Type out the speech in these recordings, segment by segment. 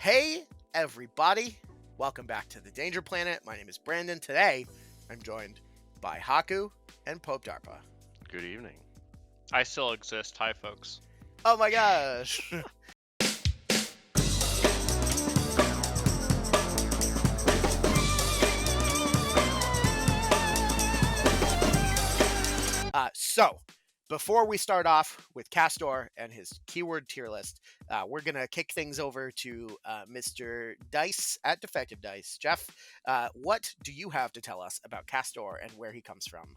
Hey, everybody. Welcome back to the Danger Planet. My name is Brandon. Today, I'm joined by Haku and Pope Darpa. Good evening. I still exist. Hi, folks. Oh my gosh. So, before we start off with Kast-lore and his keyword tier list, we're going to kick things over to Mr. Dice at Defective Dice. Jeff, what do you have to tell us about Kast-lore and where he comes from?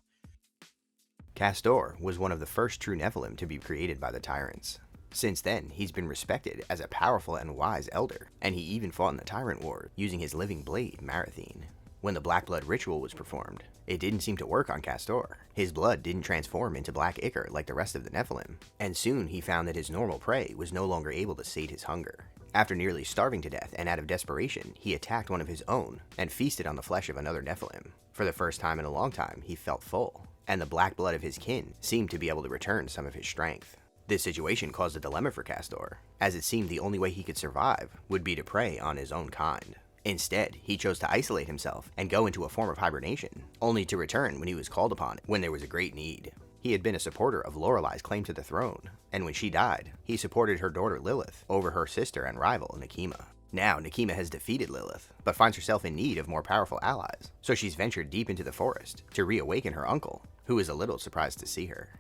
Kast-lore was one of the first true Nephilim to be created by the Tyrants. Since then, he's been respected as a powerful and wise elder, and he even fought in the Tyrant War using his living blade, Marathine. When the Black Blood ritual was performed, it didn't seem to work on Kast-lore. His blood didn't transform into black ichor like the rest of the Nephilim, and soon he found that his normal prey was no longer able to sate his hunger. After nearly starving to death and out of desperation, he attacked one of his own and feasted on the flesh of another Nephilim. For the first time in a long time, he felt full, and the black blood of his kin seemed to be able to return some of his strength. This situation caused a dilemma for Kast-lore, as it seemed the only way he could survive would be to prey on his own kind. Instead, he chose to isolate himself and go into a form of hibernation, only to return when he was called upon when there was a great need. He had been a supporter of Lorelei's claim to the throne, and when she died, he supported her daughter Lilith over her sister and rival Nekima. Now, Nekima has defeated Lilith, but finds herself in need of more powerful allies, so she's ventured deep into the forest to reawaken her uncle, who is a little surprised to see her.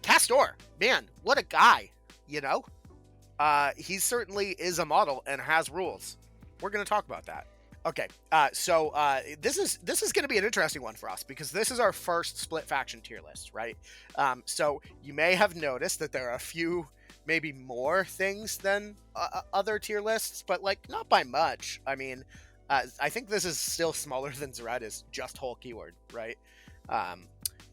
Kast-lore, man, what a guy, you know? He certainly is a model and has rules. We're going to talk about that. Okay, so this is going to be an interesting one for us because this is our first split faction tier list, right? So you may have noticed that there are a few, maybe more things than other tier lists, but like not by much. I mean, I think this is still smaller than Zarada's just whole keyword, right?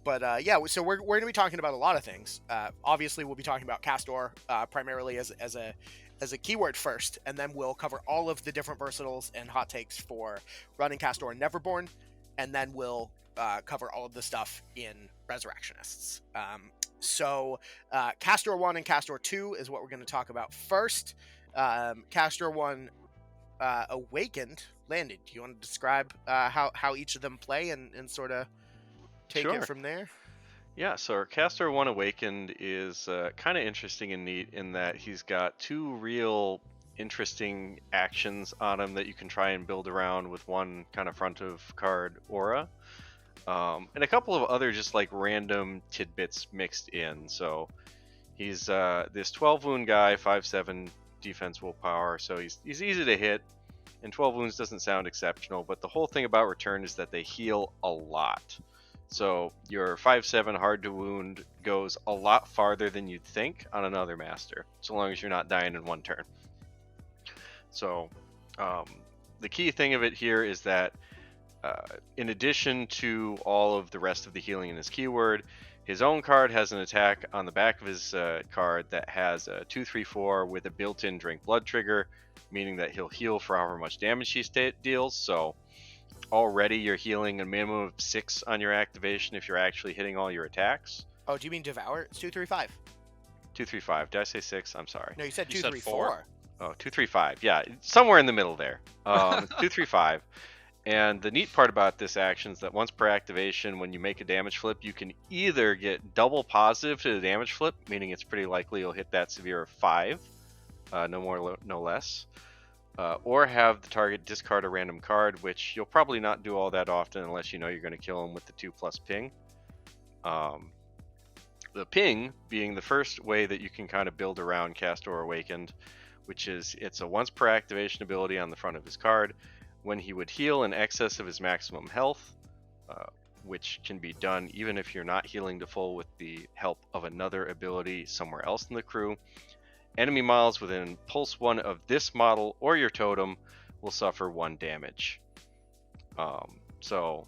But yeah, so we're going to be talking about a lot of things. Obviously, we'll be talking about Kast-lore primarily as a keyword first, and then we'll cover all of the different versatiles and hot takes for running Kast-lore and Neverborn, and then we'll cover all of the stuff in Resurrectionists. So Kast-lore 1 and Kast-lore 2 is what we're going to talk about first. Kast-lore 1 Awakened, Landon, do you want to describe how each of them play and sort of take it from there? Yeah, so our Kast-lore 1 Awakened is kind of interesting and neat in that he's got two real interesting actions on him that you can try and build around with one kind of front of card aura. And a couple of other just like random tidbits mixed in. So he's this 12 wound guy, 5/7 defense willpower, so he's easy to hit. And 12 wounds doesn't sound exceptional, but the whole thing about return is that they heal a lot. So your 5/7 hard to wound goes a lot farther than you'd think on another master, so long as you're not dying in one turn. So the key thing of it here is that in addition to all of the rest of the healing in his keyword, his own card has an attack on the back of his card that has a 2/3/4 with a built-in drink blood trigger, meaning that he'll heal for however much damage he deals. So already you're healing a minimum of 6 on your activation if you're actually hitting all your attacks. Oh, do you mean Devour? It's 2/3/5. 2/3/5. Did I say 6? I'm sorry. No, you said 2/3/4. Oh, 2/3/5. Yeah, somewhere in the middle there. 2/3/5. And the neat part about this action is that once per activation, when you make a damage flip, you can either get double positive to the damage flip, meaning it's pretty likely you'll hit that severe of 5, no more, no less. Or have the target discard a random card, which you'll probably not do all that often unless you know you're going to kill him with the 2+ ping. The ping being the first way that you can kind of build around Kast-lore Awakened, which is it's a once per activation ability on the front of his card. When he would heal in excess of his maximum health, which can be done even if you're not healing to full with the help of another ability somewhere else in the crew, enemy models within pulse 1 of this model or your totem will suffer 1 damage. So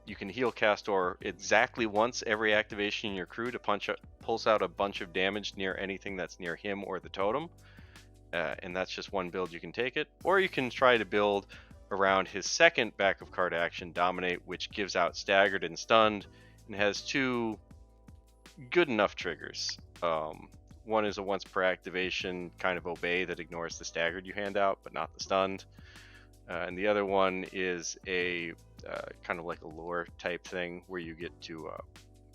you can heal Kast-lore exactly once every activation in your crew to pulse out a bunch of damage near anything that's near him or the totem. And that's just one build you can take it. Or you can try to build around his second back of card action, Dominate, which gives out Staggered and Stunned and has 2 good enough triggers. One is a once per activation kind of obey that ignores the staggered you hand out, but not the stunned. And the other one is a kind of like a lure type thing where you get to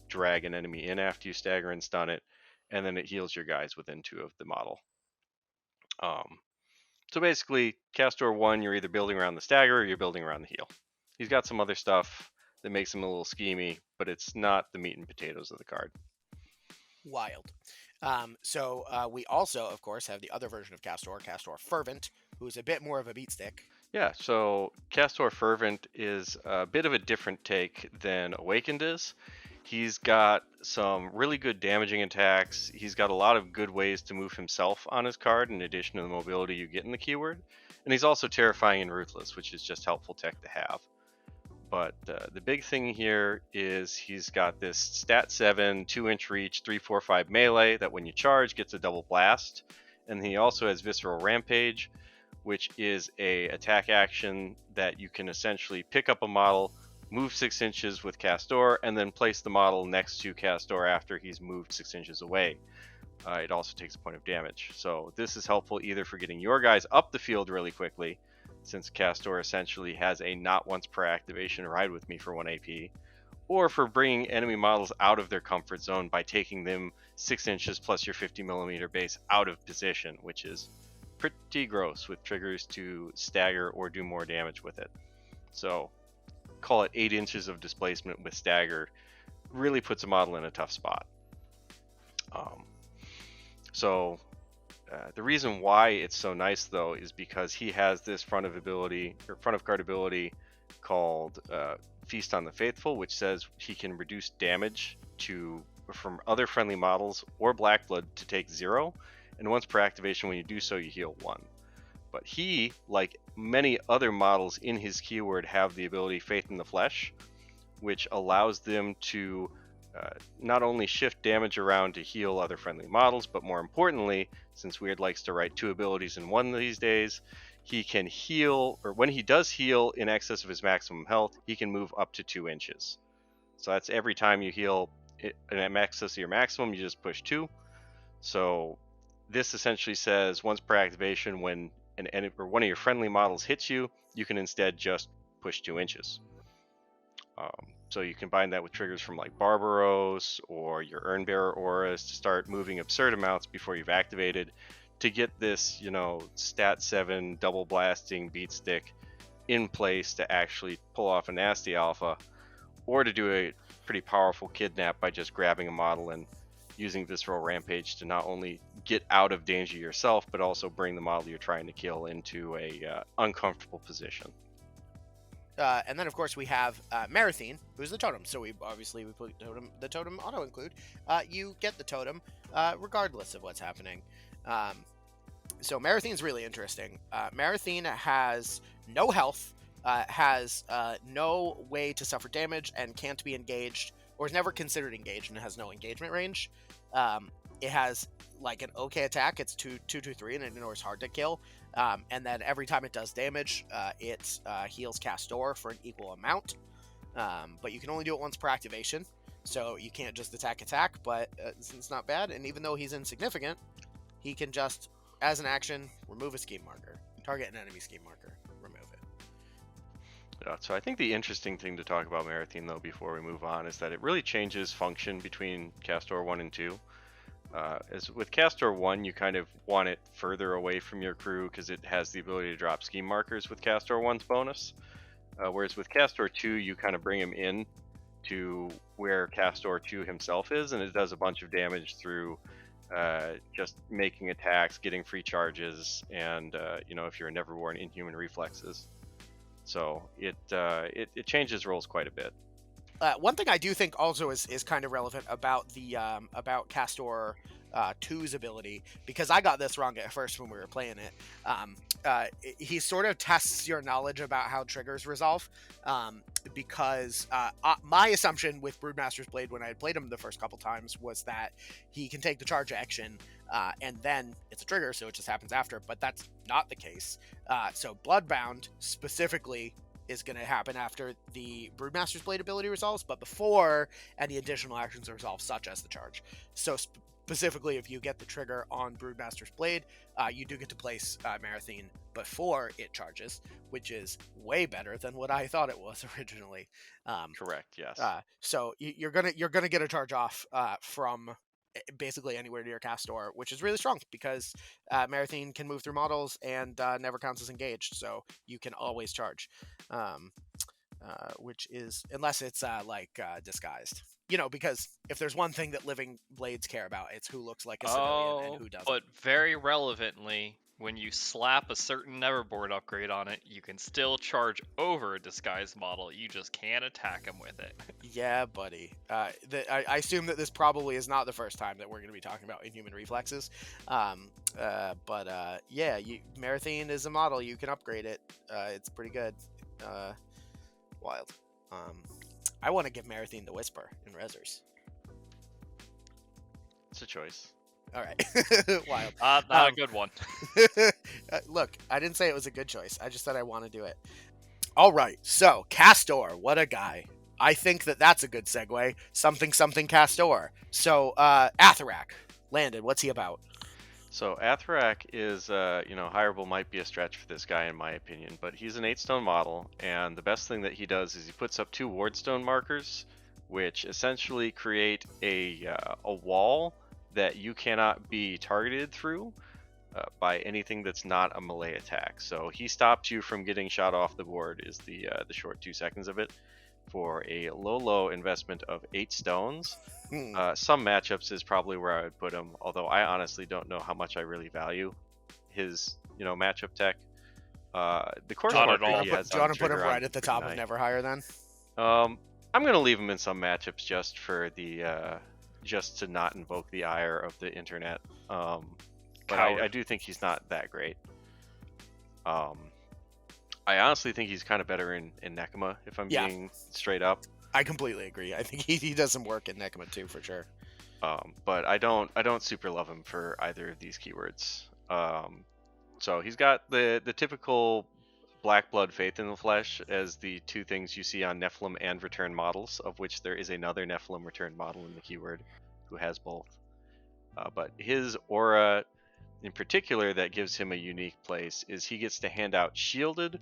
drag an enemy in after you stagger and stun it, and then it heals your guys within 2 of the model. So basically, Kastore 1, you're either building around the stagger or you're building around the heal. He's got some other stuff that makes him a little schemy, but it's not the meat and potatoes of the card. Wild. So we also, of course, have the other version of Kastore, Kastore Fervent, who's a bit more of a beat stick. Yeah, so Kastore Fervent is a bit of a different take than Awakened is. He's got some really good damaging attacks. He's got a lot of good ways to move himself on his card, in addition to the mobility you get in the keyword. And he's also terrifying and ruthless, which is just helpful tech to have. But the big thing here is he's got this stat 7, 2-inch reach, 3/4/5 melee that when you charge gets a double blast. And he also has Visceral Rampage, which is a attack action that you can essentially pick up a model, move 6 inches with Kastore, and then place the model next to Kastore after he's moved 6 inches away. It also takes a point of damage. So this is helpful either for getting your guys up the field really quickly, since Kastore essentially has a not once per activation ride with me for 1 AP, or for bringing enemy models out of their comfort zone by taking them 6 inches plus your 50mm base out of position, which is pretty gross with triggers to stagger or do more damage with it. So call it 8 inches of displacement with stagger really puts a model in a tough spot. The reason why it's so nice though is because he has this front of card ability called Feast on the Faithful, which says he can reduce damage from other friendly models or Black Blood to take 0, and once per activation when you do so you heal 1. But he, like many other models in his keyword, have the ability Faith in the Flesh, which allows them to not only shift damage around to heal other friendly models, but more importantly, since Weird likes to write 2 abilities in one these days, he can heal, or when he does heal in excess of his maximum health, he can move up to 2 inches. So that's every time you heal in excess of your maximum, you just push 2. So this essentially says once per activation, when one of your friendly models hits you, you can instead just push 2 inches. So you combine that with triggers from like Barbaros or your Urn Bearer auras to start moving absurd amounts before you've activated to get this, stat 7 double blasting beat stick in place to actually pull off a nasty alpha, or to do a pretty powerful kidnap by just grabbing a model and using Visceral Rampage to not only get out of danger yourself, but also bring the model you're trying to kill into a uncomfortable position. And then, of course, we have Marathine, who's the totem. So we put the totem auto-include. You get the totem regardless of what's happening. So Marathine's really interesting. Marathine has no health, has no way to suffer damage, and can't be engaged, or is never considered engaged, and has no engagement range. It has like an okay attack. It's 2/2/3, and it ignores hard to kill. And then every time it does damage, it heals Kast-lore for an equal amount. But you can only do it once per activation, so you can't just attack, but it's not bad. And even though he's insignificant, he can just, as an action, remove a scheme marker. Target an enemy scheme marker, remove it. Yeah, so I think the interesting thing to talk about Marathine, though, before we move on, is that it really changes function between Kastore 1 and 2. As with Kastore 1, you kind of want it further away from your crew because it has the ability to drop scheme markers with Kastore 1's bonus. Whereas with Kastore 2, you kind of bring him in to where Kastore 2 himself is, and it does a bunch of damage through just making attacks, getting free charges, and if you're a Neverborn, inhuman reflexes. So it changes roles quite a bit. One thing I do think also is kind of relevant about the about Kastore 2's ability, because I got this wrong at first when we were playing it. He sort of tests your knowledge about how triggers resolve, because my assumption with Broodmaster's Blade when I had played him the first couple times was that he can take the charge action and then it's a trigger, so it just happens after, but that's not the case. So Bloodbound specifically is going to happen after the Broodmaster's Blade ability resolves, but before any additional actions are resolved, such as the charge. So specifically if you get the trigger on Broodmaster's Blade, you do get to place Marathine before it charges, which is way better than what I thought it was originally. Correct. Yes. So you're gonna get a charge off from basically anywhere near Kast-lore, which is really strong because Marathine can move through models and never counts as engaged, so you can always charge. Which is, unless it's disguised. Because if there's one thing that living blades care about, it's who looks like a civilian and who doesn't. But very relevantly, when you slap a certain Neverborn upgrade on it, you can still charge over a disguised model. You just can't attack him with it. Yeah, buddy. I assume that this probably is not the first time that we're going to be talking about Inhuman Reflexes. Marathine is a model. You can upgrade it. It's pretty good. Wild. I want to give Marathine the Whisper in Resers. It's a choice. All right. Wild. Not a good one. Look, I didn't say it was a good choice. I just said I want to do it. All right. So, Kast-lore, what a guy. I think that's a good segue. Something Kast-lore. So, Athorak. Landon, what's he about? So Athorak is, hireable might be a stretch for this guy in my opinion, but he's an 8-stone model, and the best thing that he does is he puts up 2 wardstone markers, which essentially create a wall that you cannot be targeted through by anything that's not a melee attack. So he stops you from getting shot off the board is the short 2 seconds of it for a low investment of 8 stones. Some matchups is probably where I would put him, although I honestly don't know how much I really value his, matchup tech. The course marker he has. Do you want to put him on right at the top nice. of Never Hire then? I'm gonna leave him in some matchups just for the just to not invoke the ire of the internet. But I do think he's not that great. I honestly think he's kind of better in Nekema, if I'm being straight up. I completely agree. I think he does some work in Nekema too, for sure. But I don't super love him for either of these keywords. So he's got the typical Black Blood, Faith in the Flesh as the 2 things you see on Nephilim and Return models, of which there is another Nephilim Return model in the keyword who has both. But his aura in particular that gives him a unique place is he gets to hand out Shielded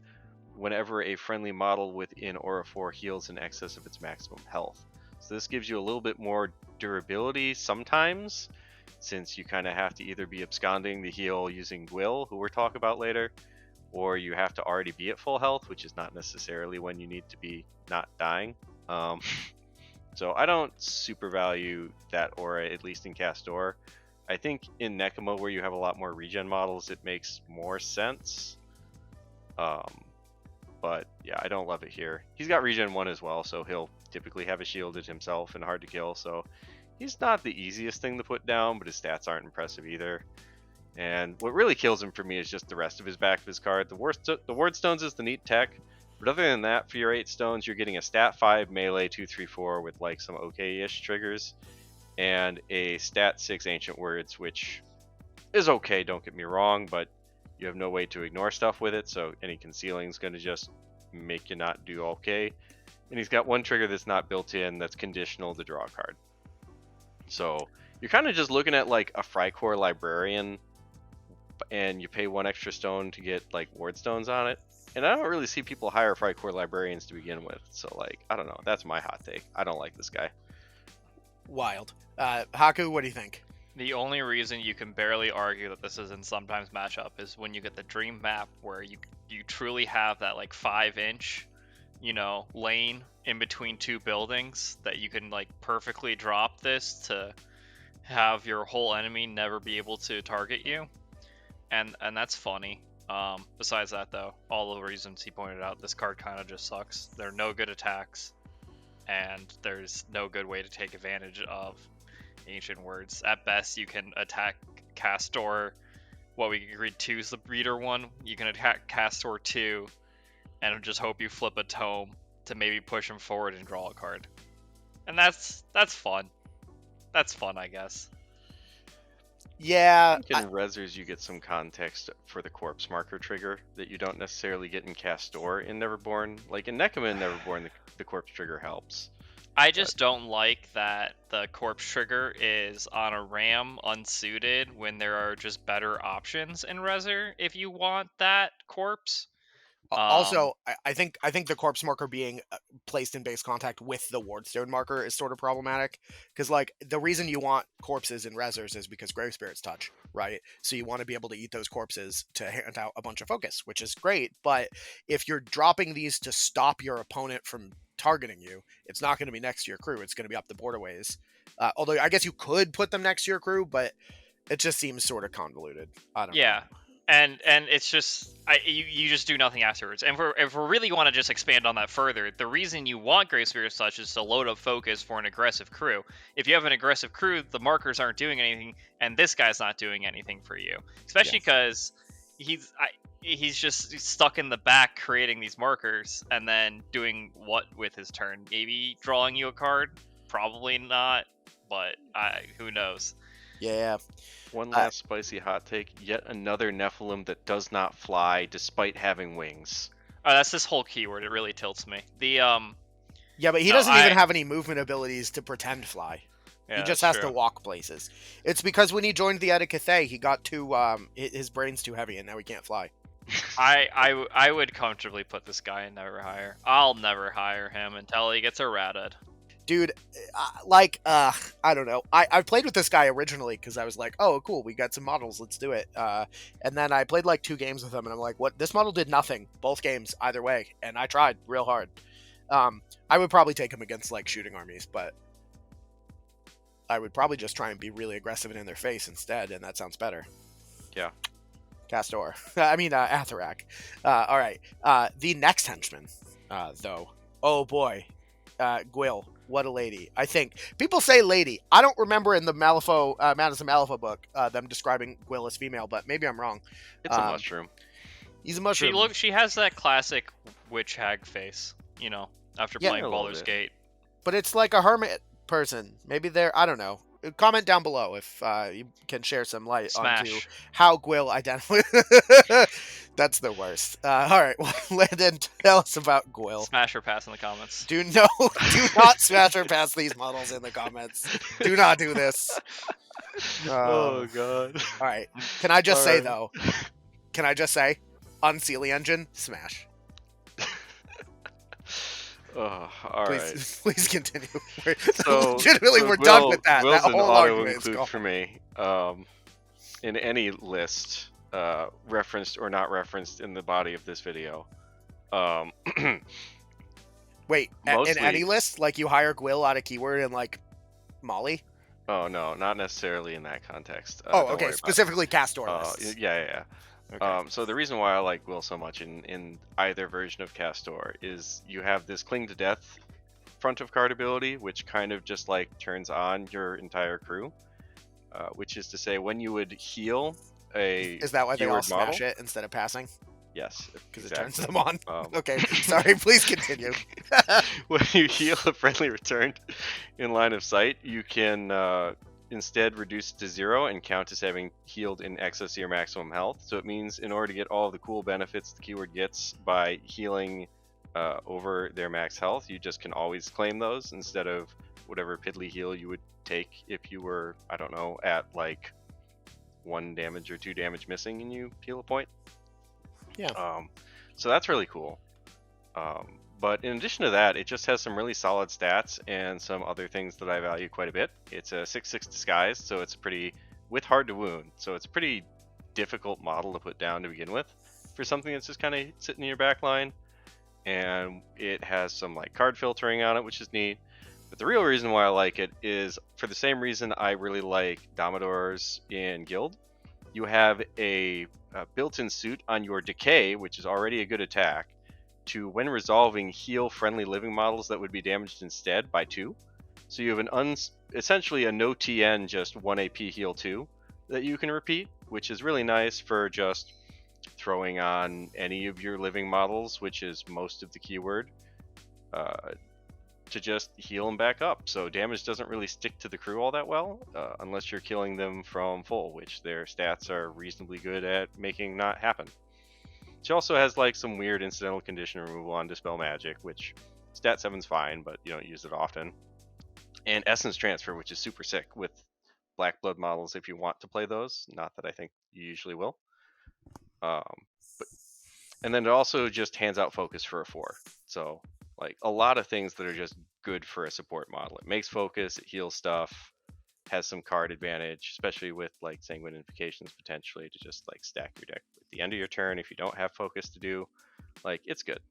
whenever a friendly model within Aura 4 heals in excess of its maximum health. So this gives you a little bit more durability sometimes, since you kind of have to either be absconding the heal using Gwyll, who we'll talk about later, or you have to already be at full health, which is not necessarily when you need to be not dying. So I don't super value that aura, at least in Kast-lore. I think in Nekema, where you have a lot more regen models, it makes more sense. But yeah, I don't love it here. He's got regen 1 as well, so he'll typically have a shielded himself and hard to kill, so he's not the easiest thing to put down, but his stats aren't impressive either. And what really kills him for me is just the rest of his back of his card. The Ward Stones is the neat tech, but other than that, for your 8 stones, you're getting a stat 5 melee 2/3/4 with like some okay-ish triggers, and a stat 6 Ancient Words, which is okay, don't get me wrong, but you have no way to ignore stuff with it, so any concealing is going to just make you not do okay. And he's got 1 trigger that's not built in that's conditional to draw a card. So you're kind of just looking at like a Frycore Librarian, and you pay 1 extra stone to get like Ward Stones on it. And I don't really see people hire Frycore Librarians to begin with, so like, I don't know, that's my hot take. I don't like this guy. Wild. Haku, what do you think? The only reason you can barely argue that this is in sometimes matchup is when you get the dream map where you truly have that like 5-inch, lane in between 2 buildings that you can like perfectly drop this to have your whole enemy never be able to target you. And that's funny. Besides that though, all the reasons he pointed out, this card kind of just sucks. There are no good attacks, and there's no good way to take advantage of Ancient Words. At best, you can attack Kast-lore. What we agreed to is the breeder one. You can attack Kast-lore 2 and just hope you flip a tome to maybe push him forward and draw a card. And that's fun. That's fun, I guess. Yeah. In Resers, you get some context for the corpse marker trigger that you don't necessarily get in Kast-lore in Neverborn. Like in Nekema and Neverborn, the corpse trigger helps. I just don't like that the corpse trigger is on a ram unsuited when there are just better options in Resur if you want that corpse. Also, I think the corpse marker being placed in base contact with the wardstone marker is sort of problematic, because like the reason you want corpses in Resurs is because grave spirits touch, right? So you want to be able to eat those corpses to hand out a bunch of focus, which is great. But if you're dropping these to stop your opponent from targeting you, it's not going to be next to your crew. It's going to be up the borderways. Although I guess you could put them next to your crew, but it just seems sort of convoluted. I don't know. Yeah. And it's just you just do nothing afterwards. And if we really want to just expand on that further, the reason you want Grave Spirit Touch is to load up focus for an aggressive crew. If you have an aggressive crew, the markers aren't doing anything, and this guy's not doing anything for you. Especially because he's just stuck in the back creating these markers, and then doing what with his turn? Maybe drawing you a card? Probably not, but who knows? Yeah. One last spicy hot take. Yet another Nephilim that does not fly despite having wings. Oh, that's this whole keyword. It really tilts me. Yeah, but he doesn't even have any movement abilities to pretend fly. Yeah, he just has to walk places. It's because when he joined the Edda Cathay, he got too his brain's too heavy, and now he can't fly. I would comfortably put this guy in never hire. I'll never hire him until he gets errated. Dude, I don't know. I played with this guy originally because I was like, oh, cool, we got some models, let's do it. And then I played like 2 games with him, and I'm like, what? This model did nothing, both games, either way, and I tried real hard. I would probably take him against like shooting armies, but I would probably just try and be really aggressive and in their face instead, and that sounds better. Yeah. Kastore. Athorak. All right. The next henchman, though. Oh boy. Gwyll. What a lady. I think. People say lady. I don't remember in the Malifaux, Manos and Malifaux book, them describing Gwyll as female, but maybe I'm wrong. It's a mushroom. He's a mushroom. She has that classic witch hag face, after playing Baldur's Gate. But it's like a hermit person. Maybe I don't know. Comment down below if you can share some light onto how Gwyll identifies. That's the worst. All right, well, Landon, tell us about Gwyll. Smash or pass in the comments. Do not smash or pass these models in the comments. Do not do this. Oh god. All right. Can I just say though? Can I just say, Unseelie Engine, smash. Oh, all right. Please continue. Legitimately, we're done with that. Will's That whole argument is gone for me. In any list, referenced or not referenced in the body of this video. Wait, in any list? Like you hire Gwyll out of keyword and like Molly? Oh no, not necessarily in that context. Okay, specifically Kastore lists. Yeah. Okay. So the reason why I like Gwyll so much in either version of Kastore is you have this Cling to Death front of card ability, which kind of just like turns on your entire crew, which is to say when you would heal a Is that why they all smash model, it instead of passing? Yes. Because it turns them on? Okay, sorry, please continue. When you heal a friendly returned in line of sight, you can instead reduce it to 0 and count as having healed in excess of your maximum health. So it means in order to get all of the cool benefits the keyword gets by healing over their max health, you just can always claim those instead of whatever piddly heal you would take if you were, I don't know, at like 1 damage or 2 damage missing and you heal a point. Yeah. So that's really cool. But in addition to that, it just has some really solid stats and some other things that I value quite a bit. It's a 6/6 disguise, so it's with hard to wound. So it's a pretty difficult model to put down to begin with for something that's just kind of sitting in your back line. And it has some like card filtering on it, which is neat. But the real reason why I like it is for the same reason I really like Domidors in Guild. You have a built-in suit on your Decay, which is already a good attack, to, when resolving, heal friendly living models that would be damaged instead by 2. So you have essentially a no TN, just 1 AP heal 2 that you can repeat, which is really nice for just throwing on any of your living models, which is most of the keyword, to just heal them back up. So damage doesn't really stick to the crew all that well, unless you're killing them from full, which their stats are reasonably good at making not happen. She also has like some weird incidental condition removal on Dispel Magic, which stat 7's fine, but you don't use it often. and Essence Transfer, which is super sick with Black Blood models if you want to play those. Not that I think you usually will. But and then it also just hands out focus for a 4. So like a lot of things that are just good for a support model. It makes focus, it heals stuff, has some card advantage, especially with like Sanguine Invocations potentially to just like stack your deck at the end of your turn if you don't have focus to do. Like it's good.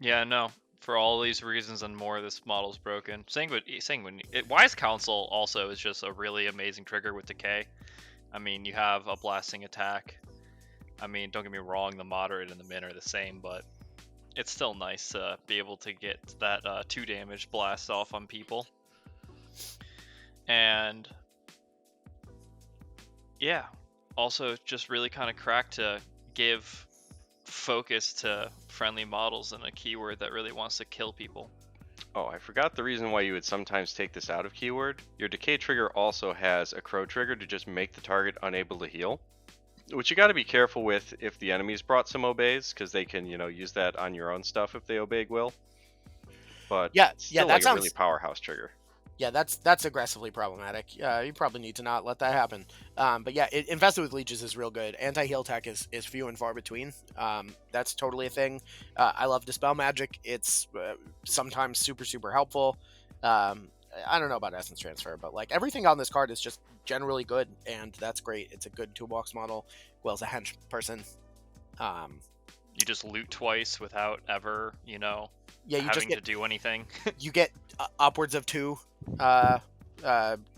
Yeah, no. For all these reasons and more, this model's broken. Wise Counsel also is just a really amazing trigger with Decay. I mean, you have a blasting attack. I mean, don't get me wrong, the moderate and the min are the same, but it's still nice to be able to get that 2 damage blast off on people. And yeah, also just really kind of cracked to give focus to friendly models and a keyword that really wants to kill people. Oh, I forgot the reason why you would sometimes take this out of keyword. Your Decay trigger also has a Crow trigger to just make the target unable to heal, which you got to be careful with if the enemies brought some obeys, because they can, use that on your own stuff if they obey Gwyll. But still that like sounds a really powerhouse trigger. Yeah, that's aggressively problematic. You probably need to not let that happen. But yeah, Infested with Leeches is real good. Anti-heal tech is few and far between. That's totally a thing. I love Dispel Magic. It's sometimes super, super helpful. I don't know about Essence Transfer, but like everything on this card is just generally good, and that's great. It's a good toolbox model. Gwyl's a hench person. You just loot twice without ever, having to do anything. You get upwards of 2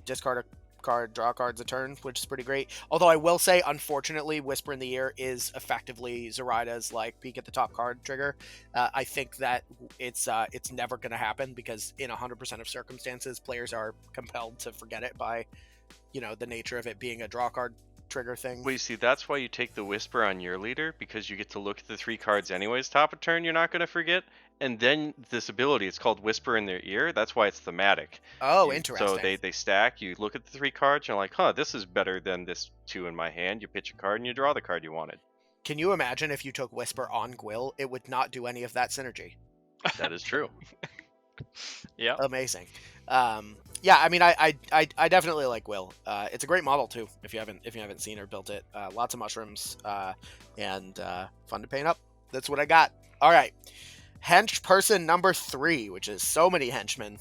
discard a card, draw cards a turn, which is pretty great. Although I will say, unfortunately, Whisper in the Ear is effectively Zoraida's like peek at the top card trigger. I think that it's never going to happen because in 100% of circumstances, players are compelled to forget it by, the nature of it being a draw card trigger thing. Well, you see, that's why you take the Whisper on your leader, because you get to look at the 3 cards anyways top of turn you're not going to forget. And then this ability, it's called Whisper in Their Ear. That's why it's thematic. Oh, interesting. So they stack, you look at the 3 cards, and you're like, huh, this is better than this 2 in my hand. You pitch a card and you draw the card you wanted. Can you imagine if you took Whisper on Gwyll? It would not do any of that synergy. That is true. Yeah. Amazing. Yeah, I mean, I definitely like Gwyll. It's a great model too. If you haven't seen or built it, lots of mushrooms, and fun to paint up. That's what I got. All right, hench person number 3, which is so many henchmen.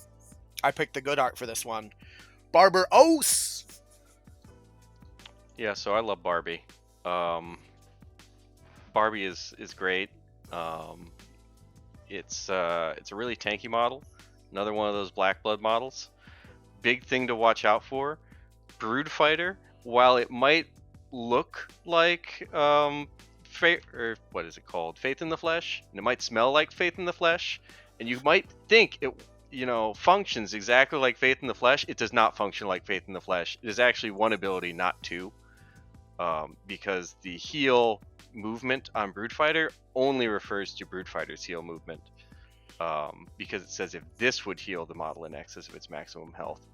I picked the good art for this one. Barbaros. Yeah, so I love Barbie. Barbie is great. It's a really tanky model. Another one of those Black Blood models. Big thing to watch out for. Brood Fighter, while it might look like Faith in the Flesh, and it might smell like Faith in the Flesh, and you might think it functions exactly like Faith in the Flesh, it does not function like Faith in the Flesh. It is actually 1 ability, not 2. Because the heal movement on Brood Fighter only refers to Brood Fighter's heal movement. Because it says if this would heal the model in excess of its maximum health.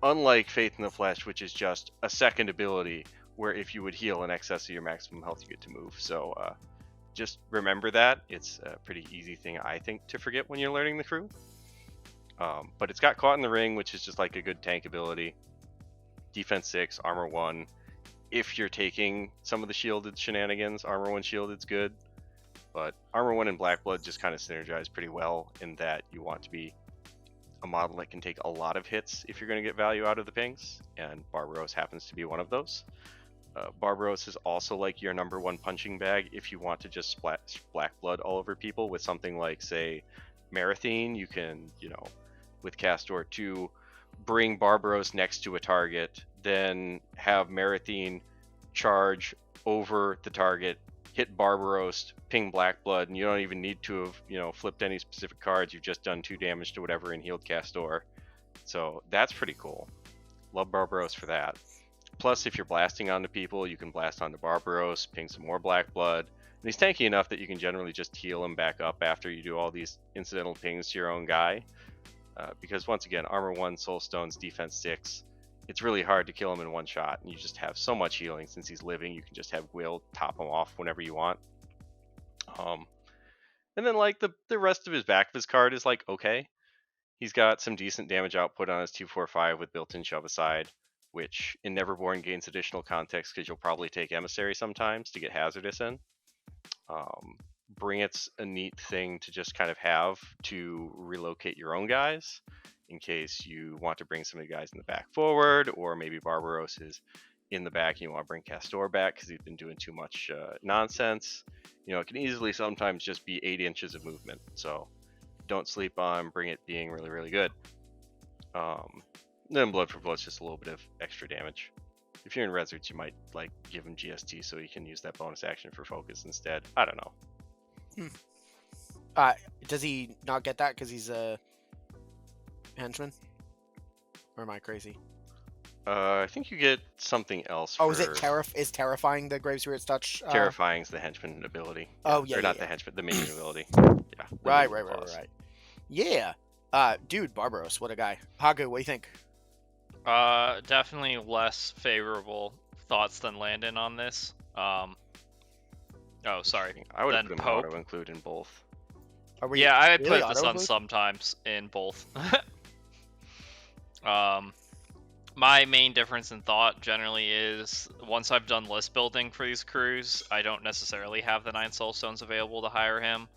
Unlike Faith in the Flesh, which is just a second ability where if you would heal in excess of your maximum health, you get to move. So just remember that. It's a pretty easy thing, I think, to forget when you're learning the crew. But it's got Caught in the Ring, which is just like a good tank ability. Defense 6, Armor 1. If you're taking some of the shielded shenanigans, Armor 1 shielded's good. But Armor 1 and Black Blood just kind of synergize pretty well in that you want to be a model that can take a lot of hits if you're going to get value out of the pings, and Barbaros happens to be one of those. Barbaros is also like your number 1 punching bag if you want to just splash Black Blood all over people with something like, say, Marathine. You can, with Kast-lore 2, bring Barbaros next to a target, then have Marathine charge over the target, hit Barbaros, ping Black Blood, and you don't even need to have, flipped any specific cards. You've just done 2 damage to whatever and healed Kast-lore. So that's pretty cool. Love Barbaros for that. Plus, if you're blasting onto people, you can blast onto Barbaros, ping some more Black Blood. And he's tanky enough that you can generally just heal him back up after you do all these incidental pings to your own guy. Because once again, Armor 1, Soul Stones, Defense 6, it's really hard to kill him in one shot, and you just have so much healing. Since he's living, you can just have Gwyll top him off whenever you want. And then like the rest of his back of his card is like okay. He's got some decent damage output on his 2/4/5 with built-in shove aside, which in Neverborn gains additional context because you'll probably take Emissary sometimes to get Hazardous in. Bring It's a neat thing to just kind of have to relocate your own guys in case you want to bring some of the guys in the back forward, or maybe Barbaros is in the back and you want to bring Kastore back because he's been doing too much nonsense. It can easily sometimes just be 8 inches of movement, so don't sleep on Bring It being really, really good. Then Blood for Blood's just a little bit of extra damage. If you're in Resurrects, you might give him GST so you can use that bonus action for focus instead. I don't know. Does he not get that because he's a henchman? Or am I crazy? I think you get something else. Oh, is it is Terrifying the Grave Spirit's Touch? Terrifying's the henchman ability. Oh, yeah. Or not the henchman, the minion ability. Yeah. Right. Yeah. Dude, Barbaros, what a guy. Haku, what do you think? Definitely less favorable thoughts than Landon on this. Oh, sorry. I would have Then put him Pope. auto include in both. Yeah, I would really put this on auto-include? sometimes in both. My main difference in thought generally is once I've done list building for these crews, I don't necessarily have the 9 soulstones available to hire him.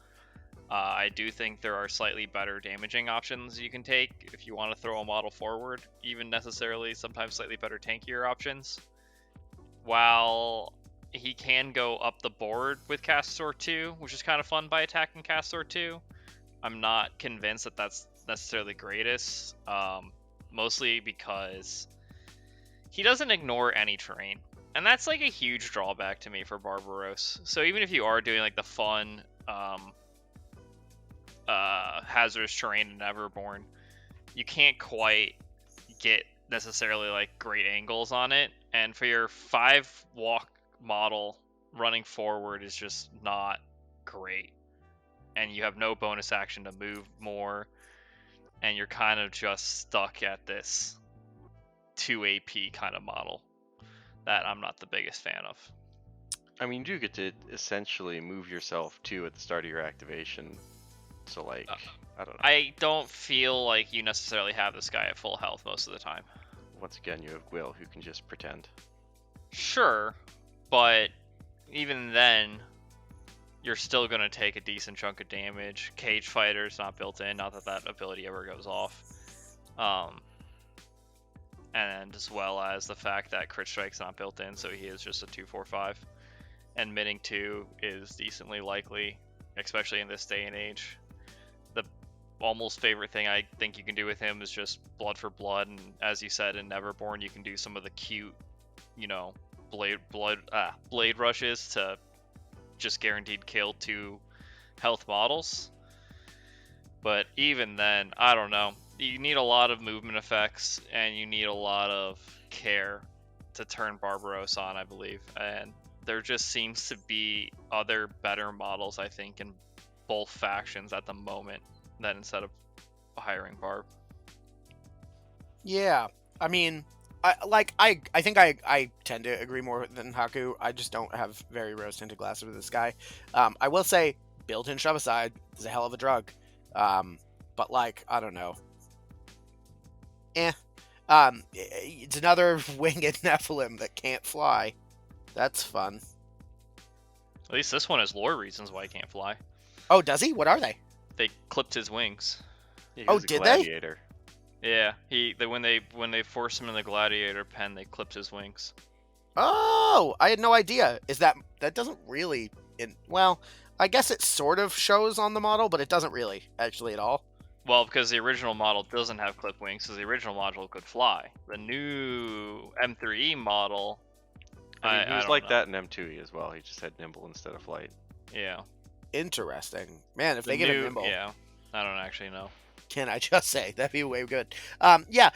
I do think there are slightly better damaging options you can take if you want to throw a model forward, even necessarily sometimes slightly better tankier options. While he can go up the board with Kast-lore 2, which is kind of fun by attacking Kast-lore 2, I'm not convinced that that's necessarily the greatest, mostly because he doesn't ignore any terrain. And that's a huge drawback to me for Barbaros. So even if you are doing the fun hazardous terrain in Neverborn, you can't quite get necessarily great angles on it, and for your 5 walk model, running forward is just not great, and you have no bonus action to move more, and you're kind of just stuck at this 2 AP kind of model that I'm not the biggest fan of. I mean, you do get to essentially move yourself too at the start of your activation. So I don't know. I don't feel like you necessarily have this guy at full health most of the time. Once again, you have Gwyll who can just pretend. Sure, but even then, you're still going to take a decent chunk of damage. Cage Fighter's not built in, not that that ability ever goes off. And as well as the fact that Crit Strike's not built in, so he is just a 2/4/5. And Minning 2 is decently likely, especially in this day and age. The almost favorite thing I think you can do with him is just Blood for Blood, and as you said in Neverborn, you can do some of the cute, blade rushes to just guaranteed kill 2 health models. But even then, I don't know. You need a lot of movement effects, and you need a lot of care to turn Barbaros on, I believe. And there just seems to be other better models, I think, in both factions at the moment than instead of hiring Barb. Yeah, I mean, I think I tend to agree more than Haku. I just don't have very rose-tinted glasses with this guy. I will say, built-in shove aside is a hell of a drug. But I don't know. It's another winged Nephilim that can't fly. That's fun. At least this one has lore reasons why he can't fly. Oh, does he? What are they? They clipped his wings. Yeah, he Oh, was a did they? gladiator. Yeah, when they forced him in the gladiator pen, they clipped his wings. Oh, I had no idea. That doesn't really... Well, I guess it sort of shows on the model, but it doesn't really, actually, at all. Well, because the original model doesn't have clip wings, so the original model could fly. The new M3E model... I mean, he was don't like know. that in M2E as well. He just had nimble instead of flight. Yeah. Interesting. Man, if they get a nimble... Yeah, I don't actually know. Can I just say that'd be way good? I think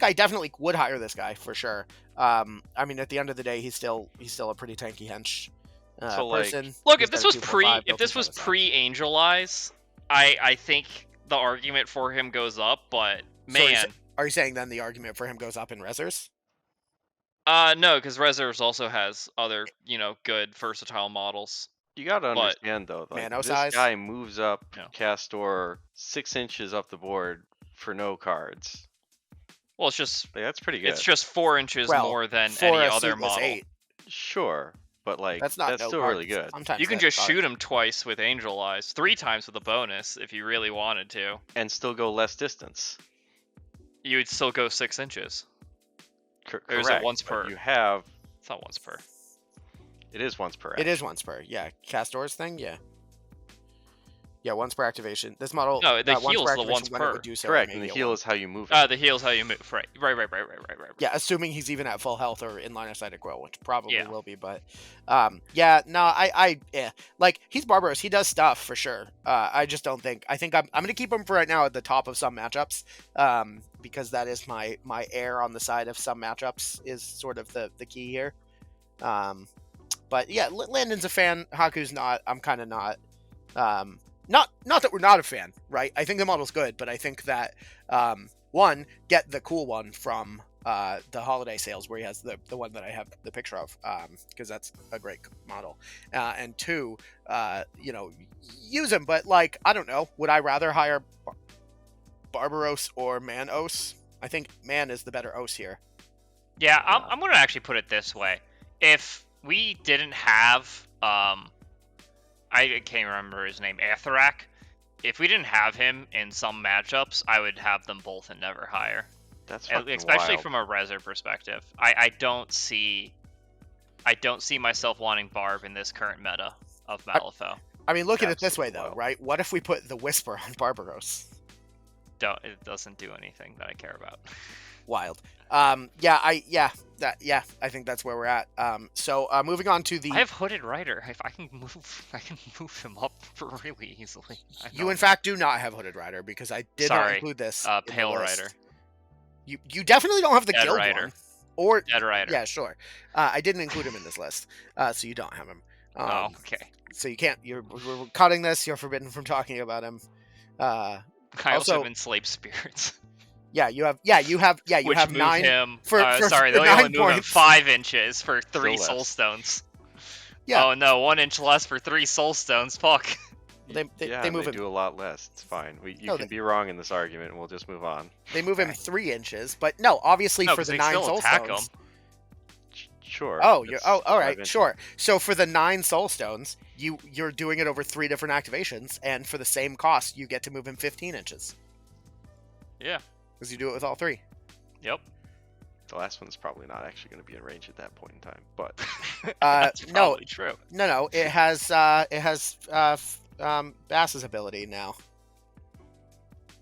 I definitely would hire this guy for sure. I mean, at the end of the day, he's still a pretty tanky hench person. Look, He's if this got a was 2.5 if this built-in was shove aside. pre-Angel Eyes, I think the argument for him goes up. But man, Are you saying then the argument for him goes up in Resers? no, because Reserves also has other good versatile models. You gotta understand though, like Manos this eyes? guy moves up Yeah. Kast-lore 6 inches up the board for no cards. Well, it's just Like, that's pretty good. it's just 4 inches Well, more than for any a other suitless model. 8. Sure, but like That's not no still cards. really good. Sometimes You can that's just cards. shoot him twice with Angel Eyes, 3 times with a bonus if you really wanted to. And still go less distance. You would still go 6 inches. There's Correct. a once but per. You have. It's not once per. It is once per. It is once per. Yeah, Kastor's thing. Yeah. Yeah, once per activation. This model. No, the once heal's per the activation once when it per. would do so Correct, it and may the be a heal one. is how you move it. The heal's how you move. Right. Yeah, assuming he's even at full health or in line of sight of Gwyll, which probably Yeah. will be, but yeah, no, yeah. Like, he's Barbaros, he does stuff for sure. I just don't think I'm gonna keep him for right now at the top of some matchups. Because that is my air on the side of some matchups is sort of the key here. But yeah, Landon's a fan, Haku's not. I'm kinda not. Not that we're not a fan, right? I think the model's good, but I think that one, get the cool one from the holiday sales where he has the one that I have the picture of, because that's a great model. And two, use him, but like, I don't know, would I rather hire Barbaros or Manos? I think Man is the better Os here. Yeah, I'm gonna actually put it this way: if we didn't have I can't remember his name, Athorak. If we didn't have him in some matchups, I would have them both and never hire. That's Especially wild. from a Reser perspective. I don't see myself wanting Barb in this current meta of Malifaux. I mean, look at it this way Absolutely though, wild. right? What if we put the Whisper on Barbaros? It doesn't do anything that I care about. Wild. I think that's where we're at. So moving on to the. I have Hooded Rider. If I can move him up really easily. You in fact do not have Hooded Rider because I did not include this. in the Pale list. Rider. You definitely don't have the Dead guild Rider. one. Or Dead Rider. yeah, sure. I didn't include him in this list, so you don't have him. Oh, okay. So you can't. We're cutting this. You're forbidden from talking about him. I also Also- have Enslaved Spirits. Yeah, you have. Yeah, you have. Yeah, you Which have move 9. him. for Sorry, they 9 only move him points. 5 inches for 3 Still soul less. stones. Yeah. Oh no, 1 inch less for 3 soul stones. Fuck. They yeah, move him. do a lot less. It's fine. You No, can be wrong in this argument, and we'll just move on. They move him 3 inches, but no, obviously No, for 'cause the they 9 still soul attack stones. Sure. Oh, it's all 5 right, inches. sure. So for the 9 soul stones, you're doing it over 3 different activations, and for the same cost, you get to move him 15 inches Yeah. because you do it with all 3. Yep. The last one's probably not actually going to be in range at that point in time, but That's no. probably true. No, it has Bass's ability now.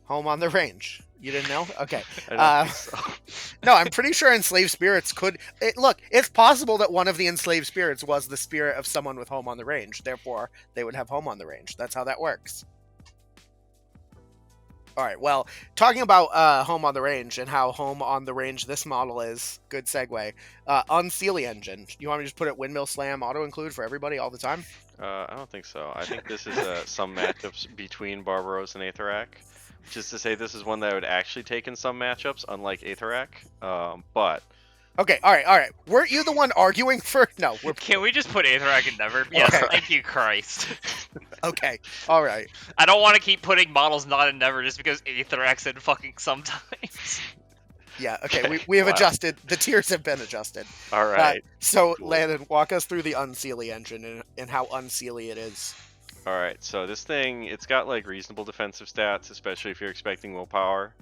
Home on the range. You didn't know? Okay. I don't think so. No, I'm pretty sure Enslaved Spirits could. Look, it's possible that one of the Enslaved Spirits was the spirit of someone with Home on the Range. Therefore, they would have Home on the Range. That's how that works. All right. Well, talking about Home on the Range and how Home on the Range this model is, good segue. Unseelie Engine. You want me to just put it Windmill Slam auto include for everybody all the time? I don't think so. I think this is some matchups between Barbaros and Athorak. Which is to say, this is one that I would actually take in some matchups, unlike Athorak. But Okay. All right. Weren't you the one arguing for? No. We're Can we just put Athorak in Never? Yes, Okay. thank you, Christ. okay. All right. I don't want to keep putting models not in Never just because Athorak's in fucking sometimes. Yeah. Okay. We have Wow. adjusted. The tiers have been adjusted. all right, So, Cool. Landon, walk us through the Unseelie engine and how unseelie it is. all right. So this thing, it's got like reasonable defensive stats, especially if you're expecting willpower.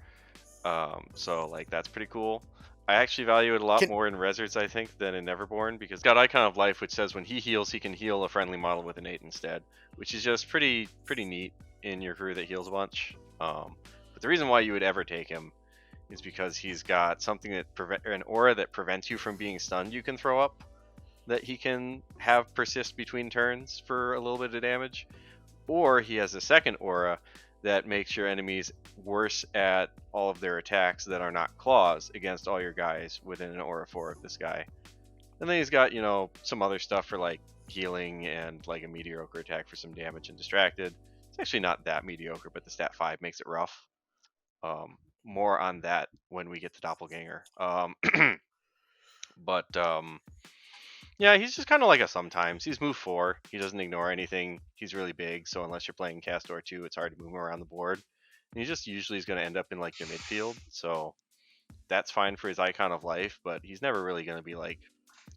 So like that's pretty cool. I actually value it a lot more in Resurrects, I think, than in Neverborn, because it's got Icon of Life, which says when he heals, he can heal a friendly model with an 8 instead, which is just pretty neat in your crew that heals a bunch. But the reason why you would ever take him is because he's got something that an aura that prevents you from being stunned you can throw up, that he can have persist between turns for a little bit of damage, or he has a second aura that makes your enemies worse at all of their attacks that are not claws against all your guys within an aura 4 of this guy. And then he's got, some other stuff for like healing and like a mediocre attack for some damage and distracted. It's actually not that mediocre, but the stat 5 makes it rough. More on that when we get to Doppelganger. But Yeah, he's just kind of like a sometimes. He's move 4. He doesn't ignore anything. He's really big, so unless you're playing Kast-lore 2, it's hard to move him around the board. And he just usually is going to end up in like your midfield, so that's fine for his Icon of Life, but he's never really going to be like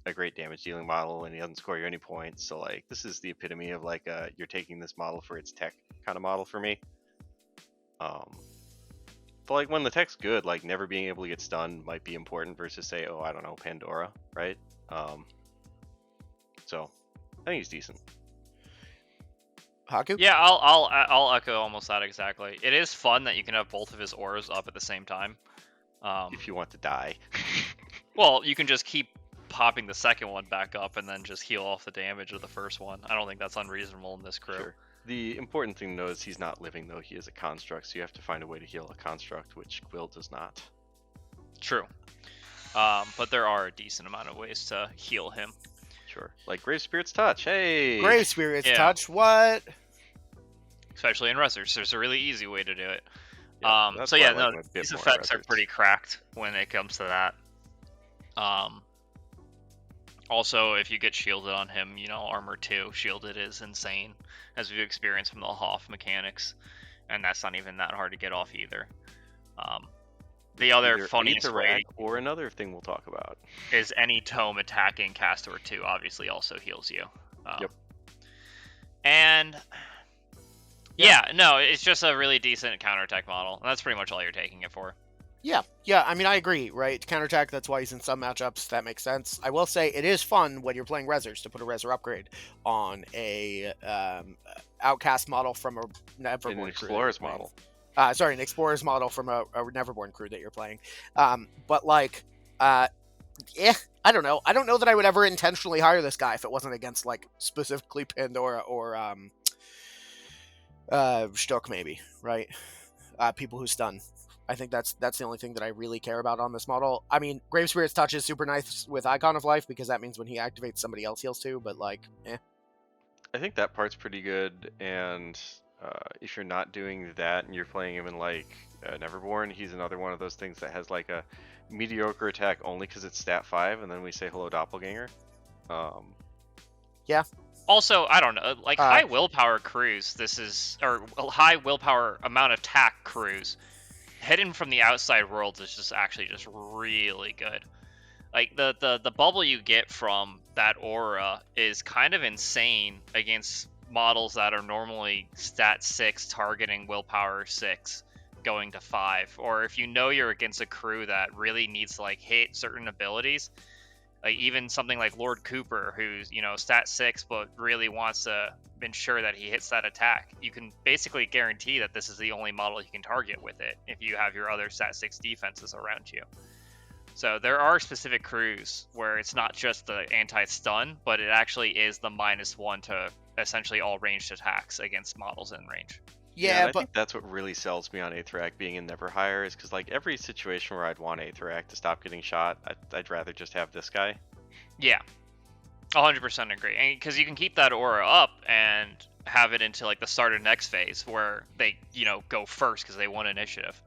a great damage dealing model, and he doesn't score you any points. So like this is the epitome of like you're taking this model for its tech kind of model for me. But like when the tech's good, like never being able to get stunned might be important versus say, oh, I don't know, Pandora, right? So I think he's decent. Haku? Yeah, I'll echo almost that exactly. It is fun that you can have both of his auras up at the same time. If you want to die. Well, you can just keep popping the second one back up and then just heal off the damage of the first one. I don't think that's unreasonable in this crew. Sure. The important thing though is he's not living though. He is a construct, so you have to find a way to heal a construct, which Gwyll does not. True. But there are a decent amount of ways to heal him. Sure. Like Grave Spirit's Touch. Hey! Grave Spirit's Yeah. Touch, what? Especially in Resers, there's a really easy way to do it. Yeah, that's So why I yeah, like no, him a bit these more effects are Resers. pretty cracked when it comes to that. Also, if you get shielded on him, you know, armor 2 shielded is insane, as we've experienced from the Hoff mechanics, and that's not even that hard to get off either. The other Either funniest Athorak way or another thing we'll talk about. is any tome attacking Kast-lore 2 obviously also heals you. Yep. And yeah, no, it's just a really decent counterattack model. And that's pretty much all you're taking it for. Yeah, I mean, I agree, right? Counterattack, that's why he's in some matchups. That makes sense. I will say it is fun when you're playing Resers to put a Reser upgrade on a Outcast model from a Neverborn crew. An that Explorer's you're playing. model. Sorry, an Explorer's model from a Neverborn crew that you're playing. But like, I don't know. I don't know that I would ever intentionally hire this guy if it wasn't against like specifically Pandora or Stok maybe, right? People who stun. I think that's the only thing that I really care about on this model. I mean, Grave Spirit's Touch is super nice with Icon of Life because that means when he activates, somebody else heals too. But like, I think that part's pretty good, and if you're not doing that and you're playing him in like Neverborn, he's another one of those things that has like a mediocre attack only because it's stat 5, and then we say hello Doppelganger. Also, I don't know, like high willpower crews, or high willpower amount of attack crews, hidden from the outside world is just actually just really good. Like the bubble you get from that aura is kind of insane against models that are normally stat 6 targeting willpower 6 going to 5, or if you know you're against a crew that really needs to like hit certain abilities, like even something like Lord Cooper, who's, you know, stat 6 but really wants to ensure that he hits that attack, you can basically guarantee that this is the only model you can target with it if you have your other stat 6 defenses around you. So there are specific crews where it's not just the anti-stun, but it actually is the -1 to essentially all ranged attacks against models in range. yeah, I but think that's what really sells me on Athorak being in Neverhire, is because like every situation where I'd want Athorak to stop getting shot, I'd rather just have this guy. Yeah, 100% agree. And because you can keep that aura up and have it into like the start of next phase where they, you know, go first because they won initiative.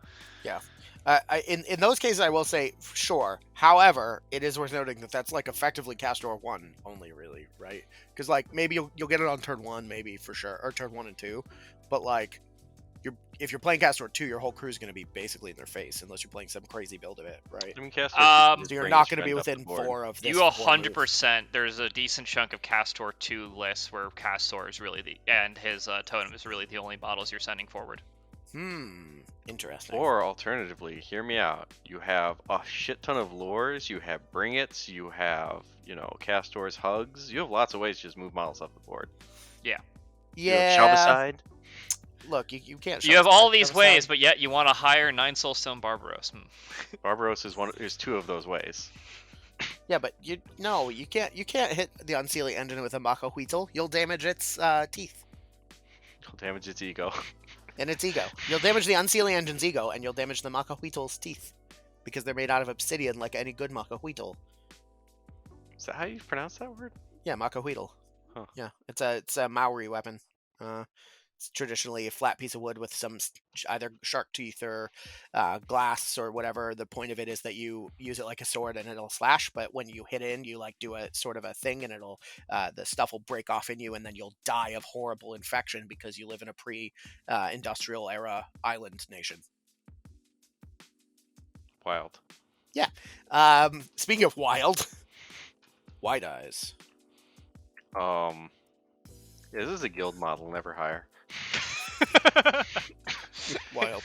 in those cases, I will say sure. However, it is worth noting that that's like effectively Kast-lore 1 only, really, right? Because like maybe you'll get it on turn 1, maybe for sure, or turn 1 and 2. But like, if you're playing Kast-lore 2, your whole crew is going to be basically in their face unless you're playing some crazy build of it, right? I mean, Kast-lore So you're not going to be within 4 of this. You 100%. There's a decent chunk of Kast-lore 2 lists where Kast-lore is really and his totem is really the only models you're sending forward. Interesting. Or alternatively, hear me out. You have a shit ton of lures. You have Bring Its. You have, you know, Kast-lore's Hugs. You have lots of ways to just move models up the board. Yeah. You have Shovicide. Look, you can't. You have all these ways, but yet you want to hire 9 Soulstone Barbaros. Barbaros is 2 of those ways. Yeah, but you can't hit the Unseelie Engine with a Makahuitl. You'll damage its teeth You'll damage its ego. and its ego. You'll damage the Unseelie Engine's ego, and you'll damage the Makahuitl's teeth because they're made out of obsidian, like any good Makahuitl. Is that how you pronounce that word? Yeah, Makahuitl. Huh. Yeah, it's a Maori weapon. traditionally a flat piece of wood with some either shark teeth or glass or whatever. The point of it is that you use it like a sword and it'll slash, but when you hit in, you like do a sort of a thing and it'll the stuff will break off in you and then you'll die of horrible infection because you live in a pre-industrial era island nation. Wild. Yeah. Speaking of wild, White Eyes. This is a guild model, never hire. Wild.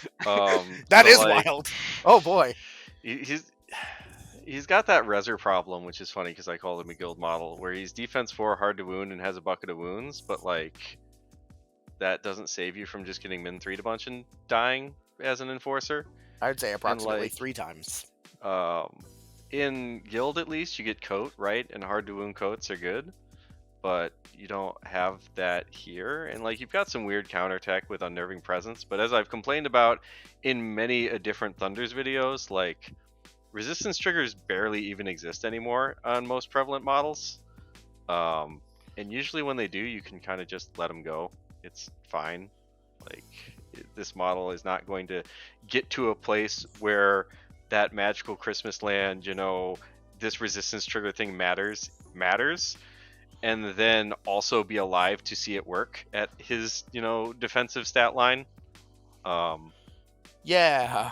That is wild. Oh boy. He's got that Resur problem, which is funny because I call him a guild model, where he's defense 4, hard to wound, and has a bucket of wounds, but like that doesn't save you from just getting min 3'd a bunch and dying as an enforcer. I would say approximately 3 times. In guild at least you get coat, right? And hard to wound coats are good, but you don't have that here. And like you've got some weird counterattack with unnerving presence, but as I've complained about in many different Thunders videos, like resistance triggers barely even exist anymore on most prevalent models. And usually when they do, you can kind of just let them go. It's fine. Like this model is not going to get to a place where that magical Christmas land, you know, this resistance trigger thing matters, and then also be alive to see it work at his, you know, defensive stat line. Yeah.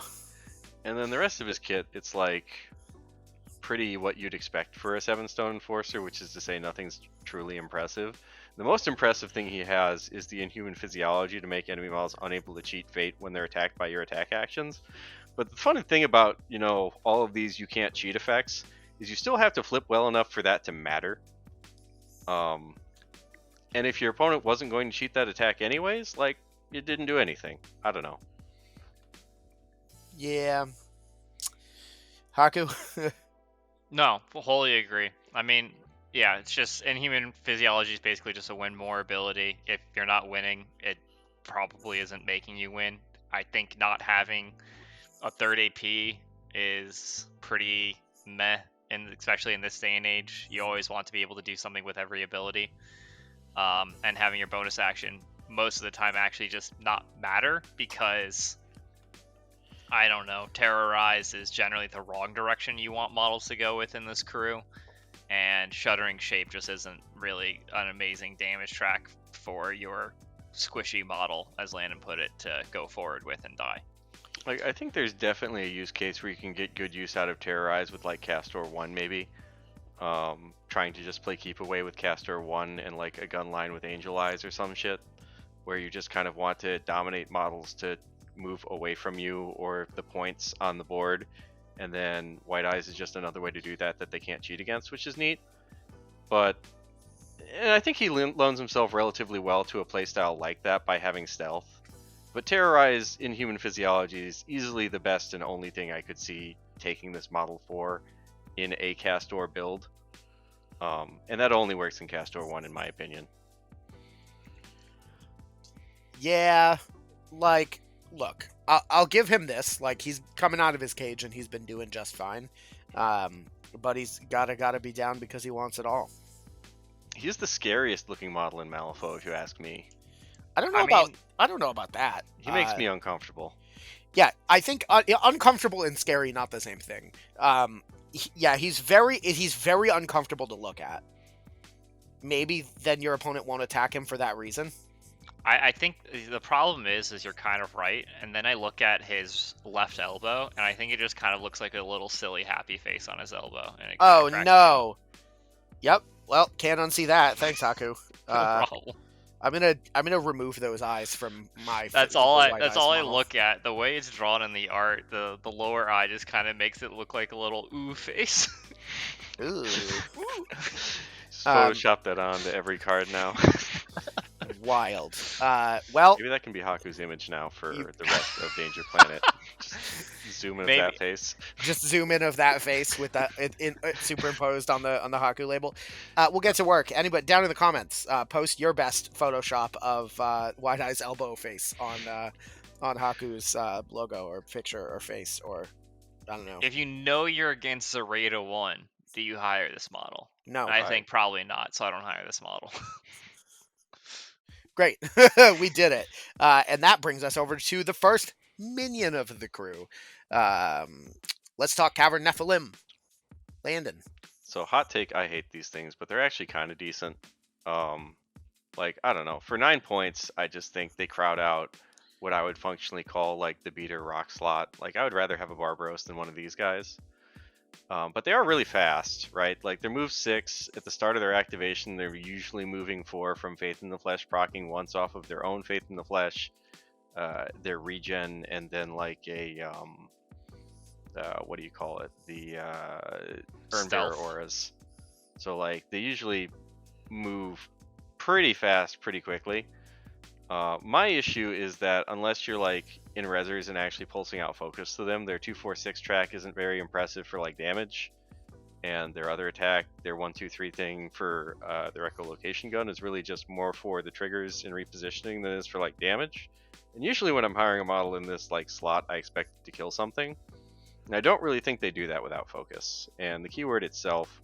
And then the rest of his kit, it's like pretty what you'd expect for a 7-stone enforcer, which is to say nothing's truly impressive. The most impressive thing he has is the inhuman physiology to make enemy models unable to cheat fate when they're attacked by your attack actions. But the funny thing about, you know, all of these you can't cheat effects is you still have to flip well enough for that to matter. And if your opponent wasn't going to cheat that attack anyways, like, it didn't do anything. I don't know. Yeah. Haku? No, wholly agree. I mean, yeah, it's just inhuman physiology is basically just a win more ability. If you're not winning, it probably isn't making you win. I think not having a 3rd AP is pretty meh, and especially in this day and age, you always want to be able to do something with every ability. And having your bonus action most of the time actually just not matter because, I don't know, Terrorize is generally the wrong direction you want models to go with in this crew, and Shuddering Shape just isn't really an amazing damage track for your squishy model, as Landon put it, to go forward with and die. Like, I think there's definitely a use case where you can get good use out of Terrorize with like Kast-lore 1 maybe. Trying to just play keep away with Kast-lore 1 and like a gun line with Angel Eyes or some shit, where you just kind of want to dominate models to move away from you or the points on the board, and then White Eyes is just another way to do that they can't cheat against, which is neat. But and I think he loans himself relatively well to a playstyle like that by having stealth. But Terrorize Inhuman Physiology is easily the best and only thing I could see taking this model for in a Kast-lore build. And that only works in Kast-lore 1 in my opinion. Yeah, like, look, I'll give him this. Like, he's coming out of his cage and he's been doing just fine. But he's gotta be down because he wants it all. He's the scariest looking model in Malifaux, if you ask me. I don't know about that. He makes me uncomfortable. Yeah, I think uncomfortable and scary not the same thing. He's very uncomfortable to look at. Maybe then your opponent won't attack him for that reason. I think the problem is you're kind of right, and then I look at his left elbow, and I think it just kind of looks like a little silly happy face on his elbow. And it oh no! Yep. Well, can't unsee that. Thanks, Haku. No problem. I'm gonna remove those eyes from my. That's all I look at. The way it's drawn in the art, the lower eye just kind of makes it look like a little ooh face. Ooh. Photoshop that onto every card now. Wild. Well, maybe that can be Haku's image now for the rest of Danger Planet. Just zoom in of that face. Just zoom in of that face with that superimposed on the Haku label. We'll get to work. Anybody down in the comments, post your best Photoshop of White Eye's elbow face on Haku's logo or picture or face, or I don't know. If you know you're against Zareta 1, do you hire this model? No. I think probably not, so I don't hire this model. Great. We did it. And that brings us over to the first minion of the crew. Let's talk Cavern Nephilim. Landon. So hot take, I hate these things, but they're actually kind of decent. Like, I don't know. For 9 points, I just think they crowd out what I would functionally call like the beater rock slot. Like, I would rather have a Barbaros than one of these guys. But they are really fast, right? Like, they're move 6. At the start of their activation, they're usually moving 4 from Faith in the Flesh, proccing once off of their own Faith in the Flesh, their regen, and then like a, what do you call it? The Urn Bearer auras. So, like, they usually move pretty fast, pretty quickly. My issue is that unless you're like in Resers and actually pulsing out focus to them, their 2-4-6 track isn't very impressive for like damage, and their other attack, their 1-2-3 thing for their echolocation gun is really just more for the triggers and repositioning than it is for like damage. And usually when I'm hiring a model in this like slot, I expect it to kill something, and I don't really think they do that without focus. And the keyword itself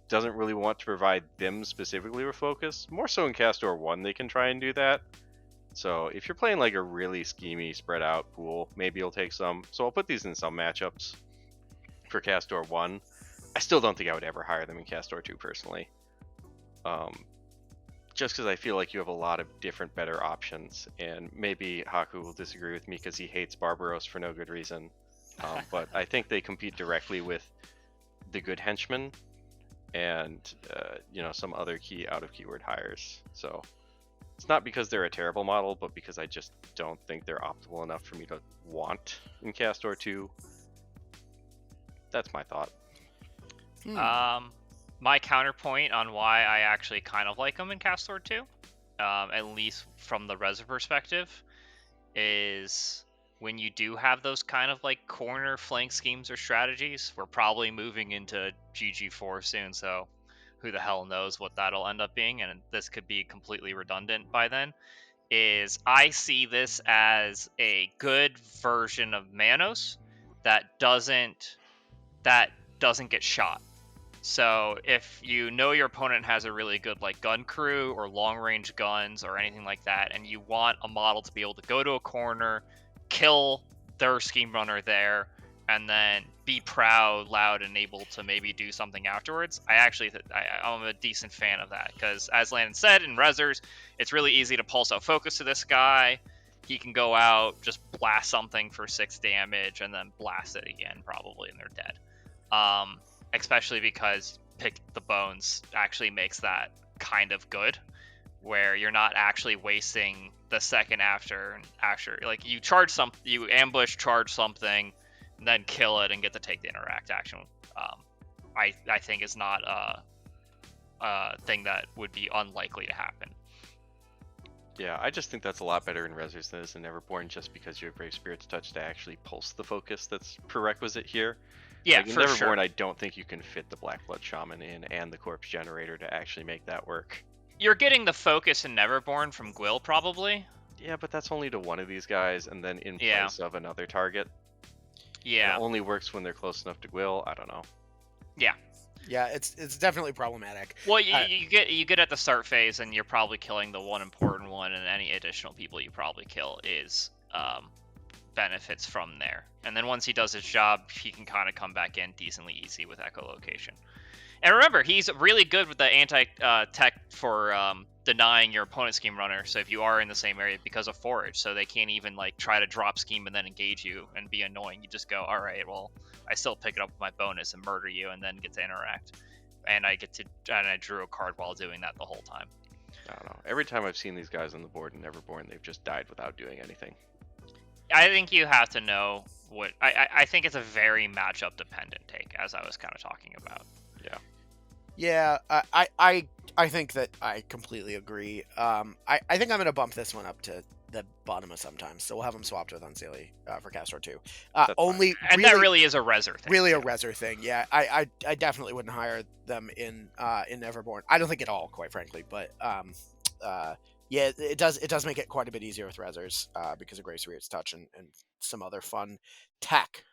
doesn't really want to provide them specifically with focus. More so in Kast-lore 1 they can try and do that. So if you're playing like a really schemy spread out pool, maybe you'll take some. So I'll put these in some matchups for Kast-lore 1. I still don't think I would ever hire them in Kast-lore 2 personally. Just because I feel like you have a lot of different better options, and maybe Haku will disagree with me because he hates Barbaros for no good reason. But I think they compete directly with the good henchmen and some other key out of keyword hires. So it's not because they're a terrible model, but because I just don't think they're optimal enough for me to want in Kast-lore 2. That's my thought. My counterpoint on why I actually kind of like them in Kast-lore 2, at least from the Reser perspective, is when you do have those kind of like corner flank schemes or strategies. We're probably moving into GG4 soon, so who the hell knows what that'll end up being, and this could be completely redundant by then. Is I see this as a good version of Manos that doesn't get shot. So if you know your opponent has a really good like gun crew or long range guns or anything like that, and you want a model to be able to go to a corner, kill their scheme runner there, and then be proud, loud, and able to maybe do something afterwards, I'm a decent fan of that, because as Landon said, in Resers, it's really easy to pulse out focus to this guy. He can go out, just blast something for 6 damage, and then blast it again, probably, and they're dead. Especially because Pick the Bones actually makes that kind of good, where you're not actually wasting the second after like you ambush, charge something, and then kill it and get to take the interact action. I think is not a thing that would be unlikely to happen. Yeah, I just think that's a lot better in Resers than it is in Neverborn, just because you have Brave Spirit's Touch to actually pulse the focus that's prerequisite here. Yeah, like in for Neverborn, sure. I don't think you can fit the Blackblood Shaman in and the Corpse Generator to actually make that work. You're getting the focus in Neverborn from Gwyll, probably. Yeah, but that's only to one of these guys, and then in place of another target. Yeah. It only works when they're close enough to Gwyll. I don't know. Yeah, it's definitely problematic. Well, you get at the start phase, and you're probably killing the one important one, and any additional people you probably kill is benefits from there. And then once he does his job, he can kind of come back in decently easy with echolocation. And remember, he's really good with the anti-tech for denying your opponent's scheme runner. So if you are in the same area, because of forage, so they can't even like try to drop scheme and then engage you and be annoying. You just go, all right, well, I still pick it up with my bonus and murder you, and then get to interact. And I drew a card while doing that the whole time. I don't know. Every time I've seen these guys on the board in Neverborn, they've just died without doing anything. I think you have to know what I think it's a very matchup dependent take, as I was kind of talking about. Yeah, I think that I completely agree. I think I'm going to bump this one up to the bottom of sometimes, so we'll have them swapped with Unseelie for Kast-lore 2. Only and that really is a Reser thing. Really a Reser thing, yeah. I definitely wouldn't hire them in Neverborn. I don't think at all, quite frankly, but yeah, it does make it quite a bit easier with Resers because of Brave Spirit's Touch and some other fun tech.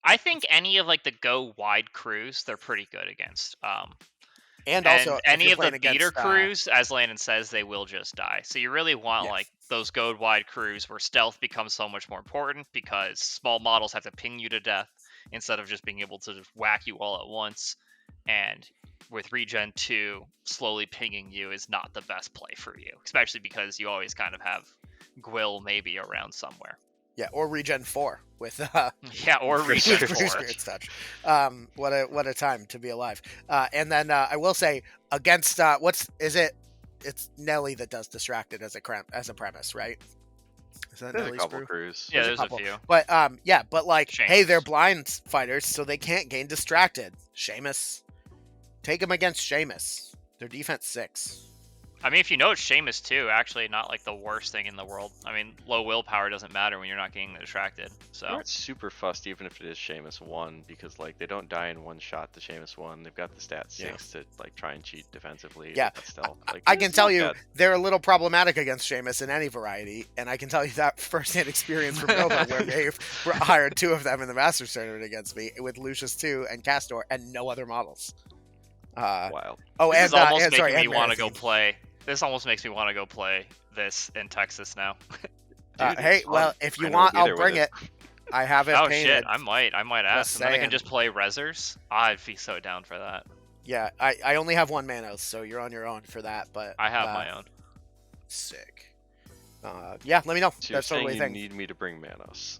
I think any of like the go wide crews, they're pretty good against. And And also, if any you're of the playing beater against, crews, as Landon says, they will just die. So you really want Yes. like those goad wide crews where stealth becomes so much more important because small models have to ping you to death instead of just being able to whack you all at once. And with regen 2, slowly pinging you is not the best play for you, especially because you always kind of have Gwyll maybe around somewhere. yeah, or regen 4 with Yeah, or with regen Free 4. Spirit's touch. What a time to be alive. And then I will say against it's Nelly that does distracted as a premise, right? Is that There's a Nelly's couple brew? crews. Yeah, There's a there's a couple. few. But but like, hey, Seamus. they're blind fighters, so they can't gain distracted. Seamus, take them against Seamus. Their defense 6. I mean, if you know it's Seamus too, actually not like the worst thing in the world. I mean, low willpower doesn't matter when you're not getting distracted. So They're not super fussed even if it is Seamus 1 because like they don't die in one shot to Seamus 1. They've got the stat 6 to like try and cheat defensively. Yeah. Stealth. Like, I can it's tell not you bad. they're a little problematic against Seamus in any variety, and I can tell you that firsthand experience from Nova, where they've hired 2 of them in the Masters tournament against me with Lucius 2 and Kast-lore and no other models. Wild. Oh, this and is almost and, making sorry, me and want to go Marathine. play. This almost makes me want to go play this in Texas now. Dude, Hey, it's well, fun. if you I know I'll want, be I'll there with bring it. I have it Oh painted. shit, I might ask, and then I can saying. just play Resers. I'd be so down for that. Yeah, I only have 1 Manos, so you're on your own for that. But I have my own. Sick. Yeah, let me know. So you're That's totally a saying thing. you need me to bring Manos.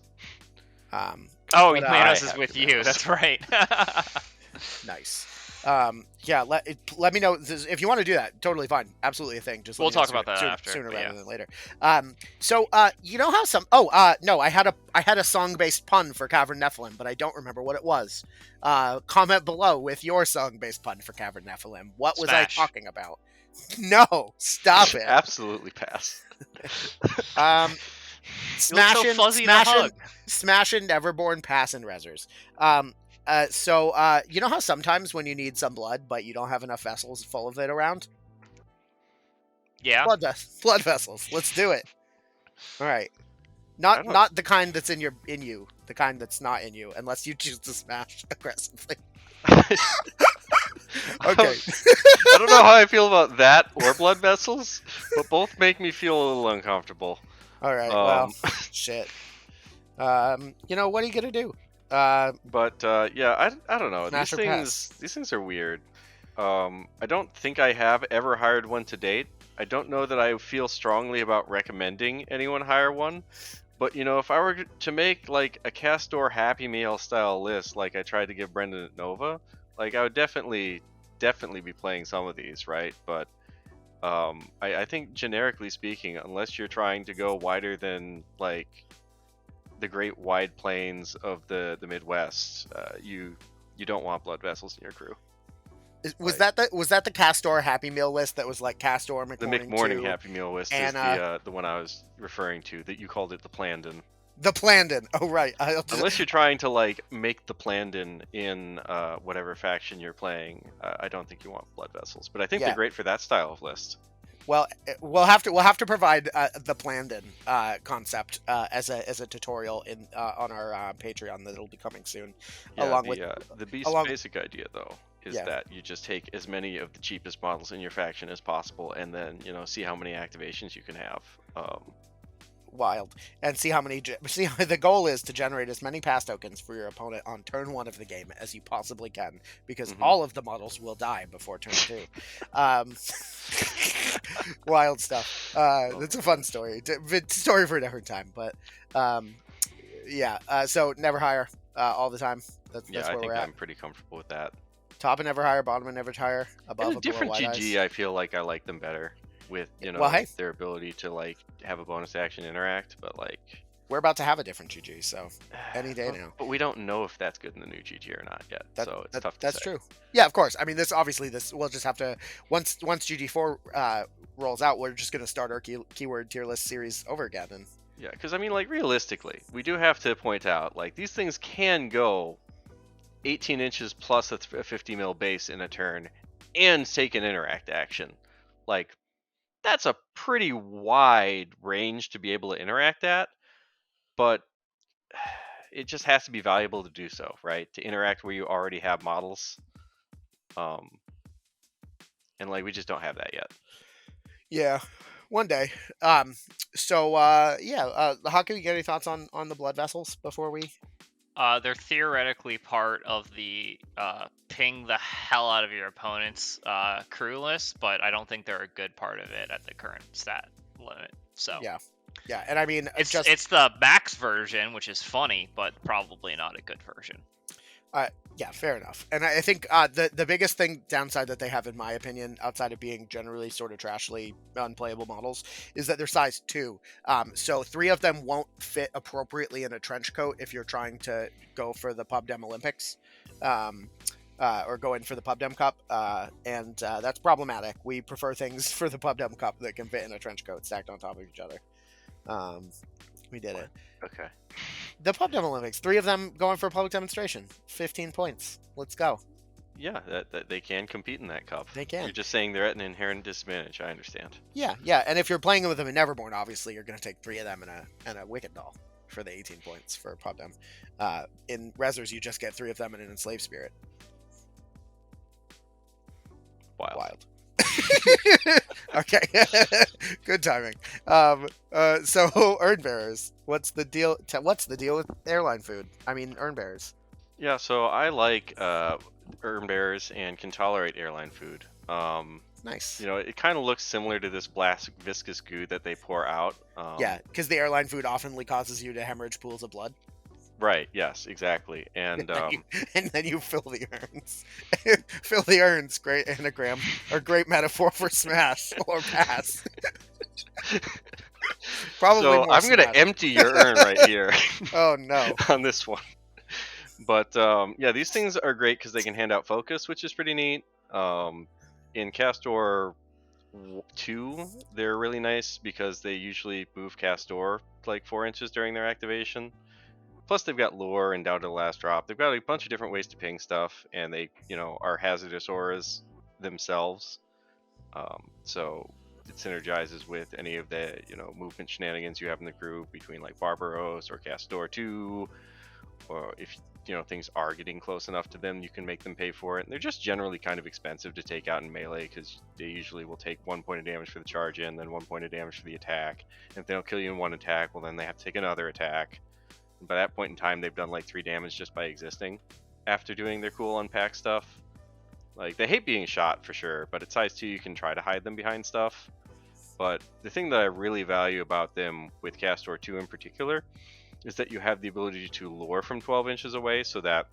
Oh, but, Manos I is have with to you. Manos. That's right. Nice. Yeah, let me know if you want to do that. Totally fine. Absolutely a thing. Just We'll let me know talk about that after, sooner but rather yeah. than later. So you know how some no, I had a song based pun for Cavern Nephilim, but I don't remember what it was. Comment below with your song based pun for Cavern Nephilim. What was I Smash. talking about? No, stop it. Absolutely pass. You look so fuzzy to hug. Smashing Neverborn, pass and Resers. So you know how sometimes when you need some blood, but you don't have enough vessels full of it around? Yeah. Blood vessels. Let's do it. All right. Not the kind that's in you, the kind that's not in you, unless you choose to smash aggressively. Okay. I don't know how I feel about that or blood vessels, but both make me feel a little uncomfortable. All right. Well, shit. You know, what are you gonna do? But yeah, I don't know. Smash or pass? These things are weird. I don't think I have ever hired one to date. I don't know that I feel strongly about recommending anyone hire one. But you know, if I were to make like a Kast-lore Happy Meal style list, like I tried to give Brendan at Nova, like I would definitely be playing some of these, right? But I think generically speaking, unless you're trying to go wider than like the great wide plains of the Midwest, you don't want blood vessels in your crew. Was that the Kast-lore Happy Meal list that was like Kast-lore McMorning? The McMorning 2? Happy Meal list and, is the one I was referring to. That you called it the Plandon. The Plandon. Oh right. Unless you're trying to like make the Plandon in whatever faction you're playing, I don't think you want blood vessels. But I think they're great for that style of list. Well, we'll have to provide the Plandon concept as a tutorial in on our Patreon that'll be coming soon. Yeah, along with the beast basic idea though is that you just take as many of the cheapest models in your faction as possible, and then see how many activations you can have. Wild, and see the goal is to generate as many pass tokens for your opponent on turn 1 of the game as you possibly can, because all of the models will die before turn 2. Wild stuff. It's a fun story. Story for a different time, but yeah. So never hire all the time. That's I where think we're at. I'm pretty comfortable with that. Top and never hire, bottom and never hire, above In a and different below wide GG, eyes. I feel like I like them better with their ability to like have a bonus action interact, but like we're about to have a different GG, so any day now. But we don't know if that's good in the new GG or not yet, so it's tough to That's say. true. Yeah, of course. I mean, this we'll just have to once GG4 rolls out, we're just gonna start our keyword tier list series over again. And yeah, because I mean, like realistically, we do have to point out like these things can go 18 inches plus a 50 mil base in a turn and take an interact action. Like that's a pretty wide range to be able to interact at, but it just has to be valuable to do so, right? To interact where you already have models. And like we just don't have that yet. Yeah, one day. How can you get any thoughts on the blood vessels before we? They're theoretically part of the ping the hell out of your opponent's crew list, but I don't think they're a good part of it at the current stat limit. So Yeah, and I mean it's the max version, which is funny, but probably not a good version. Yeah, fair enough. And I think the biggest downside that they have, in my opinion, outside of being generally sort of trashly unplayable models, is that they're size 2. So 3 of them won't fit appropriately in a trench coat if you're trying to go for the Pub Dem Olympics. Or go in for the Pub Dem Cup, and that's problematic. We prefer things for the Pub Dem Cup that can fit in a trench coat stacked on top of each other. We did it. Okay. The Pub Dem Olympics, 3 of them going for a public demonstration. 15 points. Let's go. Yeah, that they can compete in that cup. They can. You're just saying they're at an inherent disadvantage. I understand. Yeah. And if you're playing with them in Neverborn, obviously you're going to take 3 of them and a Wicked Doll for the 18 points for Pub Dem. In Resers, you just get 3 of them and an Enslaved Spirit. Wild. Okay. Good timing. So Urn Bearers, what's the deal? What's the deal with airline food? I mean, Urn Bearers. Yeah, so I like Urn Bearers and can tolerate airline food. Nice. You know, it kind of looks similar to this black viscous goo that they pour out. Yeah, because the airline food often causes you to hemorrhage pools of blood. Right. Yes. Exactly. And and then you fill the urns. Fill the urns. Great anagram or great metaphor for smash or pass. Probably. So I'm going to empty your urn right here. Oh no. On this one. But yeah, these things are great because they can hand out focus, which is pretty neat. In Kast-lore 2, they're really nice because they usually move Kast-lore like 4 inches during their activation. Plus, they've got lore and down to the last drop. They've got a bunch of different ways to ping stuff, and they, are hazardous auras themselves. So it synergizes with any of the, movement shenanigans you have in the group between like Barbaros or Kast-lore 2, or if things are getting close enough to them, you can make them pay for it. And they're just generally kind of expensive to take out in melee because they usually will take 1 point of damage for the charge in, then 1 point of damage for the attack. And if they don't kill you in one attack, well, then they have to take another attack. By that point in time, they've done like 3 damage just by existing after doing their cool unpack stuff. Like, they hate being shot for sure, but at size 2 you can try to hide them behind stuff. But the thing that I really value about them with Kast-lore 2 in particular is that you have the ability to lure from 12 inches away, so that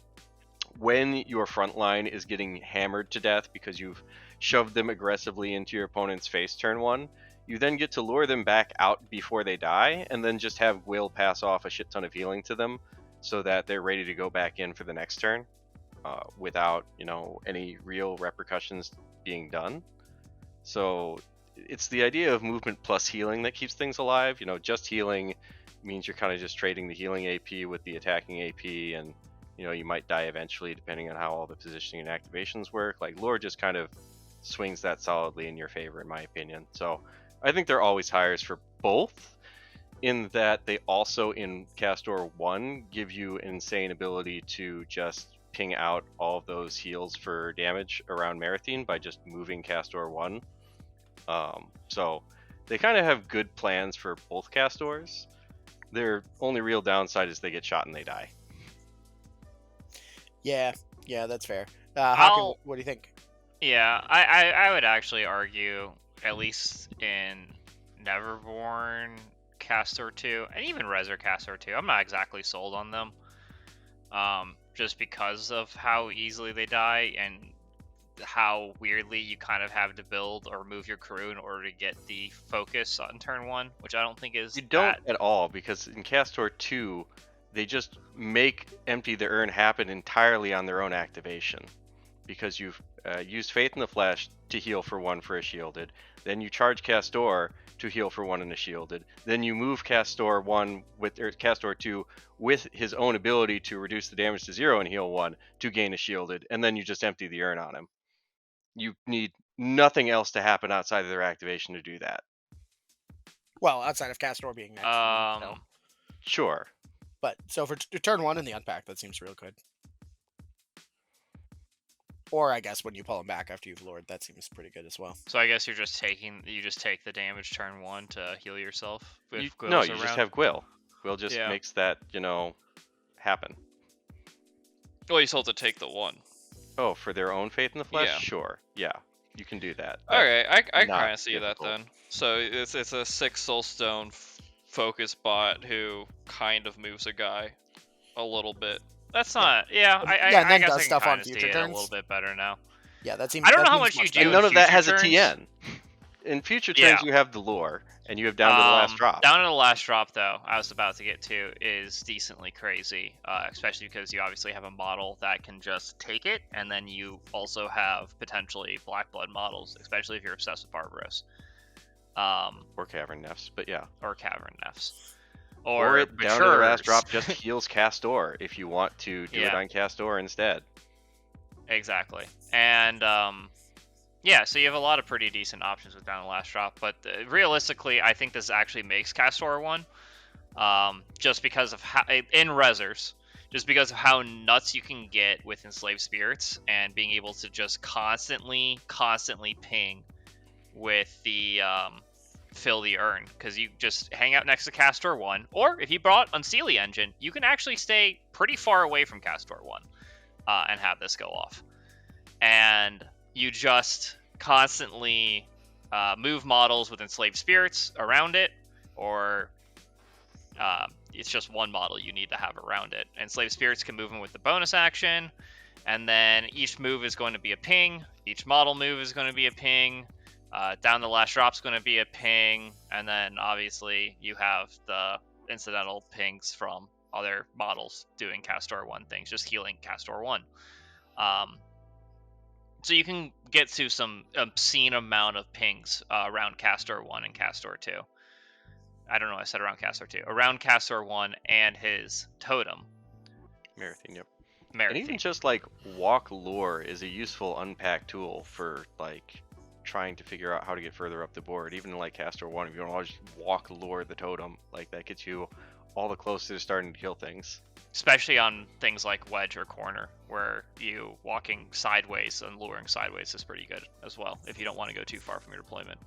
when your front line is getting hammered to death because you've shoved them aggressively into your opponent's face turn 1, you then get to lure them back out before they die, and then just have Gwyll pass off a shit ton of healing to them so that they're ready to go back in for the next turn without, any real repercussions being done. So it's the idea of movement plus healing that keeps things alive. Just healing means you're kind of just trading the healing AP with the attacking AP, and, you might die eventually depending on how all the positioning and activations work. Like, lore just kind of swings that solidly in your favor, in my opinion. So I think they're always hires for both, in that they also, in Kast-lore 1, give you an insane ability to just ping out all of those heals for damage around Marathine by just moving Kast-lore 1. So they kind of have good plans for both Kast-lores. Their only real downside is they get shot and they die. Yeah, that's fair. What do you think? Yeah, I would actually argue, at least in Neverborn, Kast-lore 2, and even Kast-lore 2, I'm not exactly sold on them. Just because of how easily they die and how weirdly you kind of have to build or move your crew in order to get the focus on turn 1, which I don't think is You don't at all, because in Kast-lore 2, they just make empty the urn happen entirely on their own activation. Because you've used Faith in the Flesh to heal for 1 for a shielded, then you charge Kast-lore to heal for 1 and a shielded, then you move Kast-lore 2 with his own ability to reduce the damage to 0 and heal 1 to gain a shielded, and then you just empty the urn on him. You need nothing else to happen outside of their activation to do that. Well, outside of Kast-lore being next. Sure. But so for turn 1 in the unpack, that seems real good. Or I guess when you pull him back after you've lured, that seems pretty good as well. So I guess you just take the damage turn 1 to heal yourself if You Gwyl's just around? have Gwyll. Gwyll just Yeah. makes that, happen. Well, you still have to take the 1. Oh, for their own faith in the flesh? Yeah. Sure. Yeah, you can do that. Alright, I not kind of see that difficult. then. So it's a 6 soulstone focus bot who kind of moves a guy a little bit. That's not. Yeah, And I then guess does I can stuff on kinda see future it turns. a little bit better now. Yeah, that seems. I don't that know how seems much you much do better. And none of that future has turns? a TN. In future turns, Yeah. you have the lore, and you have down to the last drop. Down to the last drop, though, I was about to get to, is decently crazy, especially because you obviously have a model that can just take it, and then you also have potentially Black Blood models, especially if you're obsessed with Barbaros. Or Cavern Nefs, but yeah. Or Cavern Nefs. Or it down to the last Matures. drop just heals Kast-lore if you want to do it Yeah. on Kast-lore instead. Exactly. And, yeah, so you have a lot of pretty decent options with down the last drop, but realistically, I think this actually makes Kast-lore 1, just because of how, in Resers, just because of how nuts you can get with Enslaved Spirits, and being able to just constantly ping with the, fill the urn, because you just hang out next to Kast-lore 1, or if you brought Unseelie Engine, you can actually stay pretty far away from Kast-lore 1, and have this go off. And you just constantly move models with Enslaved Spirits around it, or it's just one model you need to have around it. Enslaved Spirits can move them with the bonus action, and then each move is going to be a ping, each model move is going to be a ping, down the last drop is going to be a ping, and then obviously you have the incidental pings from other models doing Kast-lore 1 things, just healing Kast-lore 1. So you can get to some obscene amount of pings around Kast-lore 1 and Kast-lore 2. I don't know, I said around Kast-lore 2. Around Kast-lore 1 and his totem. Marathine, yep. Marathine. And even just like walk lore is a useful unpack tool for like trying to figure out how to get further up the board. Even in like Kast-lore 1, if you want to just walk lore the totem, like that gets you all the closer to starting to kill things. Especially on things like Wedge or Corner, where you walking sideways and luring sideways is pretty good as well, if you don't want to go too far from your deployment.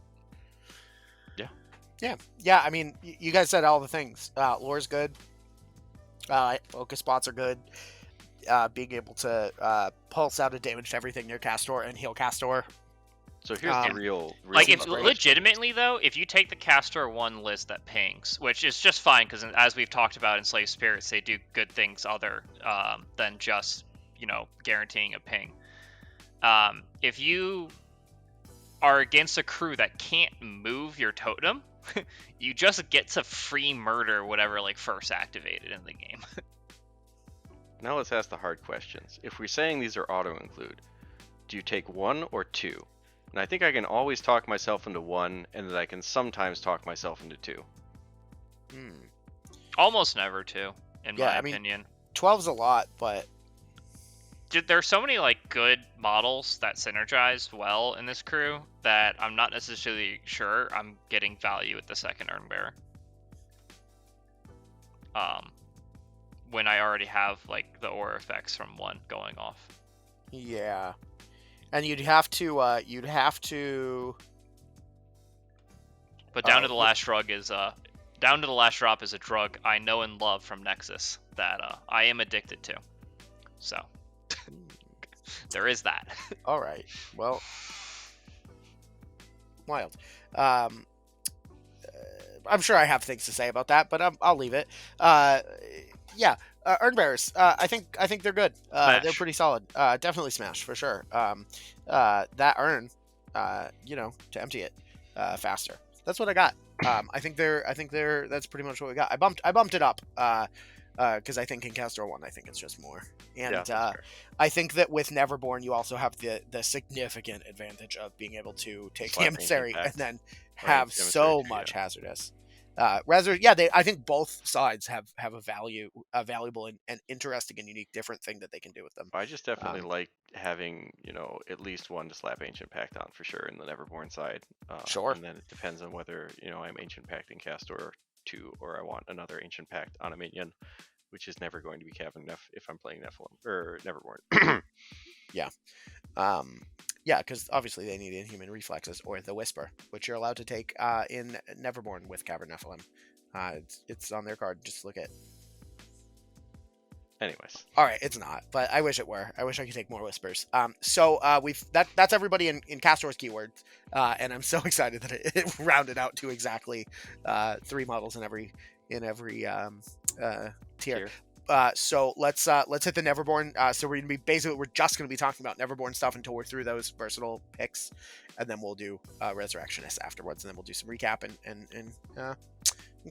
Yeah. I mean, you guys said all the things. Lore's good. Focus spots are good. Being able to pulse out a damage to everything near Kast-lore and heal Kast-lore. So here's the real Like, if great. legitimately though, if you take the Kast-lore 1 list that pings, which is just fine, because as we've talked about in Enslaved Spirits, they do good things other than just, guaranteeing a ping. If you are against a crew that can't move your totem, you just get to free murder whatever first activated in the game. Now let's ask the hard questions. If we're saying these are auto-include, do you take 1 or 2? And I think I can always talk myself into 1, and that I can sometimes talk myself into 2. Almost never 2, in my opinion. 12's a lot, but There's so many good models that synergize well in this crew that I'm not necessarily sure I'm getting value with the second Urn Bearer. When I already have the aura effects from 1 going off. yeah. And you'd have to But down to the last drug is down to the last drop is a drug I know and love from Nexus that I am addicted to. So there is that. All right. Well, wild. I'm sure I have things to say about that, but I'll leave it. Yeah, Urn Bearers. I think they're good. They're pretty solid. Definitely smash for sure. That urn, to empty it faster. That's what I got. I think they're. That's pretty much what we got. I bumped it up. Because I think in Kast-lore 1, I think it's just more. And I think that with Neverborn, you also have the significant advantage of being able to take the Emissary and then have so much hazardous. I think both sides have a valuable and interesting and unique different thing that they can do with them. I just definitely like having, at least 1 to slap Ancient Pact on for sure in the Neverborn side. Sure. And then it depends on whether, I'm Ancient Pacting Kast-lore 2 or I want another Ancient Pact on a minion, which is never going to be Cavern if I'm playing Nephilim or Neverborn. Yeah, because obviously they need inhuman reflexes or the Whisper, which you're allowed to take in Neverborn with Cavern Nephilim. It's on their card. Just look at. Anyways. All right, it's not, but I wish it were. I wish I could take more Whispers. So that's everybody in Kastore's keywords, and I'm so excited that it rounded out to exactly 3 models in every tier. So let's hit the Neverborn. So we're just gonna be talking about Neverborn stuff until we're through those versatile picks, and then we'll do Resurrectionists afterwards, and then we'll do some recap and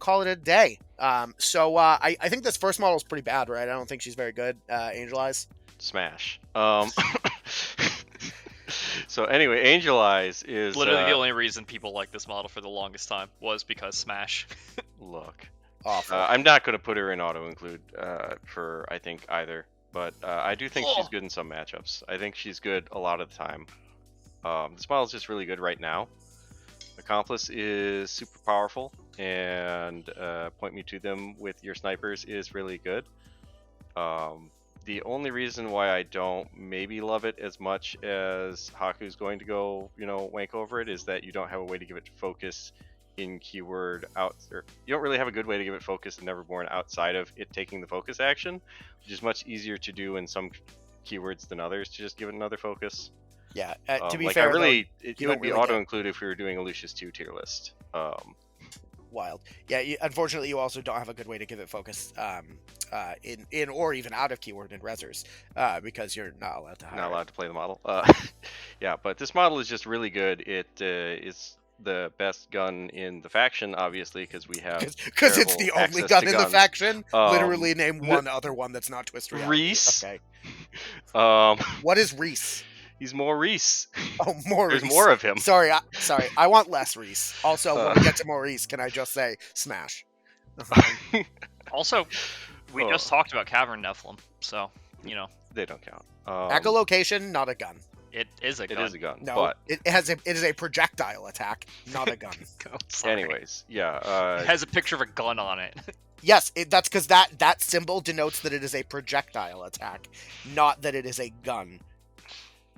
call it a day. So I think this first model is pretty bad, right? I don't think she's very good. Angel Eyes. Smash. So anyway, Angel Eyes is literally the only reason people like this model for the longest time was because Smash. Look. Awful. I'm not going to put her in auto include for I think either, but I do think she's good in some matchups. I think she's good a lot of the time. This model is just really good right now. Accomplice is super powerful, and point me to them with your snipers is really good. The only reason why I don't maybe love it as much as Haku's going to go, wank over it, is that you don't have a way to give it focus in keyword out, or you don't really have a good way to give it focus in Neverborn outside of it taking the focus action, which is much easier to do in some keywords than others to just give it another focus. Yeah, to be fair, it you would be really auto include if we were doing a Lucius 2 tier list. Wild. Yeah, unfortunately, you also don't have a good way to give it focus in or even out of keyword in Resers, because you're not allowed to hire. Not allowed to play the model. Yeah, but this model is just really good. It is the best gun in the faction, obviously, because we have because it's the only gun in the faction. Literally, name one other one that's not Twist Reality. Reese. Okay. What is Reese? He's Maurice. Oh, Maurice. There's more of him. Sorry. I want less Reese. Also, when we get to Maurice, can I just say Smash? Also, we just talked about Cavern Nephilim, so they don't count. Echolocation, not a gun. It is a gun. It is a gun. No, but it is a projectile attack, not a gun. Anyways, yeah. It has a picture of a gun on it. Yes, that's because that symbol denotes that it is a projectile attack, not that it is a gun.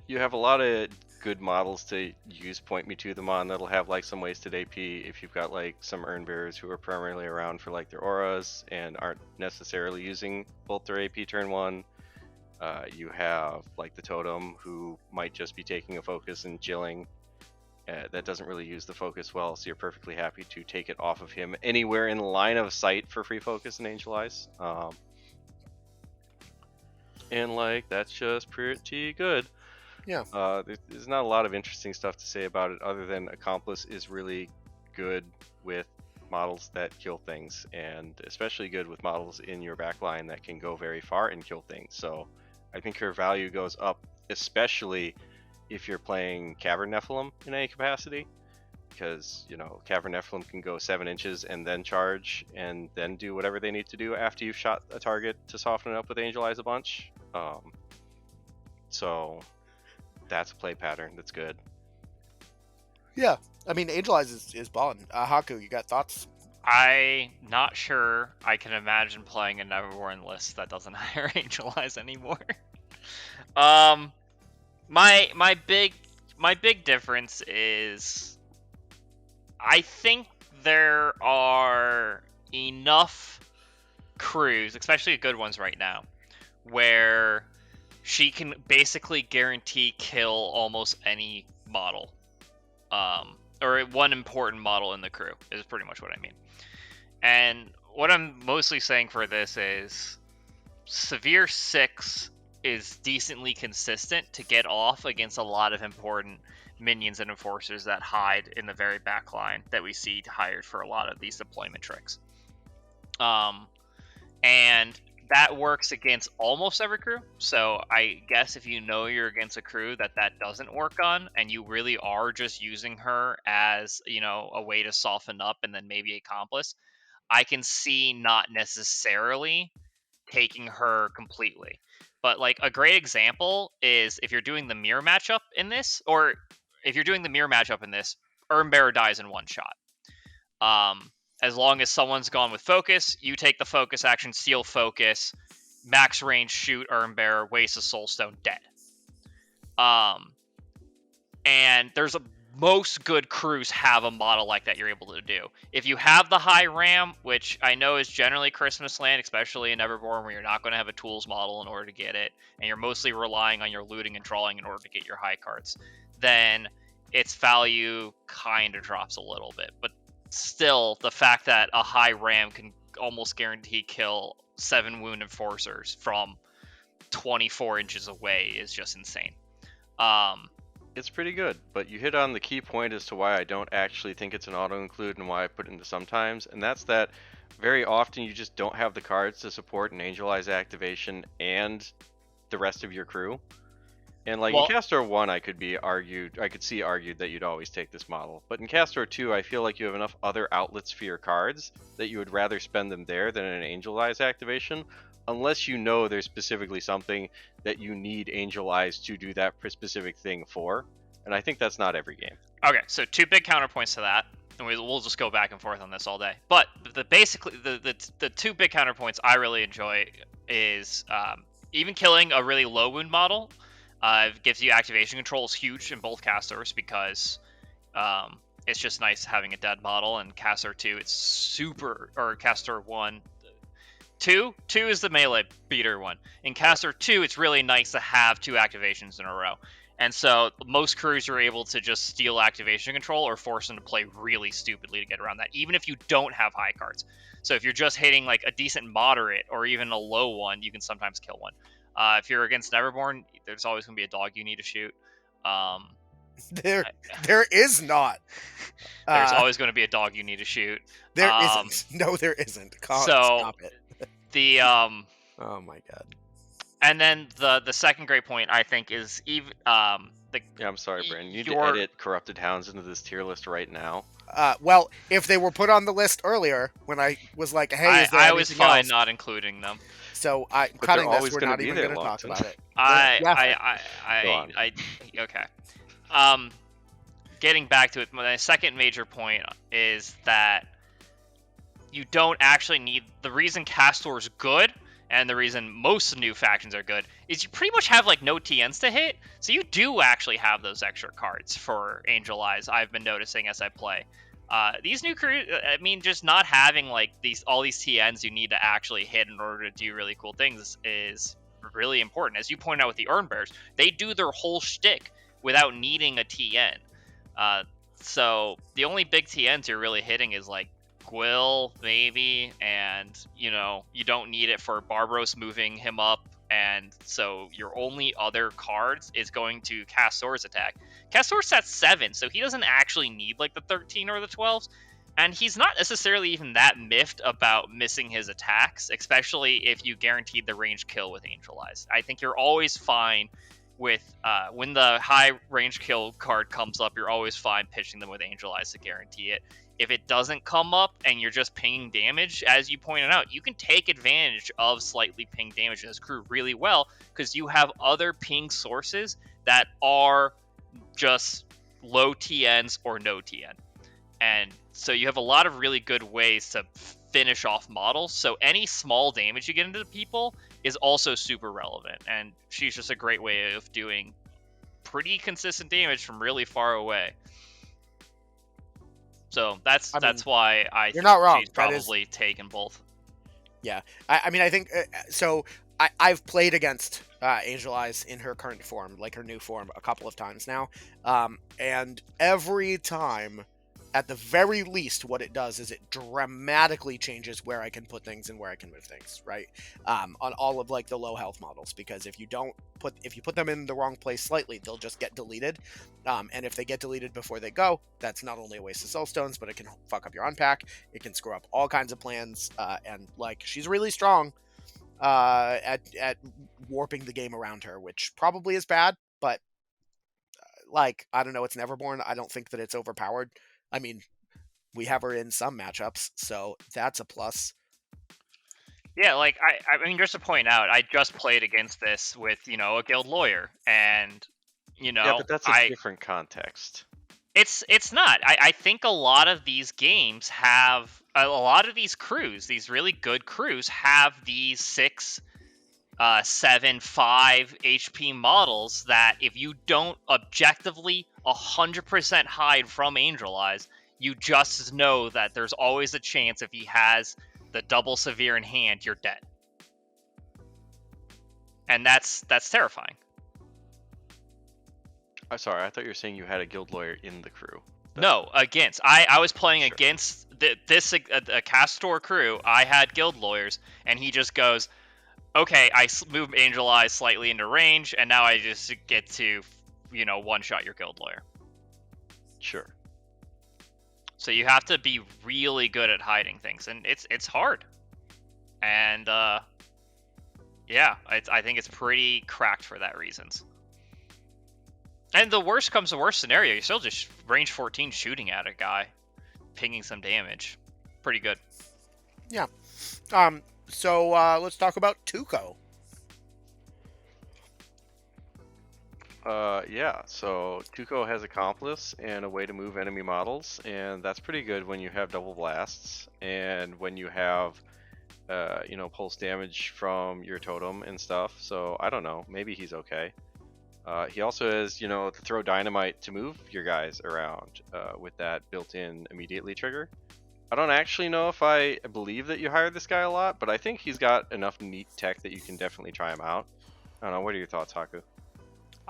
You have a lot of good models to use point me to them on that'll have like some wasted AP if you've got like some Urn Bearers who are primarily around for like their auras and aren't necessarily using both their AP turn 1. You have like the Totem who might just be taking a focus and jilling. That doesn't really use the focus well, so you're perfectly happy to take it off of him anywhere in line of sight for free focus and Angel Eyes. And like that's just pretty good. Yeah. There's not a lot of interesting stuff to say about it other than Accomplice is really good with models that kill things, and especially good with models in your backline that can go very far and kill things. So I think her value goes up, especially if you're playing Cavern Nephilim in any capacity, because Cavern Nephilim can go 7 inches and then charge and then do whatever they need to do after you've shot a target to soften it up with Angel Eyes a bunch. So that's a play pattern that's good. Yeah, I mean, Angel Eyes is balling. Haku, you got thoughts? I'm not sure I can imagine playing a Neverborn list that doesn't hire Angel Eyes anymore. My big difference is I think there are enough crews, especially good ones right now, where she can basically guarantee kill almost any model. Or one important model in the crew is pretty much what I mean. And what I'm mostly saying for this is Severe 6 is decently consistent to get off against a lot of important minions and enforcers that hide in the very back line that we see hired for a lot of these deployment tricks. And that works against almost every crew. So I guess if you're against a crew that doesn't work on, and you really are just using her as, a way to soften up and then maybe accomplice, I can see not necessarily taking her completely. But like a great example is if you're doing the mirror matchup in this, Urn Bearer dies in one shot. As long as someone's gone with focus, you take the focus action, seal focus, max range shoot Urn Bearer, waste a soulstone, dead. And most good crews have a model like that you're able to do. If you have the high RAM, which I know is generally Christmas Land, especially in Neverborn, where you're not going to have a tools model in order to get it, and you're mostly relying on your looting and drawing in order to get your high cards, then its value kind of drops a little bit. But still, the fact that a high RAM can almost guarantee kill 7 wound enforcers from 24 inches away is just insane. It's pretty good, but you hit on the key point as to why I don't actually think it's an auto-include and why I put it into sometimes, and that's that very often you just don't have the cards to support an Angel Eyes activation and the rest of your crew. And like in Kast-lore 1, I could see argued that you'd always take this model. But in Kast-lore 2, I feel like you have enough other outlets for your cards that you would rather spend them there than in an Angel Eyes activation, unless you know there's specifically something that you need Angel Eyes to do that specific thing for. And I think that's not every game. Okay, so 2 big counterpoints to that, and we'll just go back and forth on this all day. But the 2 big counterpoints I really enjoy is even killing a really low wound model gives you activation control is huge in both Kast-lores because it's just nice having a dead model. And Kast-lore 2, it's super, or Kast-lore 1. 2 is the melee beater one. In Kast-lore 2, it's really nice to have 2 activations in a row. And so most crews are able to just steal activation control or force them to play really stupidly to get around that, even if you don't have high cards. So if you're just hitting like a decent moderate or even a low one, you can sometimes kill one. If you're against Neverborn, there's always going to be a dog you need to shoot. There is not. There's always going to be a dog you need to shoot. There isn't. No, there isn't. Stop it. Oh my god. And then the second great point I think is even I'm sorry, Brandon. You need to edit Corrupted Hounds into this tier list right now. Well, if they were put on the list earlier, when I was like, "Hey, is there I was fine else? not including them." So I'm cutting this. We're not even going to talk about it. Okay. Getting back to it, my second major point is that you don't actually need the reason Kast-lore is good. And the reason most new factions are good is you pretty much have like no TNs to hit, so you do actually have those extra cards for Angel Eyes. I've been noticing as I play. These new crews, I mean, just not having like all these TNs you need to actually hit in order to do really cool things is really important. As you point out with the Urn Bearers, they do their whole shtick without needing a TN. So the only big TNs you're really hitting is like Gwyll, maybe, and you don't need it for Barbaros moving him up, and so your only other cards is going to Kast-lore's attack. Kast-lore's at 7, so he doesn't actually need like the 13 or the 12s, and he's not necessarily even that miffed about missing his attacks, especially if you guaranteed the range kill with Angel Eyes. I think you're always fine with when the high range kill card comes up, you're always fine pitching them with Angel Eyes to guarantee it. If it doesn't come up and you're just pinging damage, as you pointed out, you can take advantage of slightly pinged damage in this crew really well because you have other ping sources that are just low TNs or no TN. And so you have a lot of really good ways to finish off models. So any small damage you get into people is also super relevant. And she's just a great way of doing pretty consistent damage from really far away. So that's why I think not wrong. She's probably taken both. Yeah, I think so. I've played against Angel Eyes in her current form, like her new form, a couple of times now, and every time, at the very least, what it does is it dramatically changes where I can put things and where I can move things, right? On all of like the low health models, because if you put them in the wrong place slightly, they'll just get deleted. And if they get deleted before they go, that's not only a waste of soul stones, but it can fuck up your unpack. It can screw up all kinds of plans. And like she's really strong at warping the game around her, which probably is bad, but like I don't know, it's Neverborn. I don't think that it's overpowered. I mean, we have her in some matchups, so that's a plus. Yeah, like I mean, just to point out, I just played against this with a guild lawyer, and yeah, but that's a different context. It's not. I think a lot of these games have a lot of these crews, these really good crews, have these 6 7, 5 HP models that if you don't objectively 100% hide from Angel Eyes, you just know that there's always a chance if he has the double severe in hand, you're dead. And that's terrifying. I'm sorry, I thought you were saying you had a guild lawyer in the crew. No, against. I was playing Sure. against a Kast-lore crew. I had guild lawyers, and he just goes, okay, I move Angel Eyes slightly into range, and now I just get to, one-shot your guild lawyer. Sure. So you have to be really good at hiding things, and it's hard. And yeah, I think it's pretty cracked for that reasons. And the worst comes to worst scenario, you're still just range 14 shooting at a guy, pinging some damage. Pretty good. Yeah. So let's talk about Tuco. Yeah, so Tuco has Accomplice and a way to move enemy models, and that's pretty good when you have double blasts, and when you have, pulse damage from your totem and stuff, so I don't know, maybe he's okay. He also has, to throw dynamite to move your guys around with that built-in immediately trigger. I don't actually know if I believe that you hired this guy a lot, but I think he's got enough neat tech that you can definitely try him out. I don't know, what are your thoughts, Haku?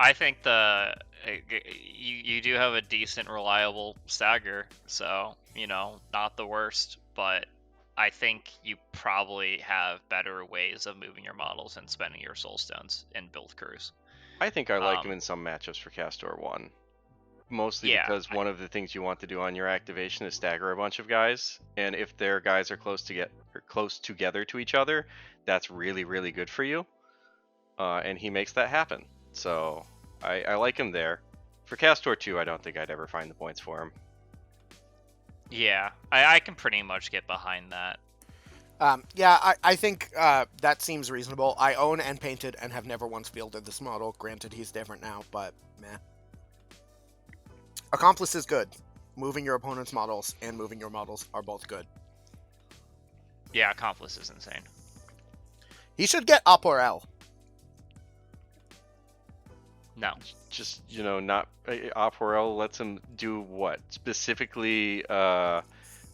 I think you do have a decent, reliable stagger, so, not the worst, but I think you probably have better ways of moving your models and spending your soul stones in build crews. I think I like him in some matchups for Kast-lore 1. Mostly because one of the things you want to do on your activation is stagger a bunch of guys, and if their guys are close together to each other, that's really, really good for you. And he makes that happen. So I like him there. For Kast-lore 2, I don't think I'd ever find the points for him. Yeah, I can pretty much get behind that. Yeah, I think that seems reasonable. I own and painted and have never once fielded this model. Granted, he's different now, but meh. Accomplice is good. Moving your opponent's models and moving your models are both good. Yeah, Accomplice is insane. He should get up or L. No. Just, not... Opporel lets him do what? Specifically,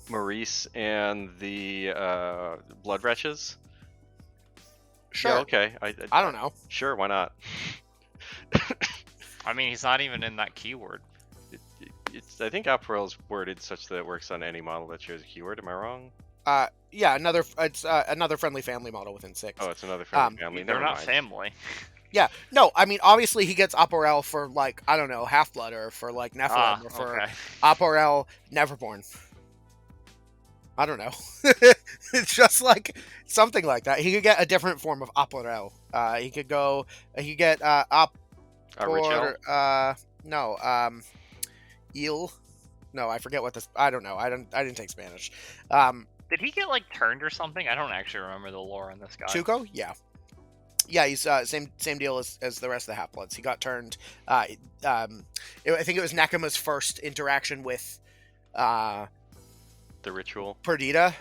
Maurice and the Blood Wretches? Sure. Yeah, okay. I don't know. Sure, why not? I mean, he's not even in that keyword. I think Opporel is worded such that it works on any model that shares a keyword. Am I wrong? Yeah, it's another friendly family model within 6. Oh, it's another friendly family. They're Never not mind. family. Yeah, no, I mean, obviously he gets Opporel for, I don't know, Half-Blood, or for, Nephilim, or for okay. Opporel Neverborn. I don't know. It's just, something like that. He could get a different form of Opporel. He could get, Il. No, I forget what this, I don't know. I didn't take Spanish. Did he get, turned or something? I don't actually remember the lore on this guy. Tuco? Yeah. Yeah, he's same deal as the rest of the Half-Bloods. He got turned. I think it was Nekama's first interaction with the ritual. Perdita.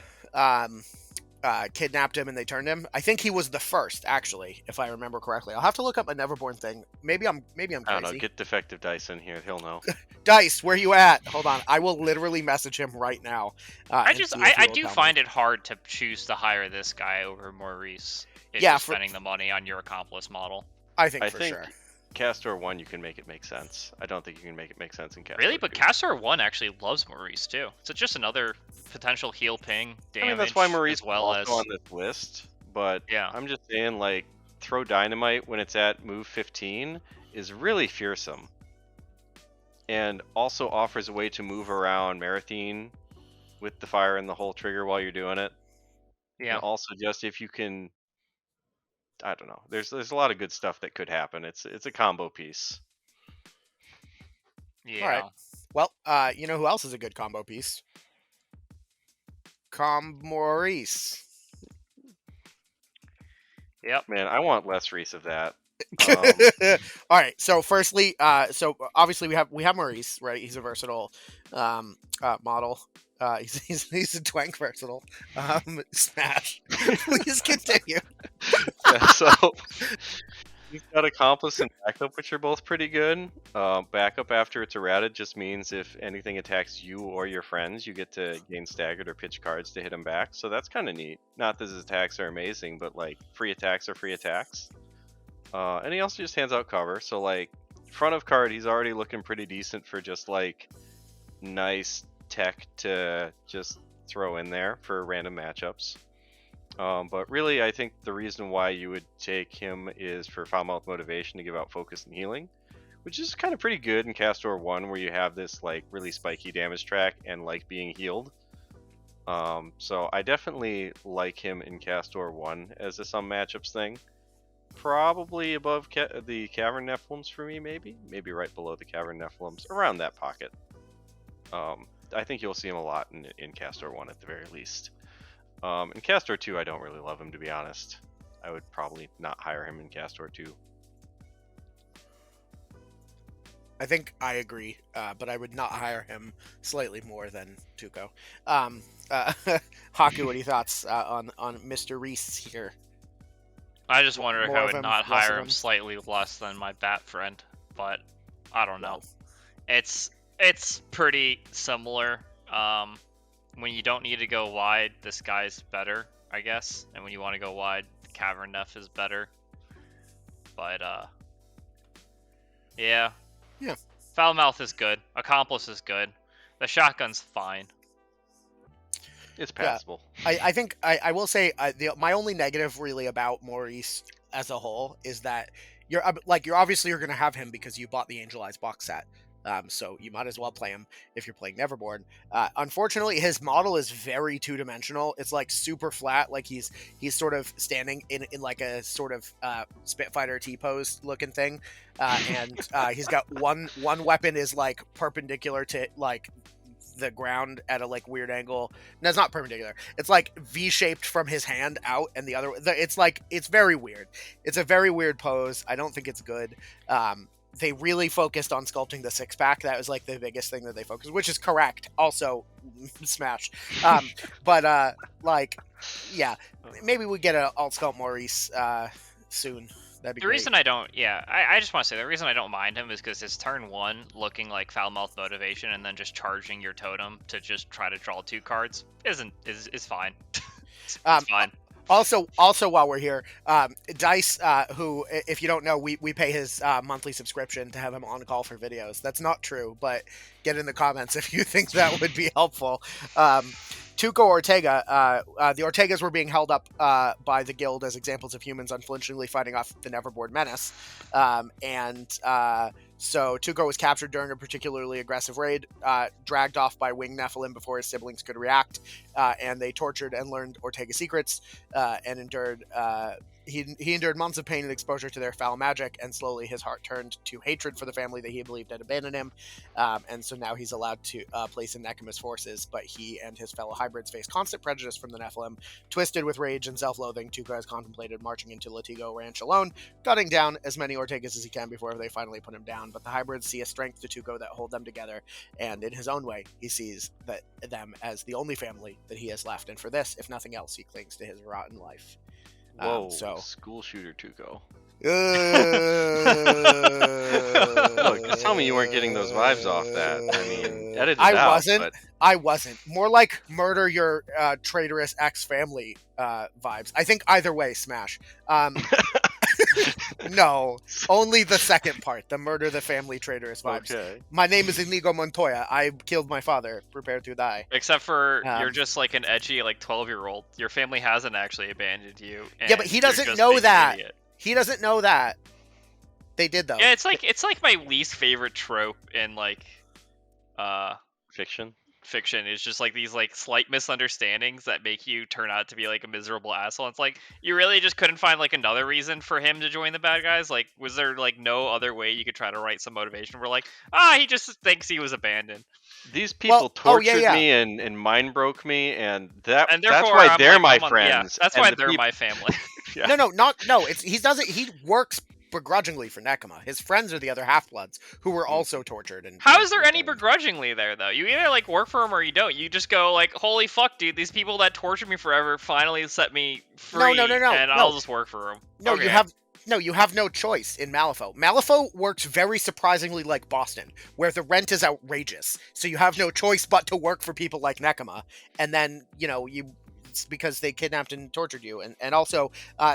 Kidnapped him and they turned him. I think he was the first, actually, if I remember correctly. I'll have to look up a Neverborn thing. Maybe I'm crazy. I don't know. Get Defective Dice in here. He'll know. Dice, where you at? Hold on. I will literally message him right now. I do find it hard to choose to hire this guy over Maurice. If you're spending the money on your Accomplice model. I think sure. Kast-lore 1, you can make it make sense. I don't think you can make it make sense in Kast-lore Really? But 2. Kast-lore 1 actually loves Maurice, too. So just another potential heal ping damage. I mean, that's why Maurice as well is on this list. But yeah. I'm just saying, throw dynamite when it's at move 15 is really fearsome. And also offers a way to move around Marathine with the fire and the whole trigger while you're doing it. Yeah. And also just if you can... I don't know. There's a lot of good stuff that could happen. It's a combo piece. Yeah. All right. Well, you know who else is a good combo piece? Maurice. Yep. Man, I want less Reese of that. All right. So firstly, so obviously we have Maurice, right? He's a versatile model. He's a twank versatile. Smash. Please continue. Yeah, so he's got accomplice and backup, which are both pretty good. Backup after it's errated just means if anything attacks you or your friends, you get to gain staggered or pitch cards to hit them back. So that's kind of neat. Not that his attacks are amazing, but like free attacks are free attacks. And he also just hands out cover. So like front of card, he's already looking pretty decent for just like nice tech to just throw in there for random matchups. But really, I think the reason why you would take him is for foul-mouth motivation to give out focus and healing, which is kind of pretty good in Kast-lore 1, where you have this like really spiky damage track and like being healed. So I definitely like him in Kast-lore 1 as a some matchups thing. Probably above the Cavern Nephilims for me, maybe right below the Cavern Nephilims, around that pocket. I think you'll see him a lot in Kast-lore 1 at the very least. In Kast-lore 2, I don't really love him, to be honest. I would probably not hire him in Kast-lore 2. I think I agree, but I would not hire him slightly more than Tuco. Haku, what are your thoughts on Mr. Reese here? I just wonder if More I of would him, not less of hire him him? slightly less than my bat friend, but I don't know. No. It's pretty similar. When you don't need to go wide, this guy's better, I guess. And when you want to go wide, Cavern Neph is better. But yeah. Yeah. Foul-mouth is good. Accomplice is good. The shotgun's fine. It's passable. I think I will say my only negative really about Maurice as a whole is that you're obviously you're gonna have him because you bought the Angelized box set. So you might as well play him if you're playing Neverborn. Unfortunately, his model is very two-dimensional. It's like super flat, like he's sort of standing in like a sort of Spitfire T-pose looking thing, and he's got one weapon is like perpendicular to like the ground at a like weird angle. No, it's not perpendicular. It's like V-shaped from his hand out, and the other. It's very weird. It's a very weird pose. I don't think it's good. They really focused on sculpting the six-pack. That was like the biggest thing that they focused, which is correct. Also, smash. But like, yeah, maybe we get an alt sculpt Maurice soon. That'd be The great. reason I don't, I just want to say the reason I don't mind him is because his turn 1 looking like foul-mouth motivation and then just charging your totem to just try to draw 2 cards is fine. It's fine. Also, while we're here, Dice, who, if you don't know, we pay his monthly subscription to have him on call for videos. That's not true, but get in the comments if you think that would be helpful. Tuco Ortega, the Ortegas were being held up by the guild as examples of humans unflinchingly fighting off the Neverborn menace. So Tuco was captured during a particularly aggressive raid, dragged off by winged Nephilim before his siblings could react, and they tortured and learned Ortega secrets, and endured. He endured months of pain and exposure to their foul magic, and slowly his heart turned to hatred for the family that he believed had abandoned him. And so now he's allowed to place in Nekima's forces, but he and his fellow hybrids face constant prejudice from the Nephilim. Twisted with rage and self-loathing, Tuco has contemplated marching into Latigo Ranch alone, gutting down as many Ortegas as he can before they finally put him down. But the hybrids see a strength to Tuco that hold them together, and in his own way, he sees them as the only family that he has left. And for this, if nothing else, he clings to his rotten life. Whoa, So school shooter Tuco. Look, Just tell me you weren't getting those vibes off that. I mean, edit it I out, wasn't. but- I wasn't. More like murder your traitorous ex-family vibes. I think either way, smash. No, only the second part, the murder the family traitorous vibes. Okay. My name is Inigo Montoya. I killed my father. Prepare to die. Except for you're Um, just like an edgy like 12-year-old. Your family hasn't actually abandoned you. Yeah, but he and doesn't you're just know being an that. idiot. He doesn't know that. They did though. Yeah, it's like my least favorite trope in like Fiction. fiction is just like these like slight misunderstandings that make you turn out to be like a miserable asshole. It's like you really just couldn't find like another reason for him to join the bad guys. Like, was there like no other way you could try to write some motivation for like, he just thinks he was abandoned. These people Well, tortured yeah. me and mind broke me, and that's therefore, why I'm they're like, my yeah, friends. that's and why the they're peop- my family. Yeah. No. He works begrudgingly for Nekema. His friends are the other Half-Bloods who were also tortured. And How is there any begrudgingly there, though? You either, like, work for him or you don't. You just go, like, holy fuck, dude, these people that tortured me forever finally set me free, No, and I'll just work for them. No, Okay. you have no choice in Malifaux. Malifaux works very surprisingly like Boston, where the rent is outrageous. So you have no choice but to work for people like Nekema. And then, it's because they kidnapped and tortured you. And also,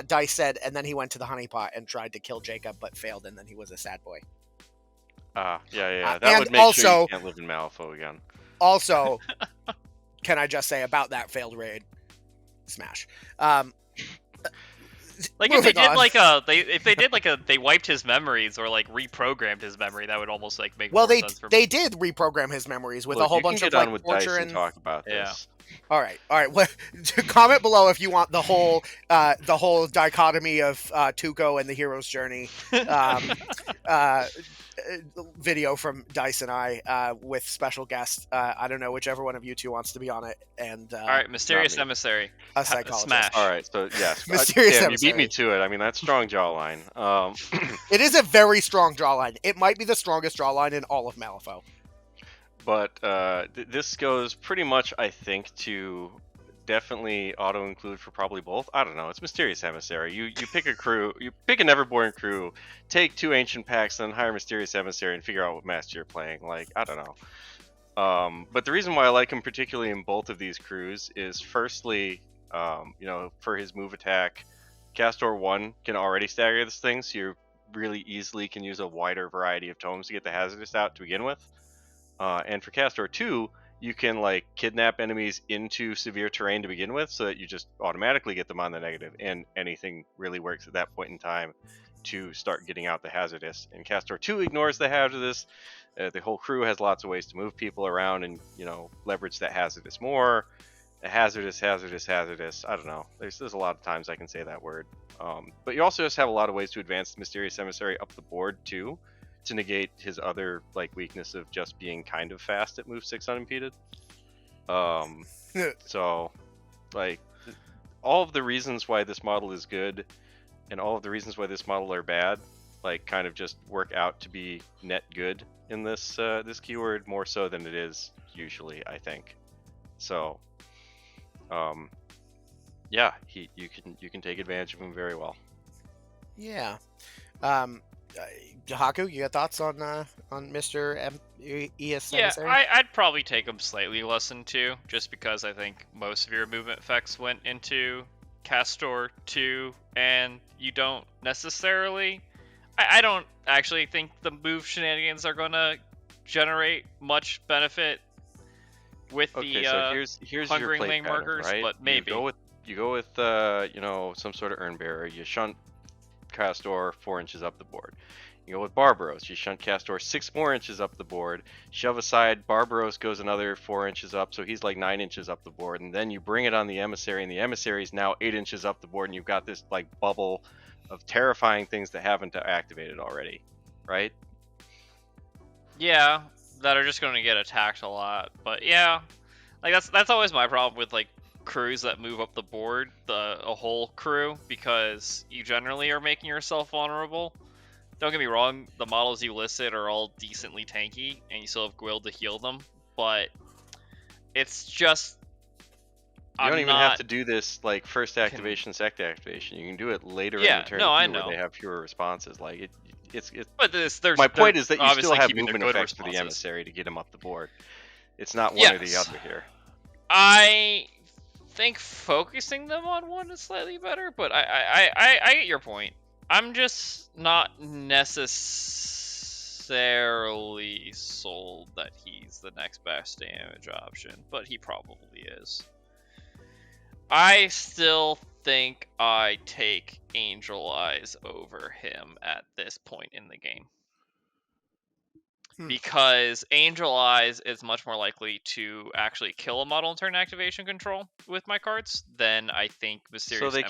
Dice said, and then he went to the honeypot and tried to kill Jacob, but failed, and then he was a sad boy. Yeah. That and would make also, sure you can't live in Malifaux again. Also, can I just say about that failed raid? Smash. Like if they did they wiped his memories or like reprogrammed his memory, that would almost like make more sense for me. They did reprogram his memories with a whole bunch of like torture and talk about this. All right. Well, comment below if you want the whole dichotomy of Tuco and the hero's journey video from Dice and I with special guests. I don't know, whichever one of you two wants to be on it. And all right, mysterious emissary, a psychologist. Smash. All right, so yes, mysterious emissary. You beat me to it. I mean, that's strong jawline. It is a very strong jawline. It might be the strongest jawline in all of Malifaux. But this goes pretty much, I think, to definitely auto-include for probably both. I don't know. It's Mysterious Emissary. You pick a crew, you pick a Neverborn crew, take 2 ancient packs, then hire Mysterious Emissary and figure out what master you're playing. Like, I don't know. But the reason why I like him particularly in both of these crews is, firstly, for his move attack, Kast-lore 1 can already stagger this thing, so you really easily can use a wider variety of tomes to get the hazardous out to begin with. And for Kast-lore 2, you can like kidnap enemies into severe terrain to begin with, so that you just automatically get them on the negative, and anything really works at that point in time to start getting out the hazardous. And Kast-lore 2 ignores the hazardous. The whole crew has lots of ways to move people around and leverage that hazardous more. Hazardous. I don't know. There's a lot of times I can say that word. But you also just have a lot of ways to advance the Mysterious Emissary up the board too, to negate his other like weakness of just being kind of fast at move 6 unimpeded. So like all of the reasons why this model is good and all of the reasons why this model are bad like kind of just work out to be net good in this this keyword, more so than it is usually, I think. So yeah, you can take advantage of him very well. Yeah. Haku, you got thoughts on Mr. ES? Yeah, I'd probably take him slightly less than 2, just because I think most of your movement effects went into Kast-lore 2, and you don't necessarily... I don't actually think the move shenanigans are going to generate much benefit with okay, the so here's hungering your play lane pattern, markers, right? but maybe. You go with some sort of Urn Bearer. You shunt Kast-lore 4 inches up the board. You go with Barbaros. You shunt Kast-lore 6 more inches up the board. Shove aside, Barbaros goes another 4 inches up, so he's like 9 inches up the board. And then you bring it on the Emissary, and the Emissary is now 8 inches up the board, and you've got this like bubble of terrifying things that haven't activated already, right? Yeah, that are just going to get attacked a lot. But yeah, like that's always my problem with like crews that move up the board, a whole crew, because you generally are making yourself vulnerable. Don't get me wrong, the models you listed are all decently tanky, and you still have Gwyll to heal them, but it's just... You don't even have to do this like first activation, second activation. You can do it later in the turn where they have fewer responses. Like it's. But there's my point is that you still have movement effects for the Emissary to get him up the board. It's not one or the other here. I think focusing them on one is slightly better, but I get your point. I'm just not necessarily sold that he's the next best damage option, but he probably is. I still think I take Angel Eyes over him at this point in the game. Because Angel Eyes is much more likely to actually kill a model in turn activation control with my cards than I think Mysterious Emissary. So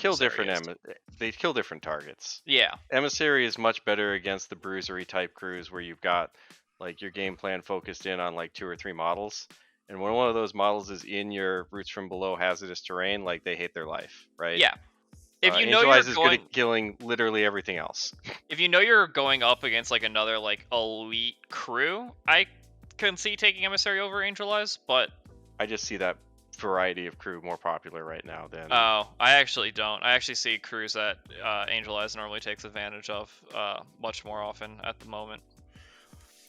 they kill different targets. Yeah. Emissary is much better against the bruisery type crews where you've got like your game plan focused in on like 2 or 3 models. And when one of those models is in your Roots from Below hazardous terrain, like they hate their life, right? Yeah. If you know Angelize you're is going, good at killing literally everything else. if you know you're going up against like another like elite crew, I can see taking Emissary over Angelize, but I just see that variety of crew more popular right now than. oh, I actually don't. I actually see crews that Angelize normally takes advantage of much more often at the moment.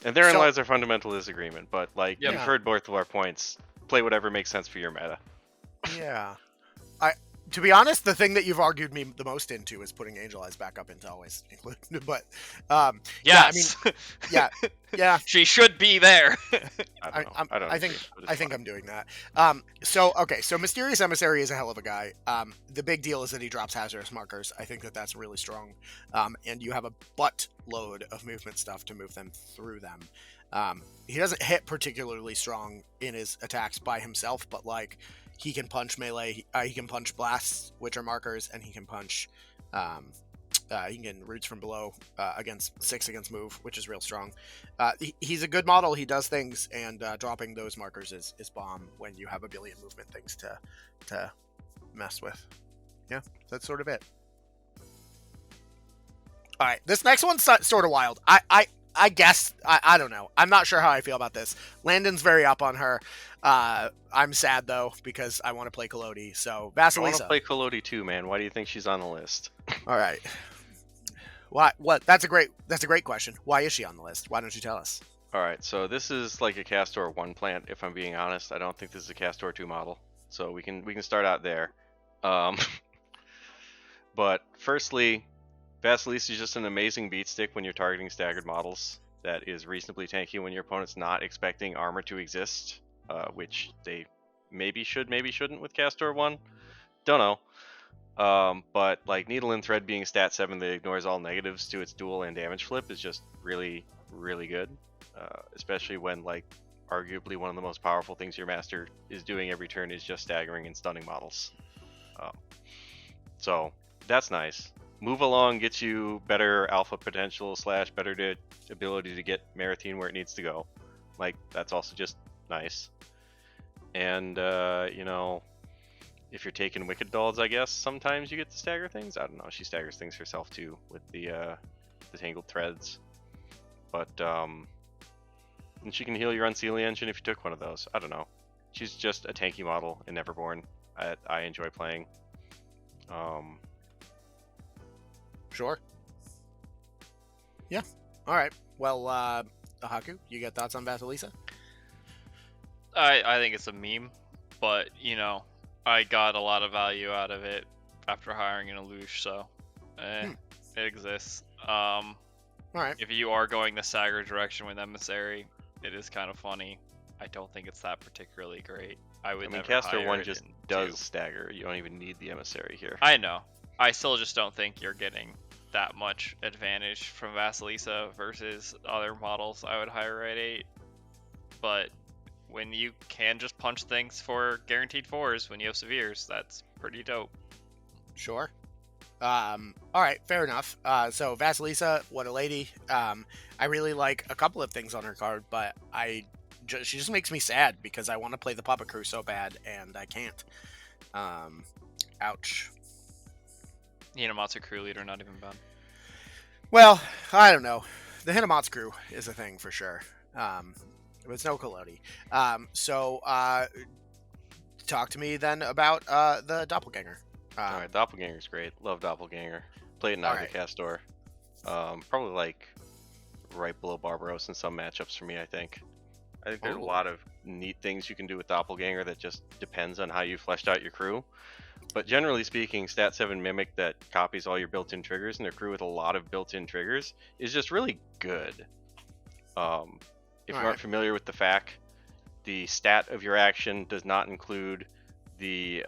And therein So- lies our fundamental disagreement. But like Yep. you've heard both of our points. Play whatever makes sense for your meta. Yeah. To be honest, the thing that you've argued me the most into is putting Angel Eyes back up into always included. But Yes. yeah, She should be there. I don't know. I don't. I agree, think but it's I think fine. I'm doing that. So Mysterious Emissary is a hell of a guy. The big deal is that he drops hazardous markers. I think that that's really strong. And you have a buttload of movement stuff to move them through them. He doesn't hit particularly strong in his attacks by himself, but like he can punch melee, he can punch blasts, which are markers, and he can punch. He can get roots from below against 6 against move, which is real strong. He's a good model. He does things, and dropping those markers is bomb when you have a billion movement things to mess with. Yeah, that's sort of it. All right, this next one's sort of wild. I guess I don't know. I'm not sure how I feel about this. Landon's very up on her. I'm sad though because I want to play Kalodi. So I want Vasilisa. to play Kalodi too, man. Why do you think she's on the list? All right. Why? What? That's a great question. Why is she on the list? Why don't you tell us? All right, so this is like a Kast-lore 1 plant. If I'm being honest, I don't think this is a Kast-lore 2 model. So we can start out there. But firstly, Vasilisa is just an amazing beat stick when you're targeting staggered models. That is reasonably tanky when your opponent's not expecting armor to exist, which they maybe should, maybe shouldn't with Kast-lore 1. Don't know. But like Needle and Thread being stat 7 that ignores all negatives to its dual and damage flip is just really, really good. Especially when like arguably one of the most powerful things your master is doing every turn is just staggering and stunning models. So that's nice. Move along gets you better alpha potential / better ability to get Marathine where it needs to go. Like that's also just nice. And you know, if you're taking Wicked Dolls, I guess sometimes you get to stagger things. I don't know. She staggers things herself too with the Tangled Threads. But and she can heal your Unseelie Engine if you took one of those. I don't know. She's just a tanky model in Neverborn. I enjoy playing. Sure. Yeah. All right. Well, Haku, you got thoughts on Vasilisa? I think it's a meme, but you know, I got a lot of value out of it after hiring an Alush, so it exists. All right. If you are going the stagger direction with Emissary, it is kind of funny. I don't think it's that particularly great. I mean, never Kast-lore hire 1 it just in does 2. stagger. You don't even need the Emissary here. I know. I still just don't think you're getting that much advantage from Vasilisa versus other models I would hire at 8. But when you can just punch things for guaranteed 4s when you have Severes, that's pretty dope. Sure. All right, fair enough. So Vasilisa, what a lady. I really like a couple of things on her card, but she just makes me sad because I want to play the Puppet Crew so bad and I can't. Ouch. Hinamatsu crew leader, not even bad. Well, I don't know. The Hinamatsu Crew is a thing for sure. But it's no Kalodi. So talk to me then about the Doppelganger. Alright, Doppelganger's great. Love Doppelganger. Played in either Kast-lore. Probably like right below Barbaros in some matchups for me, I think. I think there's a lot of neat things you can do with Doppelganger that just depends on how you fleshed out your crew. But generally speaking, stat 7 Mimic that copies all your built-in triggers and a crew with a lot of built-in triggers is just really good. If you aren't familiar with the fact, the stat of your action does not include the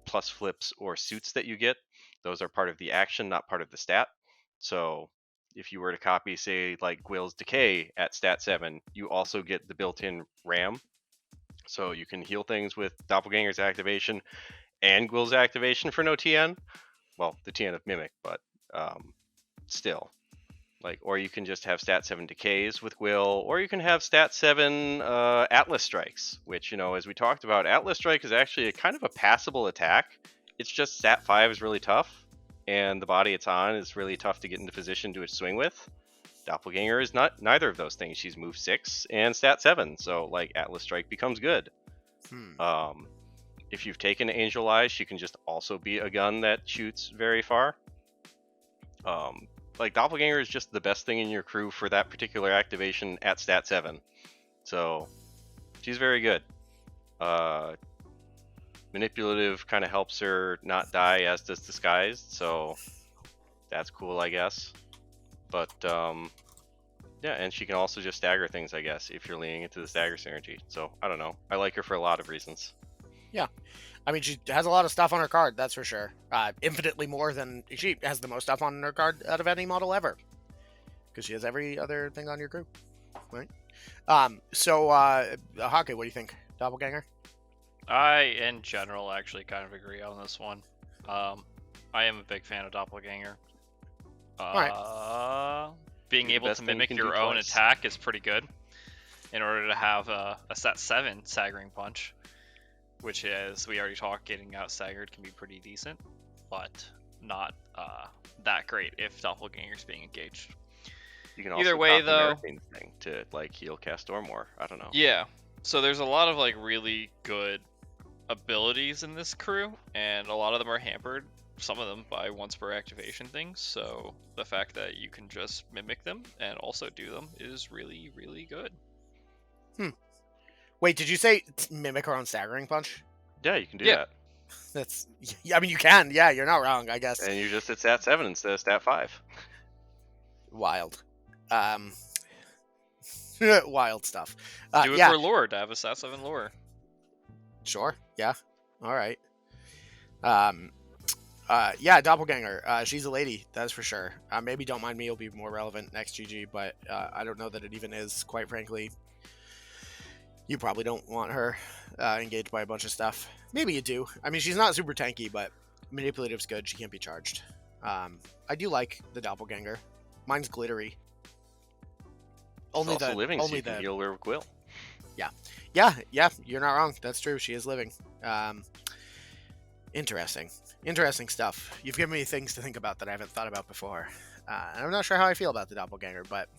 plus flips or suits that you get. Those are part of the action, not part of the stat. So if you were to copy, say, like Gwyl's Decay at stat 7, you also get the built-in RAM. So you can heal things with Doppelganger's activation and Gwyl's activation for no TN. Well, the TN of Mimic, but still. Like, or you can just have stat 7 Decays with Gwyll, or you can have stat 7 Atlas Strikes, which, you know, as we talked about, Atlas Strike is actually a kind of a passable attack. It's just stat 5 is really tough. and the body it's on is really tough to get into position to swing with. Doppelganger is neither of those things. She's move 6 and stat 7, so like Atlas Strike becomes good. If you've taken Angel Eyes, she can just also be a gun that shoots very far. Like Doppelganger is just the best thing in your crew for that particular activation at stat 7. So she's very good. Manipulative kind of helps her not die, as does Disguised, so that's cool, I guess. But yeah, and she can also just stagger things, I guess, if you're leaning into the stagger synergy. So I don't know. I like her for a lot of reasons. Yeah. I mean, she has a lot of stuff on her card, that's for sure. Infinitely more than... She has the most stuff on her card out of any model ever. Because she has every other thing on your group. Right? So, Haku, what do you think? Doppelganger? I, in general, actually kind of agree on this one. I am a big fan of Doppelganger. Being able to mimic your own attack is pretty good. In order to have a stat 7 staggering punch, which is, we already talked, getting out staggered can be pretty decent, but not that great if Doppelganger's being engaged. You can also either way, the though, Marathine thing to like heal Kast-lore more. I don't know. Yeah. So there's a lot of like really good abilities in this crew, and a lot of them are hampered, some of them by once per activation things. So the fact that you can just mimic them and also do them is really, really good. Wait, did you say mimic her own staggering punch? Yeah, you can do Yeah. that. That's... I mean, you can. Yeah, you're not wrong, I guess. And you're just at stat 7 instead of stat 5. Wild. Wild stuff. Do it yeah. for lore, to have a stat 7 lore. Sure. Yeah. All right. Yeah, Doppelganger. She's a lady, that's for sure. Maybe Don't Mind Me will be more relevant next GG, but I don't know that it even is, quite frankly. You probably don't want her engaged by a bunch of stuff. Maybe you do. I mean, she's not super tanky, but manipulative's good. She can't be charged. I do like the Doppelganger. Mine's glittery. Only also living, so you can heal her with Gwyll. Yeah, you're not wrong. That's true. She is living. Interesting stuff. You've given me things to think about that I haven't thought about before. And I'm not sure how I feel about the Doppelganger, but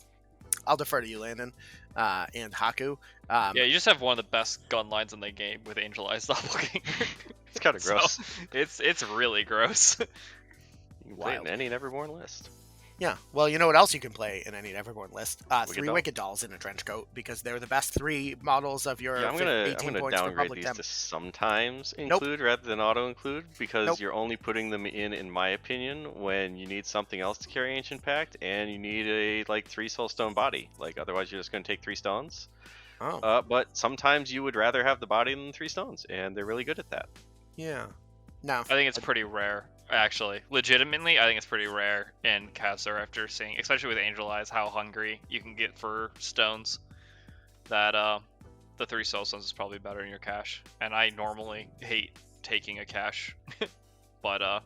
I'll defer to you, Landon, and Haku. Yeah, you just have one of the best gun lines in the game with Angel Eyes Doppelganger. It's kind of gross. So, it's really gross. You can play it in any Neverborn list. Yeah, well, you know what else you can play in any Neverborn list? Three Doll. Wicked Dolls in a trench coat, because they're the best 3 models of your 18 I'm gonna points downgrade Republic these Temp. to sometimes include rather than auto include, because you're only putting them in my opinion, when you need something else to carry Ancient Pact and you need a like 3 Soulstone body. Like otherwise you're just gonna take 3 stones. Oh. But sometimes you would rather have the body than 3 stones, and they're really good at that. Yeah. No. I think it's pretty rare, actually. Legitimately, I think it's pretty rare in Kasore, after seeing, especially with Angel Eyes, how hungry you can get for stones, that the 3 soul stones is probably better in your cache. And I normally hate taking a cache, but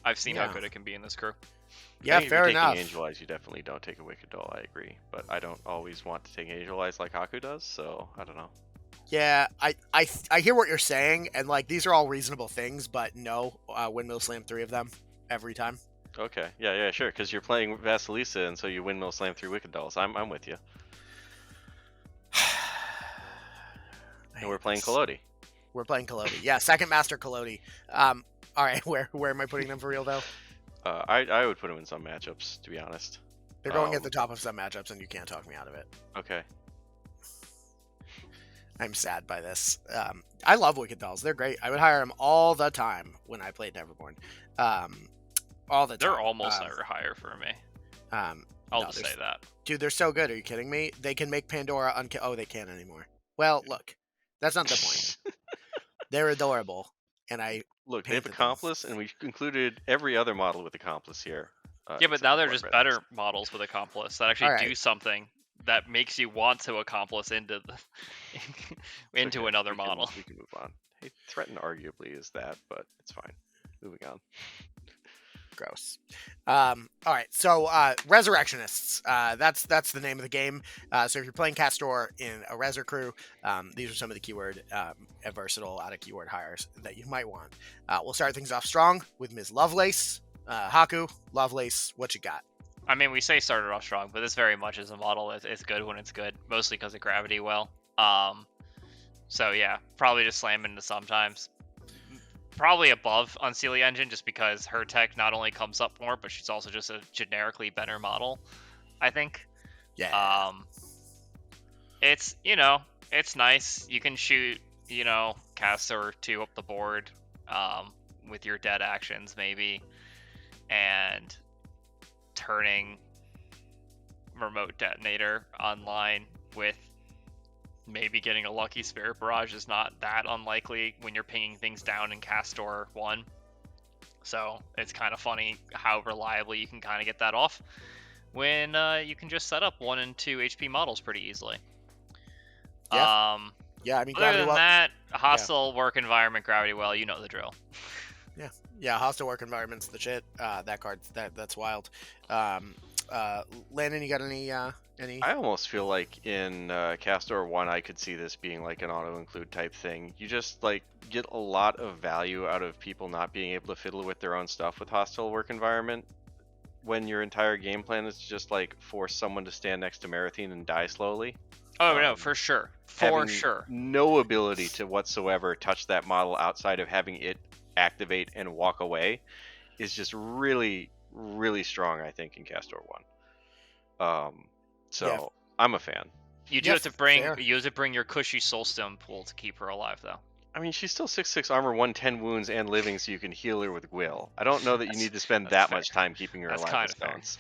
I've seen how good it can be in this crew. Yeah, fair enough. Taking Angel Eyes, you definitely don't take a Wicked Doll, I agree. But I don't always want to take Angel Eyes like Haku does, so I don't know. Yeah, I hear what you're saying, and like these are all reasonable things, but no, Windmill Slam 3 of them every time. Okay, yeah, sure, because you're playing Vasilisa, and so you Windmill Slam 3 Wicked Dolls. I'm with you. And we're playing Kalodi. We're playing Kalodi. Yeah, second Master Kalodi. All right, where am I putting them for real though? I would put them in some matchups, to be honest. They're going at the top of some matchups, and you can't talk me out of it. Okay. I'm sad by this. I love Wicked Dolls. They're great. I would hire them all the time when I played Neverborn. All the time. They're almost never higher for me. I'll just say that. Dude, they're so good. Are you kidding me? They can make Pandora Oh, they can't anymore. Well, look. That's not the point. They're adorable. And Look, they have Accomplice, and we included every other model with Accomplice here. Yeah, but now they're just better models with Accomplice that actually do something that makes you want to Accomplice into another model. We can move on. Hey, Threaten arguably is that, but it's fine. Moving on. Gross. All right, so Resurrectionists. That's the name of the game. So if you're playing Kast-lore in a Resur crew, these are some of the keyword versatile out of keyword hires that you might want. We'll start things off strong with Ms. Lovelace. Haku, Lovelace, what you got? I mean, we say started off strong, but this very much is a model. It's good when it's good, mostly because of gravity well. So yeah, probably just slam into sometimes. Probably above Unseelie Engine, just because her tech not only comes up more, but she's also just a generically better model, I think. Yeah. It's, it's nice. You can shoot, Kasore 2 up the board with your dead actions, maybe. And turning remote detonator online with maybe getting a lucky spirit barrage is not that unlikely when you're pinging things down in Kast-lore 1. So it's kind of funny how reliably you can kind of get that off when you can just set up 1 and 2 HP models pretty easily. Yeah. Yeah, I mean, Other than well, that, hostile work environment, gravity well, you know the drill. Yeah, hostile work environment's the shit. That card, that's wild. Landon, you got any? I almost feel like in Kast-lore 1, I could see this being like an auto-include type thing. You just like get a lot of value out of people not being able to fiddle with their own stuff with hostile work environment, when your entire game plan is to just like force someone to stand next to Marathine and die slowly. Oh no, for sure. For sure. No ability to whatsoever touch that model outside of having it activate and walk away is just really, really strong, I think, in Kast-lore 1. So Yeah. I'm a fan. You do have to bring your cushy soulstone pool to keep her alive, though. I mean, she's still 6/6 armor, 110 wounds, and living, so you can heal her with Gwyll. I don't know that you need to spend that much time keeping her alive with stones.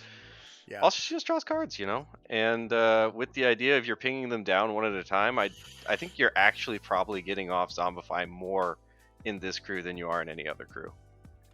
Yeah. Also, she just draws cards, and with the idea of you're pinging them down one at a time, I think you're actually probably getting off Zombify more in this crew than you are in any other crew.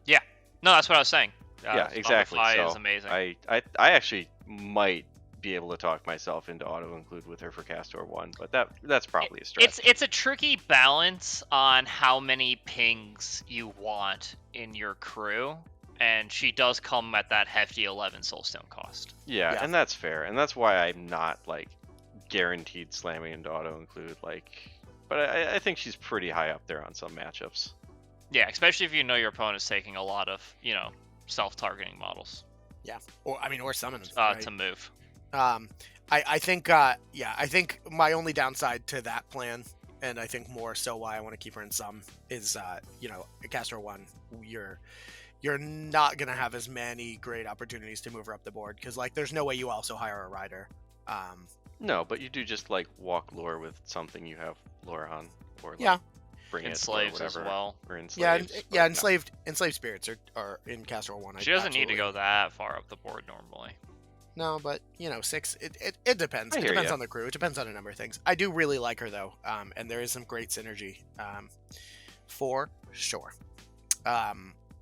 Yeah. No, that's what I was saying. Yeah, exactly. Zombify So is amazing. I actually might be able to talk myself into auto-include with her for Kast-lore 1, but that's probably a stretch. It's a tricky balance on how many pings you want in your crew, and she does come at that hefty 11 soulstone cost. Yeah, and that's fair, and that's why I'm not like guaranteed slamming into auto-include, but I think she's pretty high up there on some matchups. Yeah, especially if you know your opponent's taking a lot of, self-targeting models. Yeah, or summon to move. I think I think my only downside to that plan, and I think more so why I want to keep her in some, is Kast-lore 1, you're not gonna have as many great opportunities to move her up the board, because there's no way you also hire a rider. No, but you do just walk lore with something you have lore on, or bring Enslaved it or as well. Or enslaved. Enslaved spirits are in Kast-lore 1. She doesn't need to go that far up the board normally. No, but 6. It depends. It depends on the crew. It depends on a number of things. I do really like her though, and there is some great synergy, for sure.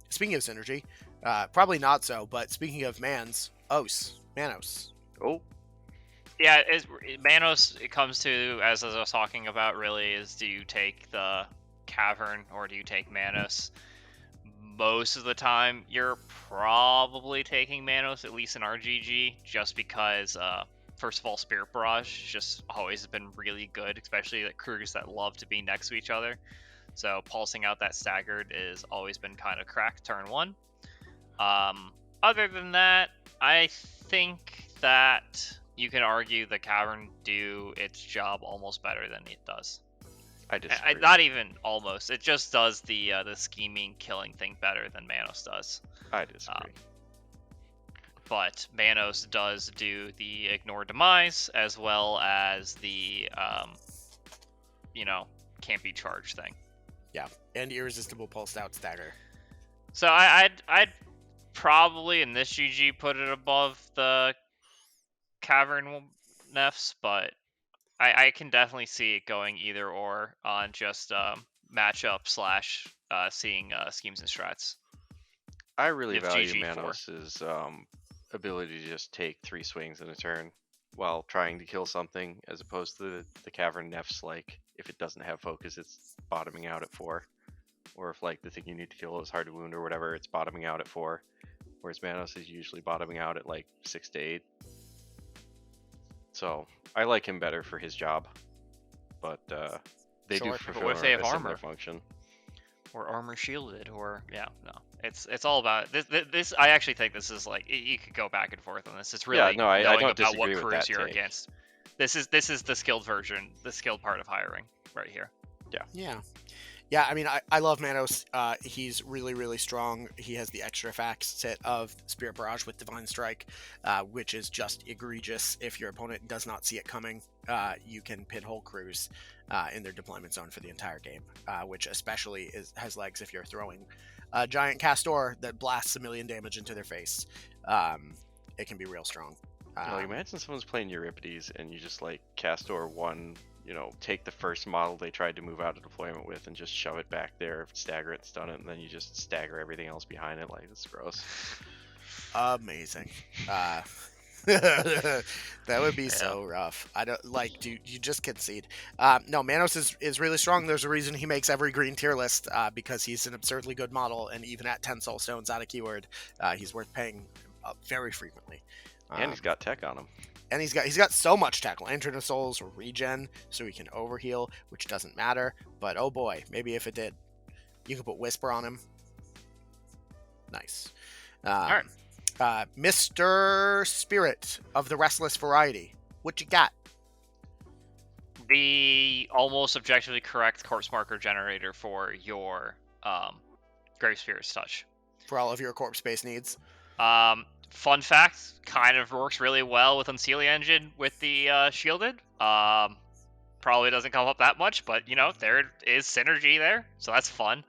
Speaking of synergy, probably not so, but speaking of Manos. Oh. Yeah, Manos, it comes to, as I was talking about, really, is do you take the Cavern or do you take Manos? Most of the time, you're probably taking Manos, at least in RGG, just because, first of all, Spirit Barrage just always has been really good, especially the crews that love to be next to each other. So pulsing out that staggered has always been kind of cracked turn 1. Other than that, I think that you can argue the Cavern do its job almost better than it does. I disagree. Not even almost. It just does the scheming, killing thing better than Manos does. I disagree. But Manos does do the ignore demise as well as the can't be charged thing. Yeah, and irresistible pulsed out stagger. So I'd probably in this GG put it above the Cavern Nefs, but I can definitely see it going either or on just matchup / seeing schemes and strats. I really value Manos' ability to just take 3 swings in a turn while trying to kill something, as opposed to the Cavern Nefs, if it doesn't have focus, it's bottoming out at 4. Or if the thing you need to kill is hard to wound or whatever, it's bottoming out at 4. Whereas Manos is usually bottoming out at 6 to 8. So I like him better for his job, but they do fulfill a similar function. or armor shielded, or no. It's all about this. I actually think this is like you could go back and forth on this. It's really no, I knowing don't about what disagree with crews that you're take. against. This is the skilled version, the skilled part of hiring right here. Yeah, I mean, I love Manos. He's really, really strong. He has the extra facet of Spirit Barrage with Divine Strike, which is just egregious. If your opponent does not see it coming, you can pin whole crews in their deployment zone for the entire game, which especially has legs if you're throwing a giant Kast-lore that blasts 1,000,000 damage into their face. It can be real strong. Imagine someone's playing Euripides and you just like Kast-lore one, take the first model they tried to move out of deployment with and just shove it back there, stagger it, stun it, and then you just stagger everything else behind it. Like, it's gross. Amazing. That would be so rough. I don't like. Dude, you just concede. No, Manos is really strong. There's a reason he makes every green tier list because he's an absurdly good model, and even at 10 soul stones out of keyword, he's worth paying very frequently. And he's got tech on him. And he's got so much tech. Lantern of Souls, regen, so he can overheal, which doesn't matter. But oh boy, maybe if it did. You could put Whisper on him. Nice. All right. Mr. Spirit of the Restless variety. What you got? The almost objectively correct corpse marker generator for your Grave Spirit's Touch. For all of your corpse space needs. Fun fact, kind of works really well with Unseelie Engine with the shielded. Probably doesn't come up that much, but there is synergy there, so that's fun.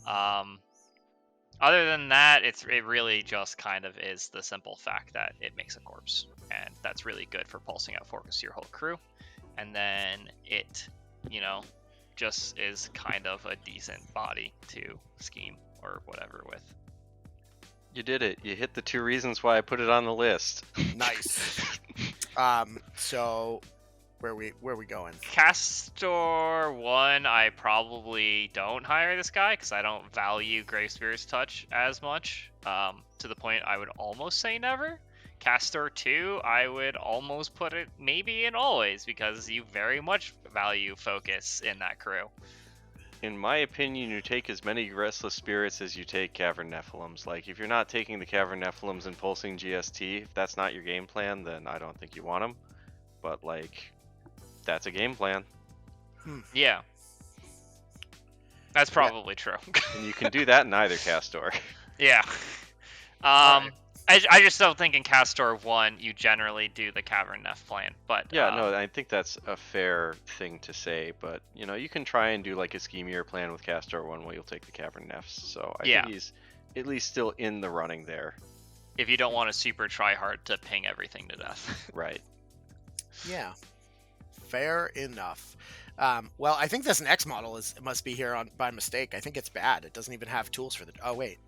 Other than that, it really just kind of is the simple fact that it makes a corpse, and that's really good for pulsing out focus to your whole crew. And then it, just is kind of a decent body to scheme or whatever with. You did it. You hit the 2 reasons why I put it on the list. Nice. So where we going? Kast-lore 1, I probably don't hire this guy because I don't value Grave Spirit's Touch as much. To the point I would almost say never. Kast-lore 2, I would almost put it maybe in always because you very much value focus in that crew. In my opinion, you take as many Restless Spirits as you take Cavern Nephilims. Like, if you're not taking the Cavern Nephilims and pulsing GST, if that's not your game plan, then I don't think you want them. But, like, that's a game plan. Yeah. That's probably true. And you can do that in either Kast-lore. Yeah. Right. I just don't think in Kast-lore 1 you generally do the Cavern Neph plan, but Yeah, no, I think that's a fair thing to say, but you can try and do like a schemier plan with Kast-lore 1 where you'll take the Cavern Nephs, so I think he's at least still in the running there. If you don't want to super try hard to ping everything to death. Right. Yeah. Fair enough. Well, I think this next model must be here by mistake. I think it's bad. It doesn't even have tools for the... Oh, wait.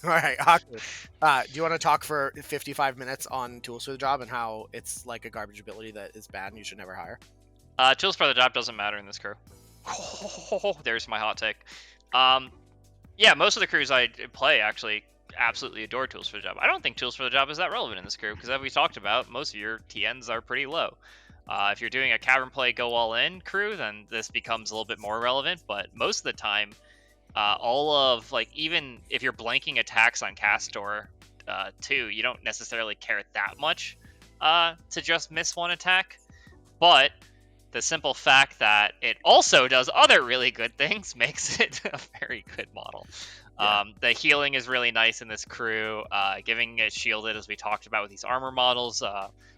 All right, awkward. Do you want to talk for 55 minutes on tools for the job and how it's like a garbage ability that is bad and you should never hire? Tools for the job doesn't matter in this crew. There's my hot take. Yeah, most of the crews I play actually absolutely adore tools for the job. I don't think tools for the job is that relevant in this crew because as we talked about, most of your TNs are pretty low. If you're doing a cavern play go all in crew, then this becomes a little bit more relevant, but most of the time, all of, like, even if you're blanking attacks on Kast-lore 2, you don't necessarily care that much to just miss one attack. But the simple fact that it also does other really good things makes it a very good model. Yeah. The healing is really nice in this crew. Giving it shielded, as we talked about with these armor models.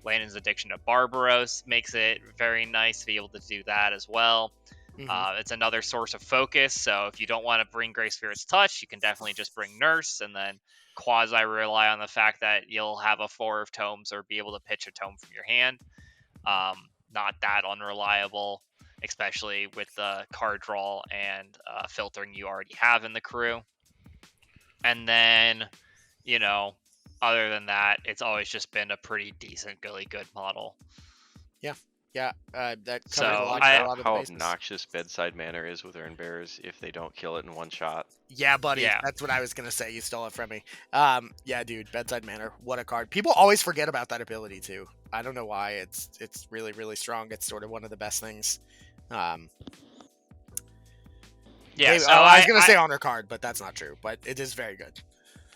Landon's addiction to Barbaros makes it very nice to be able to do that as well. Mm-hmm. It's another source of focus, so if you don't want to bring Grave Spirit's Touch, you can definitely just bring Nurse, and then quasi-rely on the fact that you'll have a 4 of tomes or be able to pitch a tome from your hand. Not that unreliable, especially with the card draw and filtering you already have in the crew. And then, other than that, it's always just been a pretty decent, really good model. Yeah, that covers So, a lot of the how bases. obnoxious Bedside Manor is with Urn Bearers if they don't kill it in one shot. Yeah, buddy, Yeah. That's what I was going to say. You stole it from me. Yeah, dude, Bedside Manor, what a card. People always forget about that ability, too. I don't know why. It's really, really strong. It's sort of one of the best things. Yeah, Maybe- so I was gonna say honor card, but that's not true. But it is very good.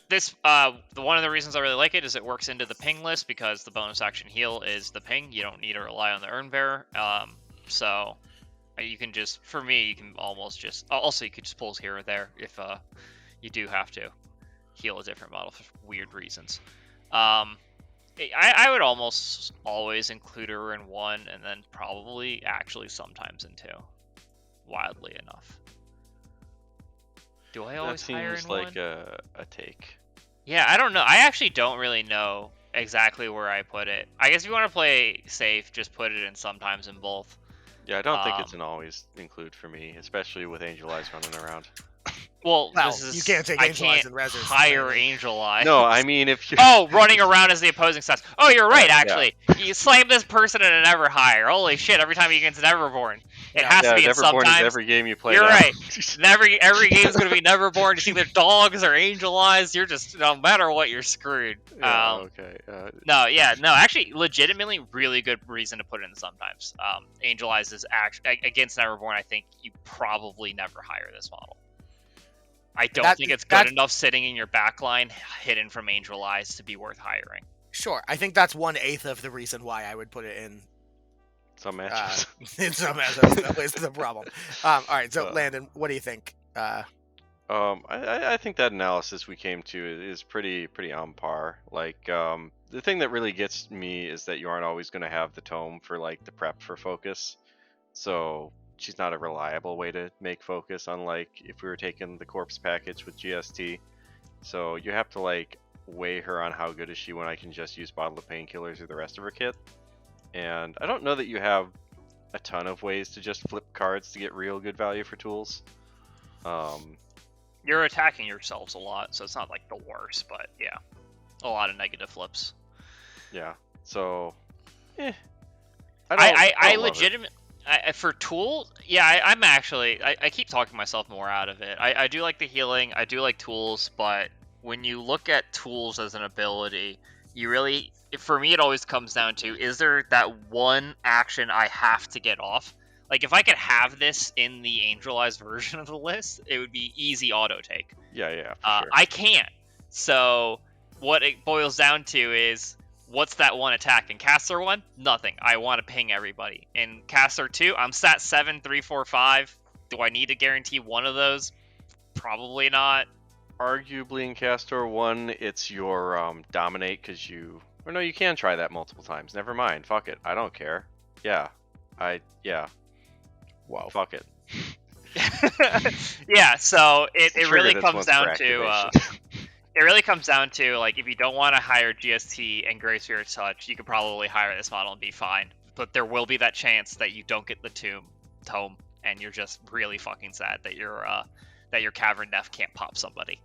this one of the reasons I really like it is it works into the ping list because the bonus action heal is the ping. You don't need to rely on the Urn Bearer. So you can just, for me, you can almost just. Also, you could just pull here or there if you do have to heal a different model for weird reasons. I would almost always include her in 1 and then probably actually sometimes in 2. Wildly enough. Do I always hire in That seems 1? like a take. Yeah, I don't know. I actually don't really know exactly where I put it. I guess if you want to play safe, just put it in sometimes in both. Yeah, I don't think it's an always include for me, especially with Angel Eyes running around. Well, Well, this is, you can't take I Angel Eyes can't and Rezzers. hire Angel Eyes. No, I mean if you. Oh, running around as the opposing stats. Oh, you're right, Yeah. actually. You slam this person and a never hire. Holy shit, every time you get Neverborn. It Yeah. has to be in Neverborn sometimes. is every game you play. You're now. right. Every game's going to be Neverborn. It's either dogs or Angel Eyes. You're just, no matter what, you're screwed. Yeah, okay. No, actually, legitimately, really good reason to put it in sometimes. Angel Eyes is against Neverborn. I think you probably never hire this model. I don't think it's good enough sitting in your backline, hidden from Angel Eyes, to be worth hiring. Sure, I think that's 1/8 of the reason why I would put it in. Some matches. In some matchups, that was the problem. All right, so Landon, what do you think? I think that analysis we came to is pretty on par. Like, the thing that really gets me is that you aren't always going to have the tome for like the prep for focus. So she's not a reliable way to make focus, unlike if we were taking the corpse package with GST. So you have to like weigh her on how good is she when I can just use bottle of painkillers or the rest of her kit. And I don't know that you have a ton of ways to just flip cards to get real good value for tools. You're attacking yourselves a lot, so it's not like the worst, but yeah, a lot of negative flips. Yeah. So, I legitimately. For tools, yeah, I'm actually, I keep talking myself more out of it. I do like the healing, I do like tools, but when you look at tools as an ability, you really, for me, it always comes down to, is there that one action I have to get off? Like, if I could have this in the Angel Eyes version of the list, it would be easy auto take. Yeah, for sure. I can't. So, what it boils down to is, what's that one attack? In Kast-lore 1? Nothing. I want to ping everybody. In Kast-lore 2, I'm stat 7, 3, 4, 5. Do I need to guarantee one of those? Probably not. Arguably in Kast-lore 1, it's your dominate because you... Or no, you can try that multiple times. Never mind. Fuck it. I don't care. Yeah. Wow. Fuck it. Yeah, so it Trigger really this comes one's down for to... activation. It really comes down to, like, if you don't want to hire GST and Grey Spirit Touch, you could probably hire this model and be fine. But there will be that chance that you don't get the tome, and you're just really fucking sad that your Cavern Neph can't pop somebody.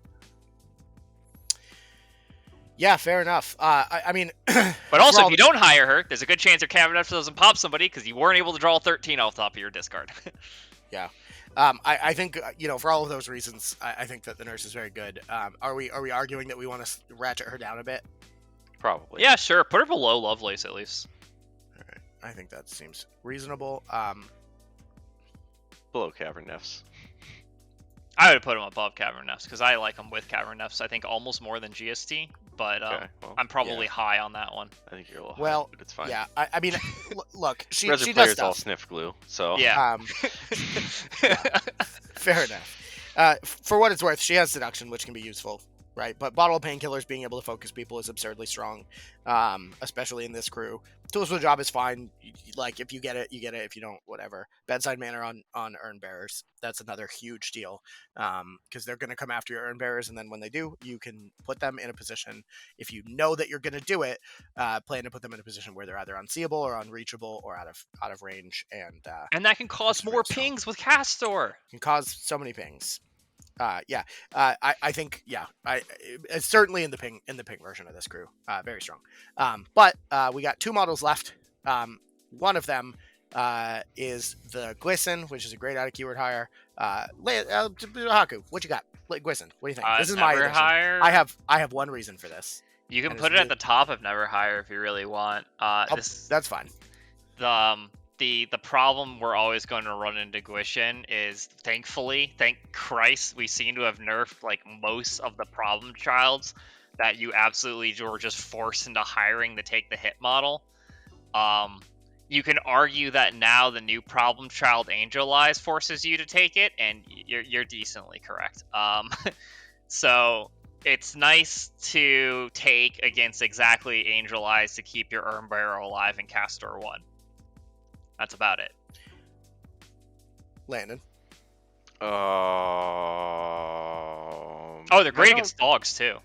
Yeah, fair enough. I mean, but also, if you don't hire her, there's a good chance your Cavern Neph doesn't pop somebody because you weren't able to draw 13 off the top of your discard. Yeah. I think, for all of those reasons, I think that the nurse is very good. Are we arguing that we want to ratchet her down a bit? Probably. Yeah, sure. Put her below Lovelace, at least. All right. I think that seems reasonable. Below Cavern Nephs. I would put him above Cavern Nephilim because I like him with Cavern Nephilim. I think almost more than GST, but Okay, well, I'm probably high on that one. I think you're a little Well, high, but it's fine. yeah. I mean, look, she Resin does players stuff. all sniff glue, so Yeah. Yeah, fair enough. For what it's worth, she has seduction, which can be useful, right? But bottle of painkillers being able to focus people is absurdly strong, especially in this crew. Tools for the job is fine. Like, if you get it, you get it. If you don't, whatever. Bedside manner on Urn Bearers. That's another huge deal, because they're going to come after your Urn Bearers, and then when they do, you can put them in a position, if you know that you're going to do it, plan to put them in a position where they're either unseeable or unreachable or out of range, And that can cause more pings with Kast-lore. can cause so many pings. I think it's certainly in the ping version of this crew, very strong. But we got 2 models left. One of them is the Gwisin, which is a great out of keyword hire. Haku, what you got? Gwisin, what do you think? This is my edition. Hire. I have one reason for this. You can and put it's it at the top of Never Hire if you really want. That's fine. The the problem we're always going to run into Gwysin is, thankfully, thank Christ, we seem to have nerfed like most of the problem childs that you absolutely were just forced into hiring to take the hit model. You can argue that now the new problem child Angel Eyes forces you to take it, and you're decently correct. So it's nice to take against exactly Angel Eyes to keep your Urn Bearer alive in Kast-lore 1. That's about it. Landon. Oh, they're great against dogs too.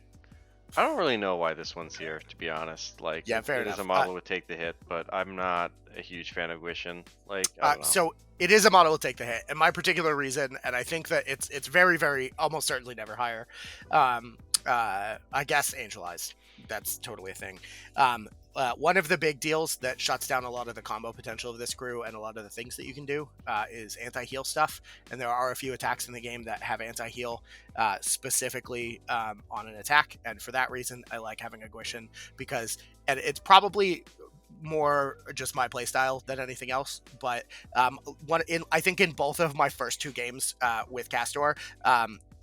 I don't really know why this one's here, to be honest. Like, yeah, fair it enough. is a model would take the hit, but I'm not a huge fan of Gwysin. Like, I don't know. So it is a model will take the hit, and my particular reason, and I think that it's very, very, almost certainly never higher. I guess Angel Eyes. That's totally a thing. One of the big deals that shuts down a lot of the combo potential of this crew and a lot of the things that you can do is anti-heal stuff. And there are a few attacks in the game that have anti-heal specifically on an attack. And for that reason, I like having a Gwysin because, and it's probably more just my playstyle than anything else. But I think in both of my first two games with Kast-lore,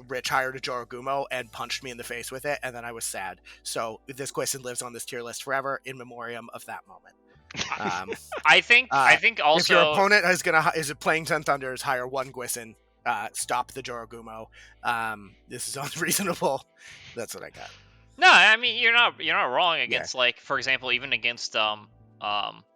Rich hired a Jorogumo and punched me in the face with it, and then I was sad. So this Gwysin lives on this tier list forever in memoriam of that moment. I think also if your opponent is playing 10 Thunders, hire one Gwysin, stop the Jorogumo. This is unreasonable. That's what I got. No, I mean you're not wrong against like, for example, even against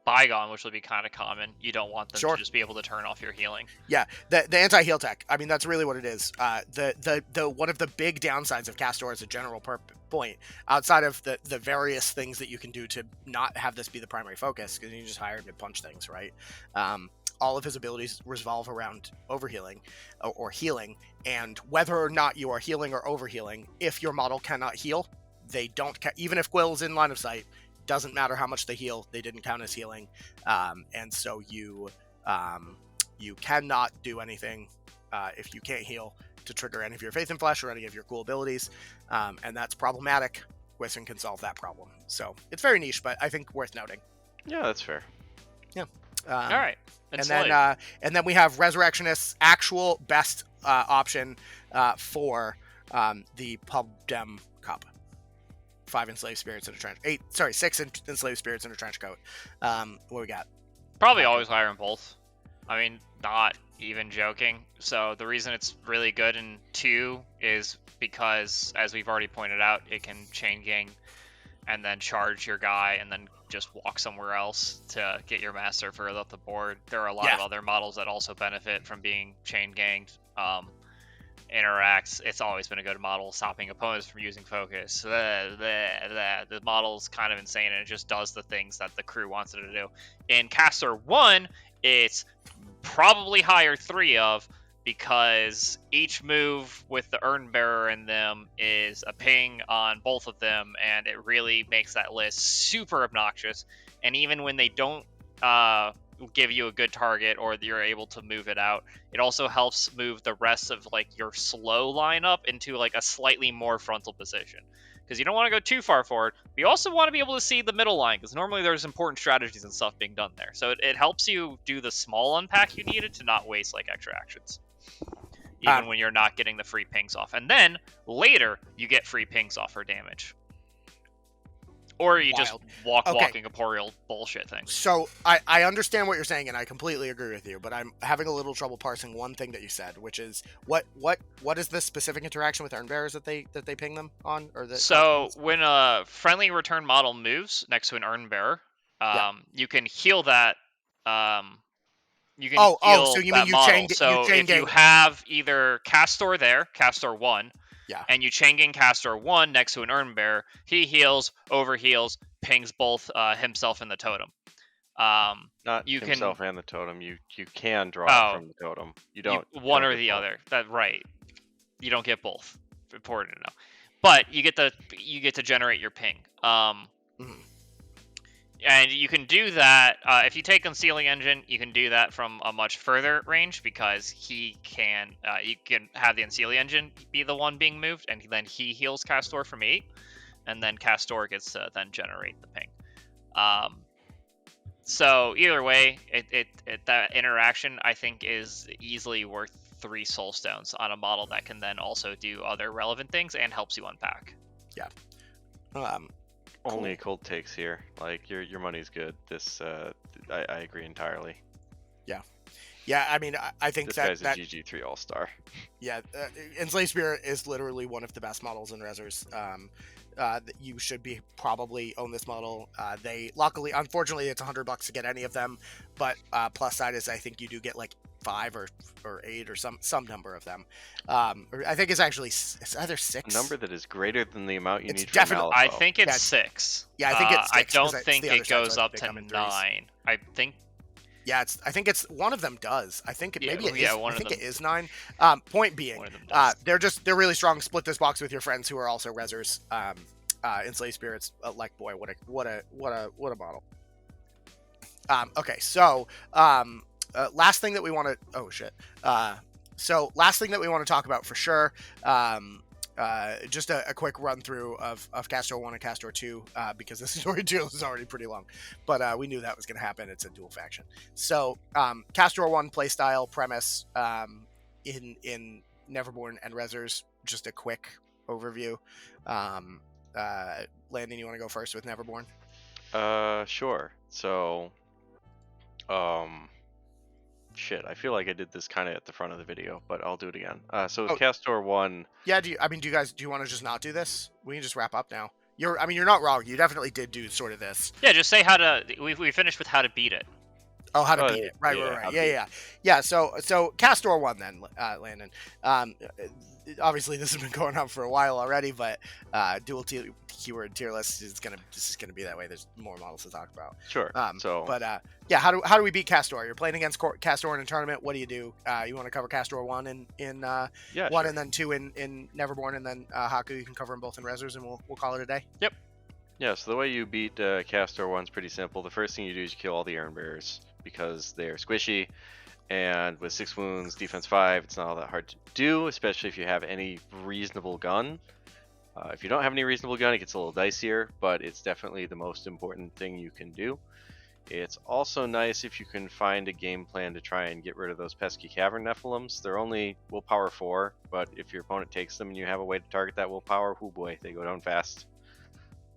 Bygone, which would be kind of common. You don't want them to just be able to turn off your healing. Yeah, the anti-heal tech. I mean, that's really what it is. The one of the big downsides of Kast-lore as a general point, outside of the various things that you can do to not have this be the primary focus, because you just hire him to punch things, right? All of his abilities revolve around overhealing or healing, and whether or not you are healing or overhealing, if your model cannot heal, they don't. Even if Gwyl's in line of sight. Doesn't matter how much they heal, they didn't count as healing, and so you cannot do anything if you can't heal to trigger any of your Faith in Flesh or any of your cool abilities, and that's problematic. Gwysin can solve that problem, so it's very niche, but I think worth noting. Yeah, that's fair. Yeah. All right. And then we have Resurrectionists' actual best option for the Pub Dem Cup. 6 enslaved spirits in a trench coat. What we got? Probably always higher in both. I mean, not even joking. So the reason it's really good in 2 is because, as we've already pointed out, it can chain gang and then charge your guy and then just walk somewhere else to get your master further up the board. There are a lot of other models that also benefit from being chain ganged. Interacts. It's always been a good model, stopping opponents from using focus. The model's kind of insane, and it just does the things that the crew wants it to do. In Kast-lore 1, it's probably higher 3 of, because each move with the Urn Bearer in them is a ping on both of them, and it really makes that list super obnoxious. And even when they don't give you a good target or you're able to move it out, it also helps move the rest of like your slow lineup into like a slightly more frontal position, because you don't want to go too far forward, but you also want to be able to see the middle line, because normally there's important strategies and stuff being done there. So it helps you do the small unpack you needed to not waste like extra actions, even when you're not getting the free pings off. And then later you get free pings off for damage. Or you just walking corporeal bullshit thing. So I understand what you're saying, and I completely agree with you, but I'm having a little trouble parsing one thing that you said, which is what is the specific interaction with Urn Bearers that they ping them on? So when a friendly return model moves next to an Urn Bearer, you can heal that. You can heal so you that mean you model. chain if you have either Kast-lore there, Kast-lore 1. Yeah. And you chain gang Kast-lore 1 next to an Urn Bearer, he heals, overheals, pings both himself and the totem. Not himself and the totem. You can draw it from the totem. You don't. One or the other. That's right. You don't get both. Important to know. But you get to generate your ping. And you can do that if you take Unseelie Engine. You can do that from a much further range, because he can. You can have the Unseelie Engine be the one being moved, and then he heals Kast-lore from 8, and then Kast-lore gets to then generate the ping. So either way, that interaction I think is easily worth 3 soul stones on a model that can then also do other relevant things and helps you unpack. Yeah. Only cold takes here. Like your money's good. This I agree entirely. Yeah, I mean, I think this that guy's a GG3 all-star. Yeah, Enslaved Spirit is literally one of the best models in Resers. You should be probably own this model. They luckily, unfortunately, it's $100 to get any of them, but plus side is I think you do get like 5 or 8 or some number of them. Or I think it's actually it's either 6. A number that is greater than the amount you It's need definitely- for Malifaux. I think it's 6. Yeah, I think it's 6. I don't 'cause think it's the other it side, so goes I up think they to come in 9. threes. I think. Yeah, I think it's one of them does. I think Yeah, maybe it is. yeah, one I of think them- it is 9. Point being, One of them does. they're really strong. Split this box with your friends who are also Resers. Enslaved Spirits, like boy, what a model. Okay, so last thing that we want to last thing that we want to talk about for sure. Just a quick run through of Kast-lore 1 and Kast-lore 2 because this tutorial is already pretty long, but we knew that was going to happen. It's a dual faction. So Kast-lore 1 playstyle premise in Neverborn and Resers. Just a quick overview. Landon, you want to go first with Neverborn? Sure. So, shit, I feel like I did this kind of at the front of the video, but I'll do it again. So with Kast-lore 1... Yeah, do you want to just not do this? We can just wrap up now. You're not wrong. You definitely did do sort of this. Yeah, just say how to. We finished with how to beat it. Oh, how to beat it. Right. Yeah, so Kast-lore 1 then, Landon. Obviously, this has been going on for a while already, but dual keyword tier list is gonna be that way. There's more models to talk about. Sure. How do we beat Kast-lore? You're playing against Kast-lore in a tournament. What do? You want to cover Kast-lore 1 in 1 sure. and then 2 in Neverborn, and then Haku, you can cover them both in Resers, and we'll call it a day. Yep. Yeah, so the way you beat Kast-lore 1 is pretty simple. The first thing you do is you kill all the Urn Bearers because they're squishy, and with 6 wounds, defense 5, it's not all that hard to do, especially if you have any reasonable gun. If you don't have any reasonable gun, it gets a little dicier, but it's definitely the most important thing you can do. It's also nice if you can find a game plan to try and get rid of those pesky Cavern Nephilims. They're only willpower 4, but if your opponent takes them and you have a way to target that willpower, oh boy, they go down fast.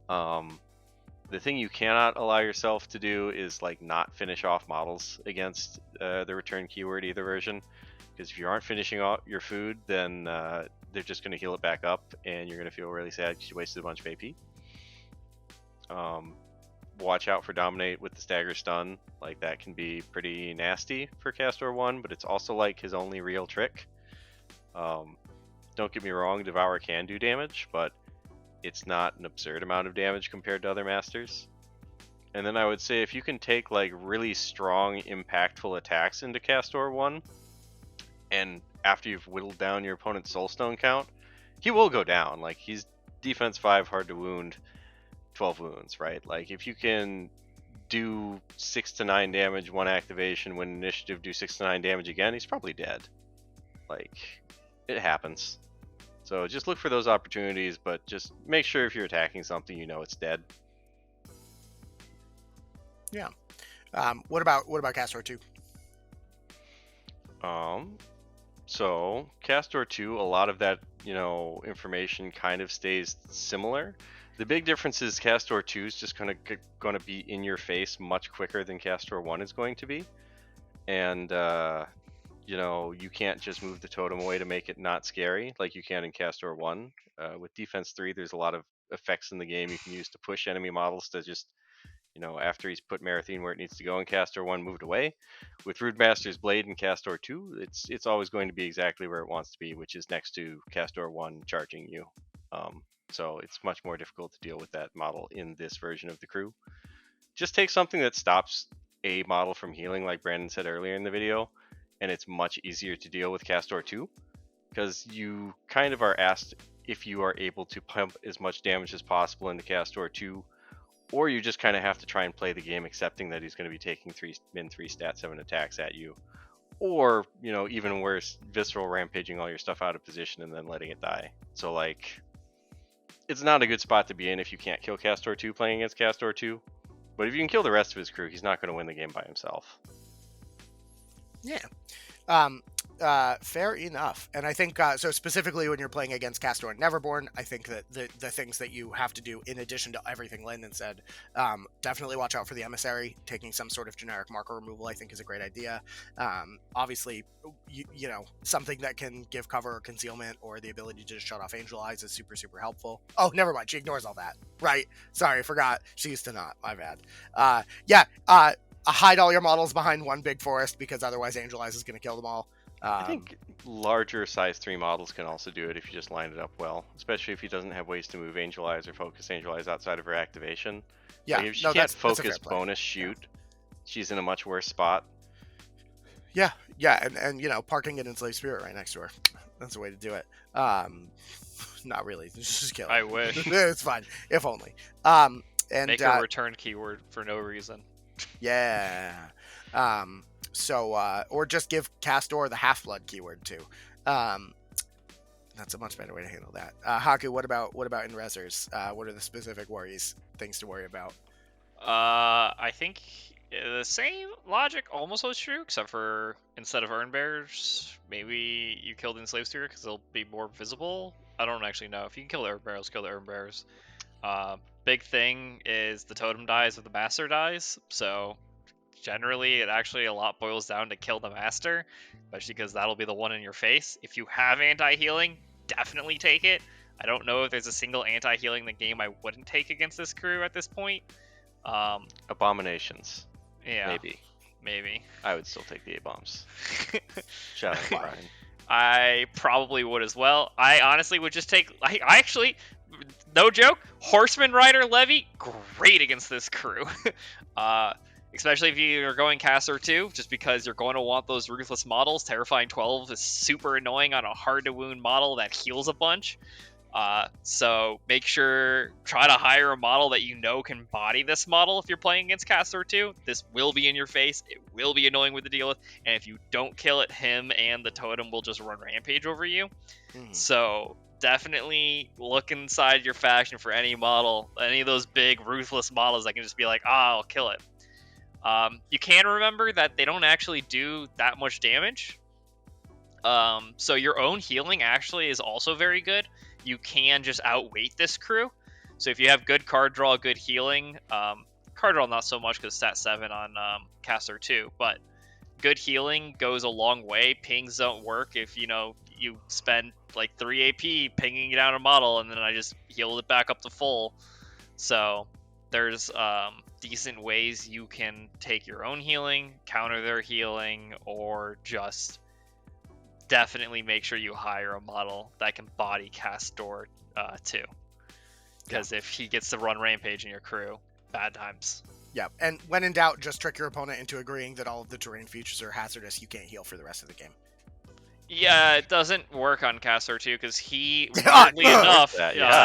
The thing you cannot allow yourself to do is like not finish off models against the return keyword either version, because if you aren't finishing off your food, then they're just going to heal it back up and you're going to feel really sad because you wasted a bunch of AP. Watch out for Dominate with the stagger stun. Like that can be pretty nasty for Kast-lore 1, but it's also like his only real trick. Don't get me wrong, Devour can do damage, but it's not an absurd amount of damage compared to other masters. And then I would say if you can take like really strong, impactful attacks into Kast-lore 1, and after you've whittled down your opponent's soulstone count, he will go down. Like he's defense 5, hard to wound, 12 wounds, right? Like if you can do 6 to 9 damage, 1 activation, when initiative do 6 to 9 damage again, he's probably dead. Like it happens. So just look for those opportunities, but just make sure if you're attacking something, you know it's dead. Yeah. What about Kast-lore 2? So Kast-lore 2, a lot of that, information kind of stays similar. The big difference is Kast-lore 2 is just going to be in your face much quicker than Kast-lore 1 is going to be. And, you can't just move the totem away to make it not scary like you can in Kast-lore 1. With defense 3, there's a lot of effects in the game you can use to push enemy models to just, after he's put Marathine where it needs to go in Kast-lore 1, moved away. With Broodmaster's Blade in Kast-lore 2, it's always going to be exactly where it wants to be, which is next to Kast-lore 1 charging you. So it's much more difficult to deal with that model in this version of the crew. Just take something that stops a model from healing, like Brandon said earlier in the video, and it's much easier to deal with Kast-lore 2, because you kind of are asked if you are able to pump as much damage as possible into Kast-lore 2, or you just kind of have to try and play the game accepting that he's going to be taking 3 stat 7 attacks at you, or even worse, visceral rampaging all your stuff out of position and then letting it die. So like, it's not a good spot to be in if you can't kill Kast-lore 2 playing against Kast-lore 2. But if you can kill the rest of his crew, he's not going to win the game by himself. Yeah. Fair enough. And I think, so specifically when you're playing against Kastore and Neverborn, I think that the things that you have to do in addition to everything Lyndon said, definitely watch out for the Emissary. Taking some sort of generic marker removal, I think, is a great idea. Obviously, you know, something that can give cover or concealment or the ability to just shut off Angel Eyes is super, super helpful. Oh, never mind. She ignores all that. Right. Sorry, I forgot. She used to not. My bad. Hide all your models behind one big forest because otherwise Angel Eyes is going to kill them all. I think larger size 3 models can also do it if you just line it up well, especially if he doesn't have ways to move Angel Eyes or focus Angel Eyes outside of her activation. Yeah, like if she can't focus bonus shoot, she's in a much worse spot. Yeah, and you know, parking an Enslaved Spirit right next to her. That's the way to do it. Not really. Just kill her. I wish. It's fine. If only. And make a return keyword for no reason. Yeah. Or just give Kast-lore the Half-Blood keyword too. That's a much better way to handle that. Haku, what about in Resers? What are the specific things to worry about? I think the same logic almost holds true, except for instead of Urn Bearers, maybe you kill the Enslaved Spirit because they'll be more visible. I don't actually know. If you can kill the Urn Bearers, kill the Urn Bearers. Big thing is the totem dies if the master dies, so generally it actually a lot boils down to kill the master, especially because that'll be the one in your face. If you have anti-healing, definitely take it. I don't know if there's a single anti-healing in the game I wouldn't take against this crew at this point. Abominations. Yeah. Maybe. I would still take the A-bombs. Shout out to Brian. I probably would as well. I honestly would just take... I actually... No joke, Horseman Rider Levy, great against this crew. Especially if you're going Kasotre 2, just because you're going to want those ruthless models. Terrifying 12 is super annoying on a hard-to-wound model that heals a bunch. So make sure, try to hire a model that you know can body this model if you're playing against Kasotre 2. This will be in your face, it will be annoying with the deal with, and if you don't kill it, him and the totem will just run rampage over you. So... definitely look inside your faction for any model, any of those big ruthless models that can just be like, I'll kill it. You can remember that they don't actually do that much damage. So your own healing actually is also very good. You can just outweight this crew. So if you have good card draw, good healing, card draw not so much because stat 7 on Kasotre 2, but good healing goes a long way. Pings don't work if you spend like 3 AP pinging down a model and then I just healed it back up to full. So there's decent ways you can take your own healing, counter their healing, or just definitely make sure you hire a model that can body Kast-lore too. Because if he gets to run rampage in your crew, bad times. Yeah, and when in doubt, just trick your opponent into agreeing that all of the terrain features are hazardous. You can't heal for the rest of the game. Yeah, it doesn't work on Kasotre 2 because he, weirdly enough,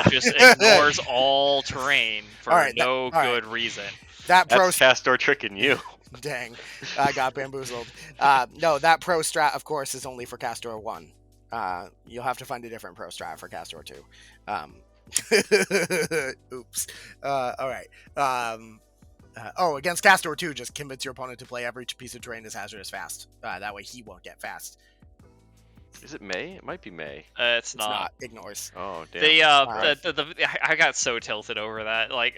just ignores all terrain for good reason. That's Kast-lore tricking you. Dang, I got bamboozled. No, that pro strat, of course, is only for Kast-lore 1. You'll have to find a different pro strat for Kast-lore 2. Oops. All right. Against Kast-lore 2, just convince your opponent to play every piece of terrain as hazardous fast. That way he won't get fast. Is it May? It might be May. It's not. Ignores. Oh, damn. I got so tilted over that. Like,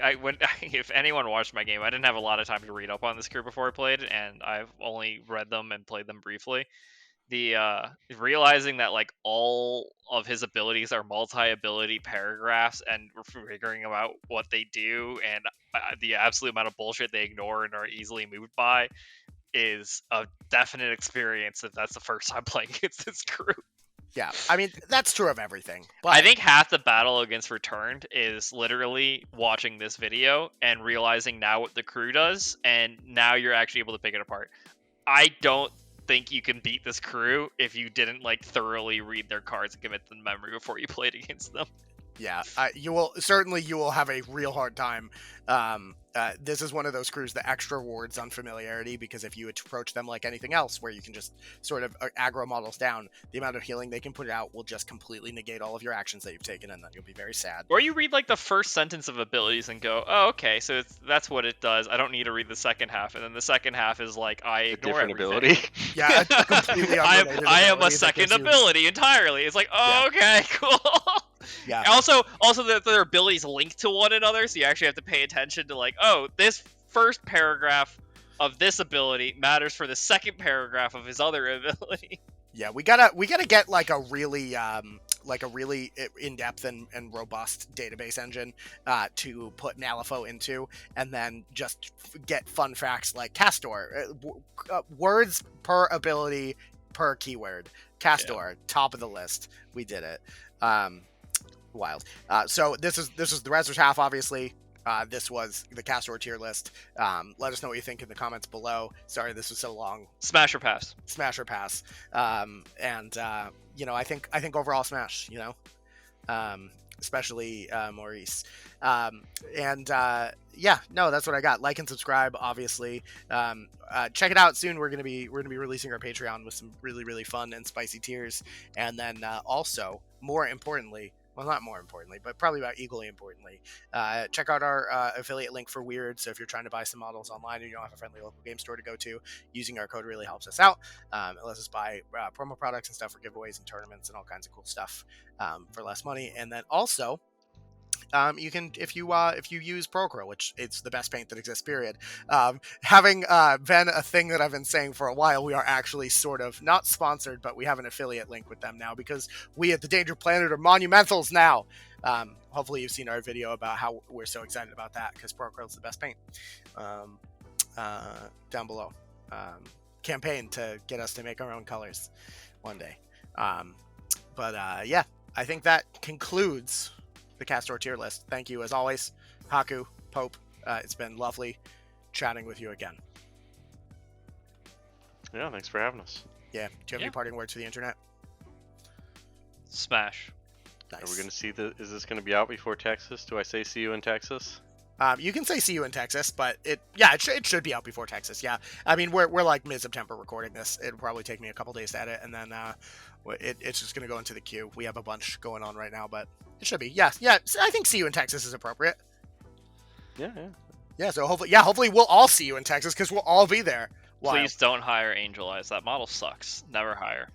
if anyone watched my game, I didn't have a lot of time to read up on this crew before I played, and I've only read them and played them briefly. Realizing that like all of his abilities are multi-ability paragraphs, and figuring out what they do, and the absolute amount of bullshit they ignore and are easily moved by, is a definite experience if that's the first time playing against this crew. Yeah, I mean, that's true of everything. But... I think half the battle against Returned is literally watching this video and realizing now what the crew does, and now you're actually able to pick it apart. I don't think you can beat this crew if you didn't like thoroughly read their cards and commit them to memory before you played against them. Yeah, you will have a real hard time. This is one of those crews that extra wards on familiarity, because if you approach them like anything else, where you can just sort of aggro models down, the amount of healing they can put out will just completely negate all of your actions that you've taken, and then you'll be very sad. Or you read like the first sentence of abilities and go, oh, okay, so that's what it does. I don't need to read the second half, and then the second half is like, I ignore different everything. ability. Yeah, a completely unrelated I am a ability that second gives you- ability entirely. It's like, oh, okay, cool. Yeah. Also, their abilities link to one another, so you actually have to pay attention to like, oh, this first paragraph of this ability matters for the second paragraph of his other ability. Yeah, we gotta get like a really in-depth and robust database engine to put Malifaux into, and then just get fun facts like Kast-lore, words per ability per keyword. Kast-lore, top of the list. We did it. Wild. So this is the Rezzers half, obviously. This was the Kast-lore tier list. Let us know what you think in the comments below. Sorry this was so long. Smash or pass. Smash or pass. I think overall smash, especially Maurice. That's what I got. Like and subscribe, obviously. Check it out soon. We're gonna be releasing our Patreon with some really, really fun and spicy tiers. And then also, more importantly, well, not more importantly, but probably about equally importantly, check out our affiliate link for Weird. So if you're trying to buy some models online and you don't have a friendly local game store to go to, using our code really helps us out. It lets us buy promo products and stuff for giveaways and tournaments and all kinds of cool stuff for less money. And then also, you can, if you use Procro, which it's the best paint that exists, period. Having been a thing that I've been saying for a while, we are actually sort of not sponsored, but we have an affiliate link with them now, because we at the Danger Planet are monumentals now. Hopefully you've seen our video about how we're so excited about that, because Procro is the best paint. Down below, campaign to get us to make our own colors one day. I think that concludes the Kast-lore tier list. Thank you as always, Haku, Pope. It's been lovely chatting with you again. Yeah, thanks for having us. Yeah. Do you have any parting words for the internet? Smash. Nice. Are we going to see is this going to be out before Texas? Do I say see you in Texas? You can say see you in Texas, but it should be out before Texas. Yeah. I mean, we're like mid-September recording this. It'll probably take me a couple days to edit, and then it's just going to go into the queue. We have a bunch going on right now, but it should be. Yeah. I think see you in Texas is appropriate. Yeah. Yeah, so hopefully we'll all see you in Texas, because we'll all be there. Please don't hire Angel Eyes. That model sucks. Never hire.